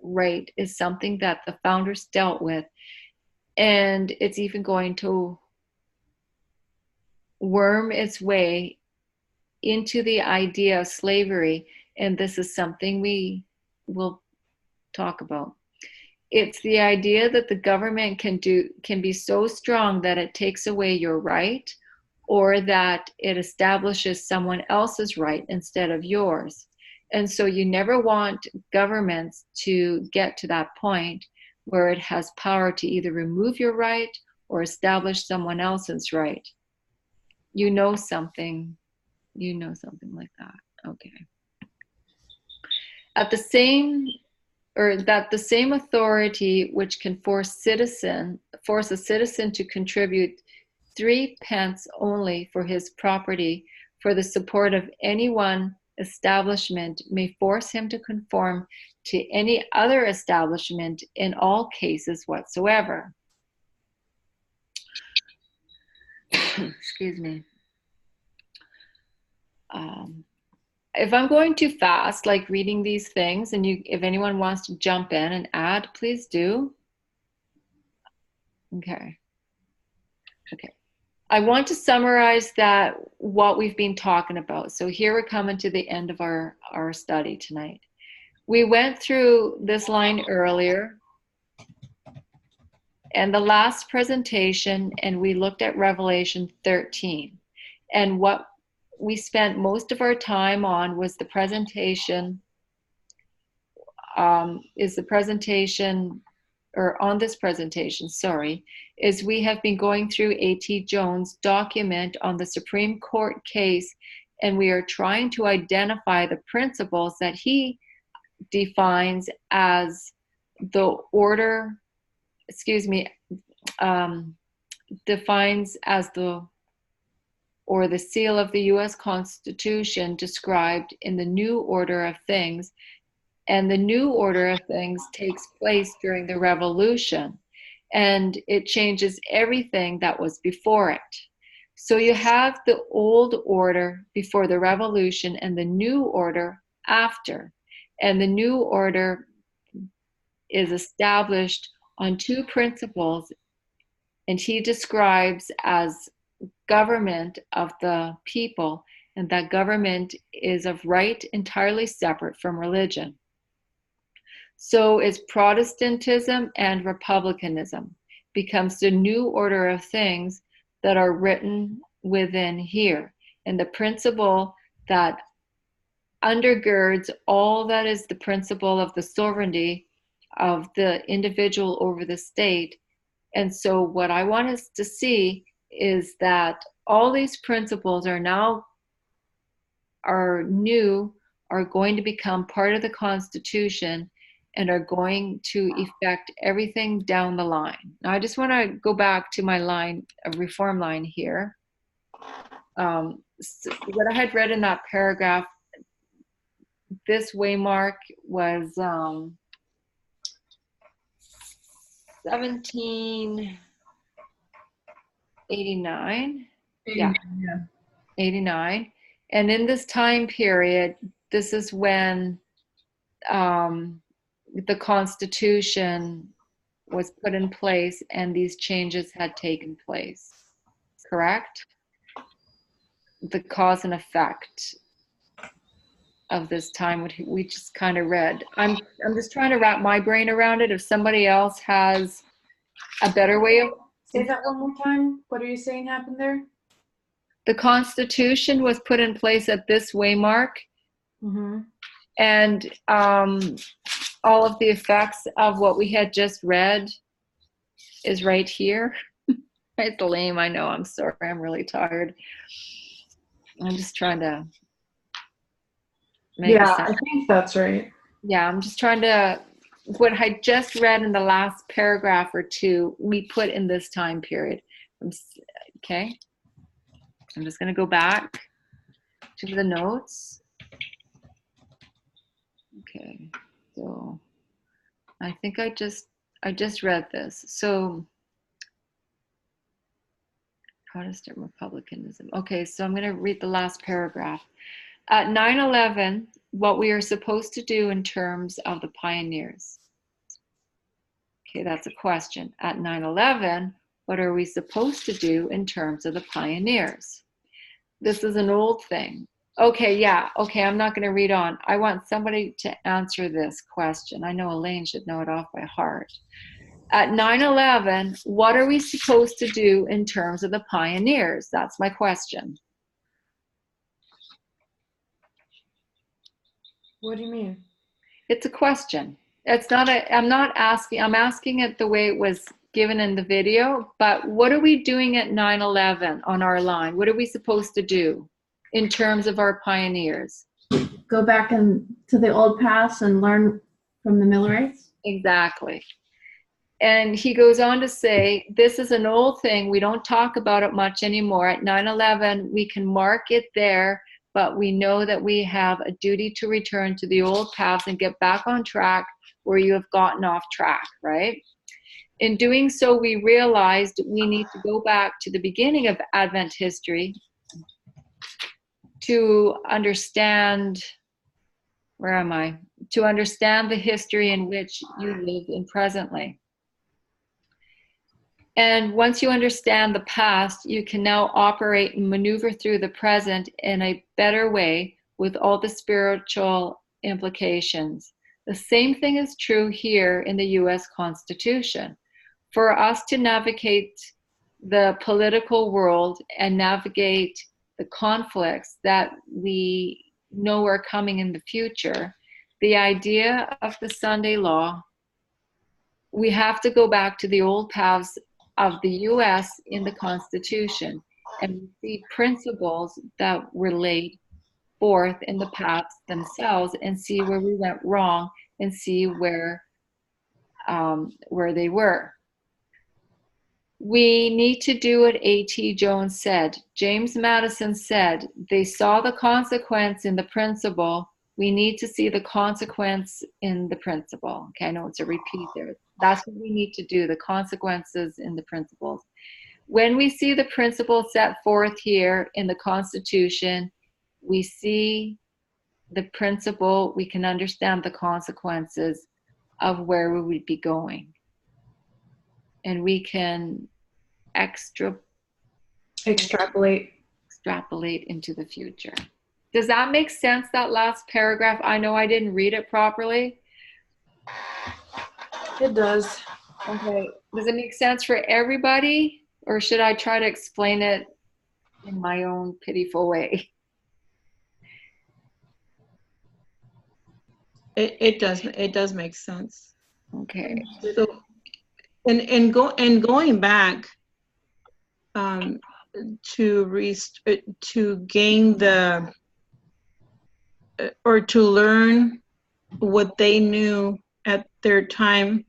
right is something that the founders dealt with, and it's even going to worm its way into the idea of slavery, and this is something we will talk about. It's the idea that the government can be so strong that it takes away your right, or that it establishes someone else's right instead of yours. And so you never want governments to get to that point where it has power to either remove your right or establish someone else's right. You know something like that. Okay. That the same authority which can force a citizen to contribute 3d only for his property for the support of any one establishment may force him to conform to any other establishment in all cases whatsoever. Excuse me. if I'm going too fast, like reading these things, and if anyone wants to jump in and add, please do. Okay. Okay. I want to summarize what we've been talking about. So here we're coming to the end of our study tonight. We went through this line earlier and the last presentation, and we looked at Revelation 13. And what we spent most of our time on was the presentation, on this presentation, is we have been going through A.T. Jones' document on the Supreme Court case, and we are trying to identify the principles that he defines as the order, defines as the seal of the U.S. Constitution described in the New Order of Things. And the New Order of Things takes place during the Revolution, and it changes everything that was before it. So you have the old order before the Revolution and the new order after. And the new order is established on two principles, and he describes as government of the people, and that government is of right entirely separate from religion. So is Protestantism and Republicanism becomes the new order of things that are written within here. And the principle that undergirds all that is the principle of the sovereignty of the individual over the state. And so what I want us to see is that all these principles are going to become part of the Constitution and are going to affect everything down the line. Now, I just want to go back to my line, a reform line here. So what I had read in that paragraph, this waymark was 1789. Yeah. 89. And in this time period, this is when the Constitution was put in place and these changes had taken place, correct? The cause and effect of this time, what we just kind of read. I'm just trying to wrap my brain around it. If somebody else has a better way of... Say that one more time. What are you saying happened there? The Constitution was put in place at this waymark. Mm-hmm. And all of the effects of what we had just read is right here. It's lame, I know. I'm sorry. I'm really tired. I'm just trying to make sense. I think that's right. Yeah, I'm just trying to... What I just read in the last paragraph or two, we put in this time period. Okay. I'm just going to go back to the notes. Okay, so I think I just read this. So Protestant Republicanism. Okay, so I'm going to read the last paragraph. At 9/11, what we are supposed to do in terms of the pioneers. Okay, that's a question. At 9/11, what are we supposed to do in terms of the pioneers? This is an old thing. Okay, yeah, okay, I'm not going to read on. I want somebody to answer this question. I know Elaine should know it off by heart. At 9/11, what are we supposed to do in terms of the pioneers? That's my question. What do you mean? It's a question. It's not I'm asking it the way it was given in the video, but what are we doing at 9/11 on our line? What are we supposed to do in terms of our pioneers? Go back to the old past and learn from the Millerites? Exactly. And he goes on to say, this is an old thing. We don't talk about it much anymore. At 9/11, we can mark it there, but we know that we have a duty to return to the old paths and get back on track where you have gotten off track, right? In doing so, we realized we need to go back to the beginning of Advent history to understand, where am I? To understand the history in which you live in presently. And once you understand the past, you can now operate and maneuver through the present in a better way with all the spiritual implications. The same thing is true here in the US Constitution. For us to navigate the political world and navigate the conflicts that we know are coming in the future, the idea of the Sunday law, we have to go back to the old paths of the US in the Constitution and see principles that were laid forth in the paths themselves and see where we went wrong and see where they were. We need to do what A.T. Jones said. James Madison said, they saw the consequence in the principle. We need to see the consequence in the principle. Okay, I know it's a repeat there. That's what we need to do, the consequences in the principles. When we see the principle set forth here in the Constitution, we see the principle, we can understand the consequences of where we would be going. And we can extrapolate into the future. Does that make sense, that last paragraph? I know I didn't read it properly. It does. Okay. Does it make sense for everybody? Or should I try to explain it in my own pitiful way? It does make sense. Okay. So, going back to gain the or to learn what they knew at their time,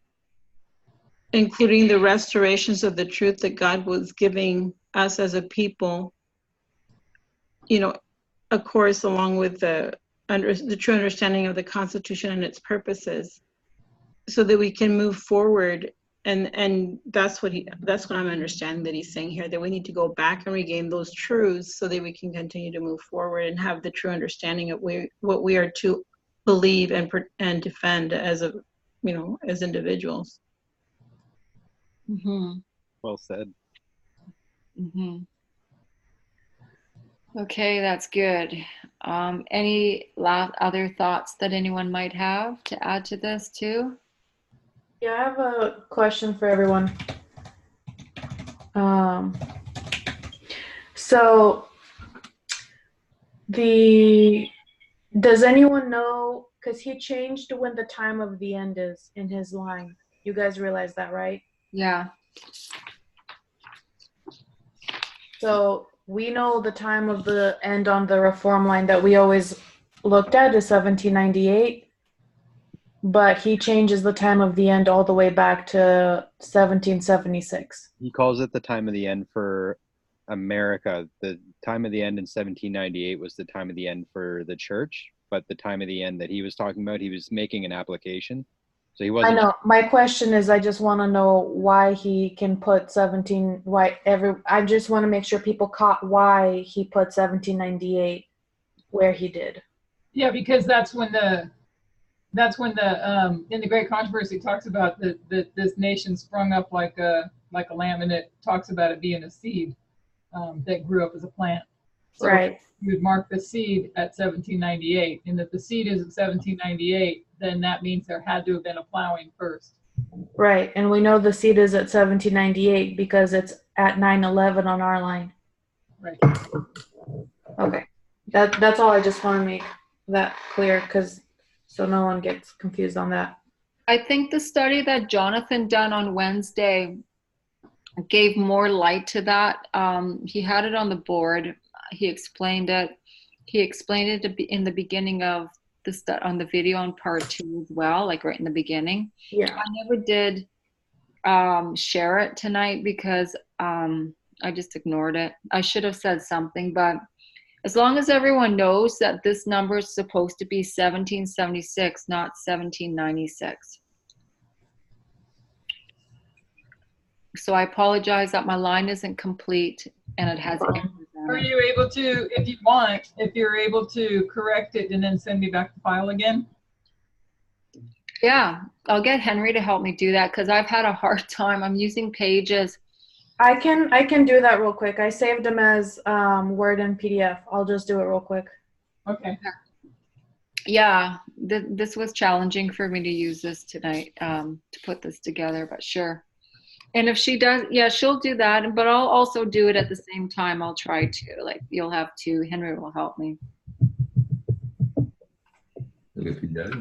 including the restorations of the truth that God was giving us as a people, you know, of course, along with the true understanding of the Constitution and its purposes, so that we can move forward. And that's what I'm understanding that he's saying here, that we need to go back and regain those truths so that we can continue to move forward and have the true understanding of what we are to believe and defend as as individuals. Mm-hmm. Well said. Mm-hmm. Okay, that's good. Any other thoughts that anyone might have to add to this too? Yeah, I have a question for everyone. So does anyone know, because he changed when the time of the end is in his line. You guys realize that, right? Yeah. So we know the time of the end on the reform line that we always looked at is 1798. But he changes the time of the end all the way back to 1776. He calls it the time of the end for America. The time of the end in 1798 was the time of the end for the church, but the time of the end that he was talking about, he was making an application. So he wasn't. I know. My question is, I just want to know why he can put I just want to make sure people caught why he put 1798 where he did. Yeah, because that's when the in the Great Controversy talks about that this nation sprung up like a lamb, and it talks about it being a seed that grew up as a plant. So Right. you would mark the seed at 1798, and if the seed is at 1798, then that means there had to have been a plowing first. Right, and we know the seed is at 1798 because it's at 9/11 on our line. Right. Okay, that's all. I just want to make that clear, so no one gets confused on that. I think the study that Jonathan done on Wednesday gave more light to that. He had it on the board. He explained it. He explained it in the beginning of on the video on part 2 as well, like right in the beginning. Yeah. I never did share it tonight because I just ignored it. I should have said something, but as long as everyone knows that this number is supposed to be 1776, not 1796. So I apologize that my line isn't complete and it has errors Are you able to, if you want, if you're able to correct it and then send me back the file again? Yeah, I'll get Henry to help me do that because I've had a hard time. I'm using Pages. I can do that real quick. I saved them as Word and PDF. I'll just do it real quick. Okay. Yeah, this was challenging for me to use this tonight, to put this together, but sure. And if she does, yeah, she'll do that, but I'll also do it at the same time. I'll try to, like, you'll have to, Henry will help me. If he does.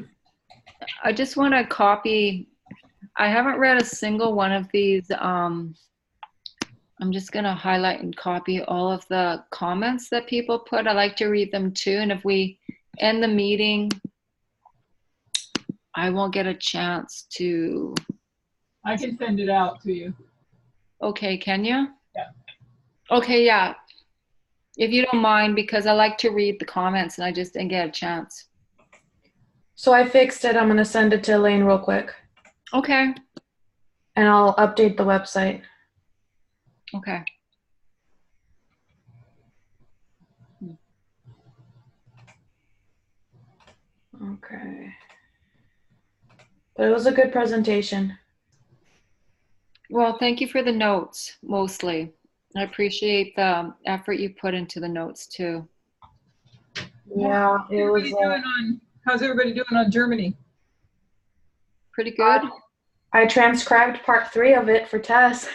I just want to copy, I haven't read a single one of these. I'm just going to highlight and copy all of the comments that people put. I like to read them too. And if we end the meeting, I won't get a chance to. I can send it out to you. Okay, can you? Yeah. Okay, yeah. If you don't mind, because I like to read the comments and I just didn't get a chance. So I fixed it. I'm going to send it to Elaine real quick. Okay. And I'll update the website. Okay. Okay. But it was a good presentation. Well, thank you for the notes, mostly. I appreciate the effort you put into the notes too. Yeah, it was. How's everybody doing on Germany? Pretty good. I transcribed part 3 of it for Tess.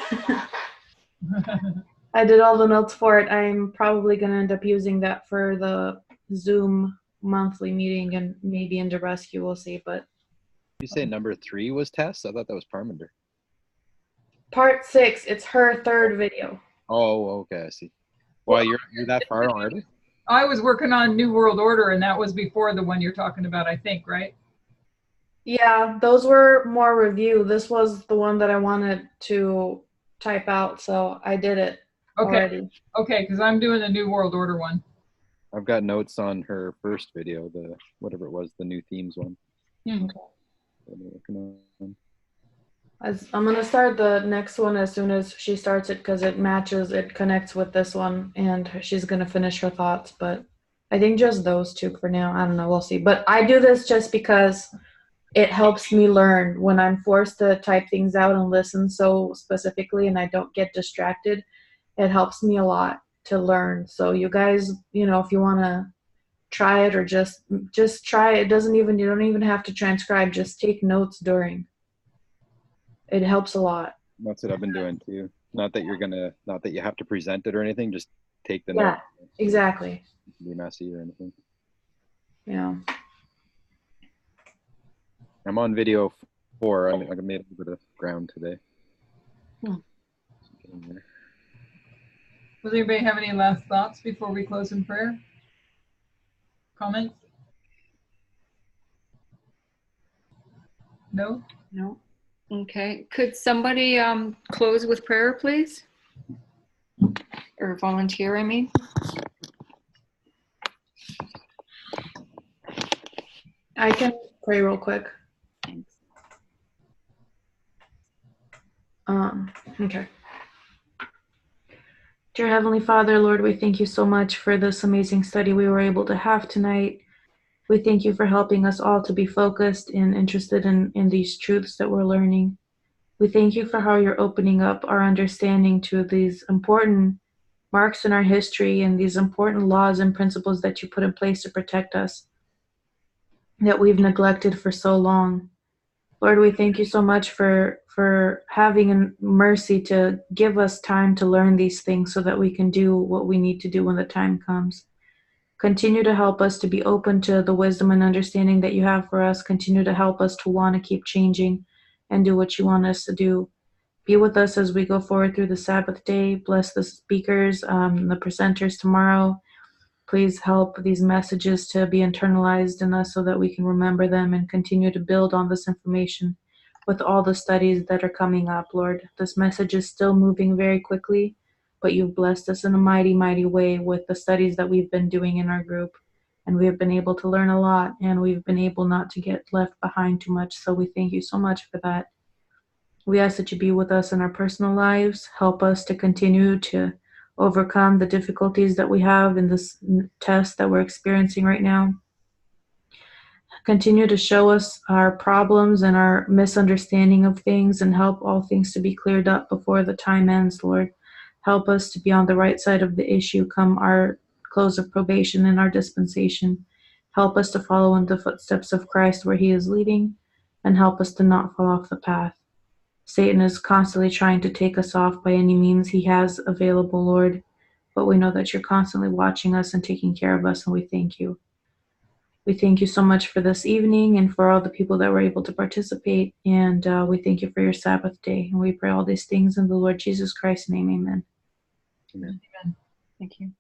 I did all the notes for it. I'm probably going to end up using that for the Zoom monthly meeting and maybe into rescue. We'll see. But You say number 3 was Tess? I thought that was Parminder. part 6, it's her 3rd video. Oh, okay, I see. Well, you're that far already? I was working on New World Order, and that was before the one you're talking about, I think, right? Yeah, those were more review. This was the one that I wanted to type out, so I did it already. Okay, because I'm doing the New World Order one. I've got notes on her first video, the whatever it was, the new themes one. Hmm. I'm going to start the next one as soon as she starts it because it matches, it connects with this one, and she's going to finish her thoughts. But I think just those 2 for now. I don't know. We'll see. But I do this just because it helps me learn when I'm forced to type things out and listen so specifically and I don't get distracted. It helps me a lot to learn. So you guys, you know, if you want to try it or just try it. You don't even have to transcribe. Just take notes during. It helps a lot. That's what I've been doing too. Not that you have to present it or anything, just take the Yeah, note. exactly. Be messy or anything. Yeah. I'm on video 4. I made a little bit of ground today. Does anybody have any last thoughts before we close in prayer? Comments? No? No. Okay. Could somebody close with prayer, please? Or volunteer, I mean. I can pray real quick. Thanks. Okay. Dear Heavenly Father, Lord, we thank you so much for this amazing study we were able to have tonight. We thank you for helping us all to be focused and interested in these truths that we're learning. We thank you for how you're opening up our understanding to these important marks in our history and these important laws and principles that you put in place to protect us that we've neglected for so long. Lord, we thank you so much for having mercy to give us time to learn these things so that we can do what we need to do when the time comes. Continue to help us to be open to the wisdom and understanding that you have for us. Continue to help us to want to keep changing and do what you want us to do. Be with us as we go forward through the Sabbath day. Bless the speakers, the presenters tomorrow. Please help these messages to be internalized in us so that we can remember them and continue to build on this information with all the studies that are coming up, Lord. This message is still moving very quickly, but you've blessed us in a mighty, mighty way with the studies that we've been doing in our group. And we have been able to learn a lot, and we've been able not to get left behind too much. So we thank you so much for that. We ask that you be with us in our personal lives. Help us to continue to overcome the difficulties that we have in this test that we're experiencing right now. Continue to show us our problems and our misunderstanding of things, and help all things to be cleared up before the time ends, Lord. Help us to be on the right side of the issue come our close of probation and our dispensation. Help us to follow in the footsteps of Christ where he is leading, and help us to not fall off the path. Satan is constantly trying to take us off by any means he has available, Lord, but we know that you're constantly watching us and taking care of us, and we thank you. We thank you so much for this evening and for all the people that were able to participate, and we thank you for your Sabbath day, and we pray all these things in the Lord Jesus Christ's name. Amen. Amen. Amen. Thank you.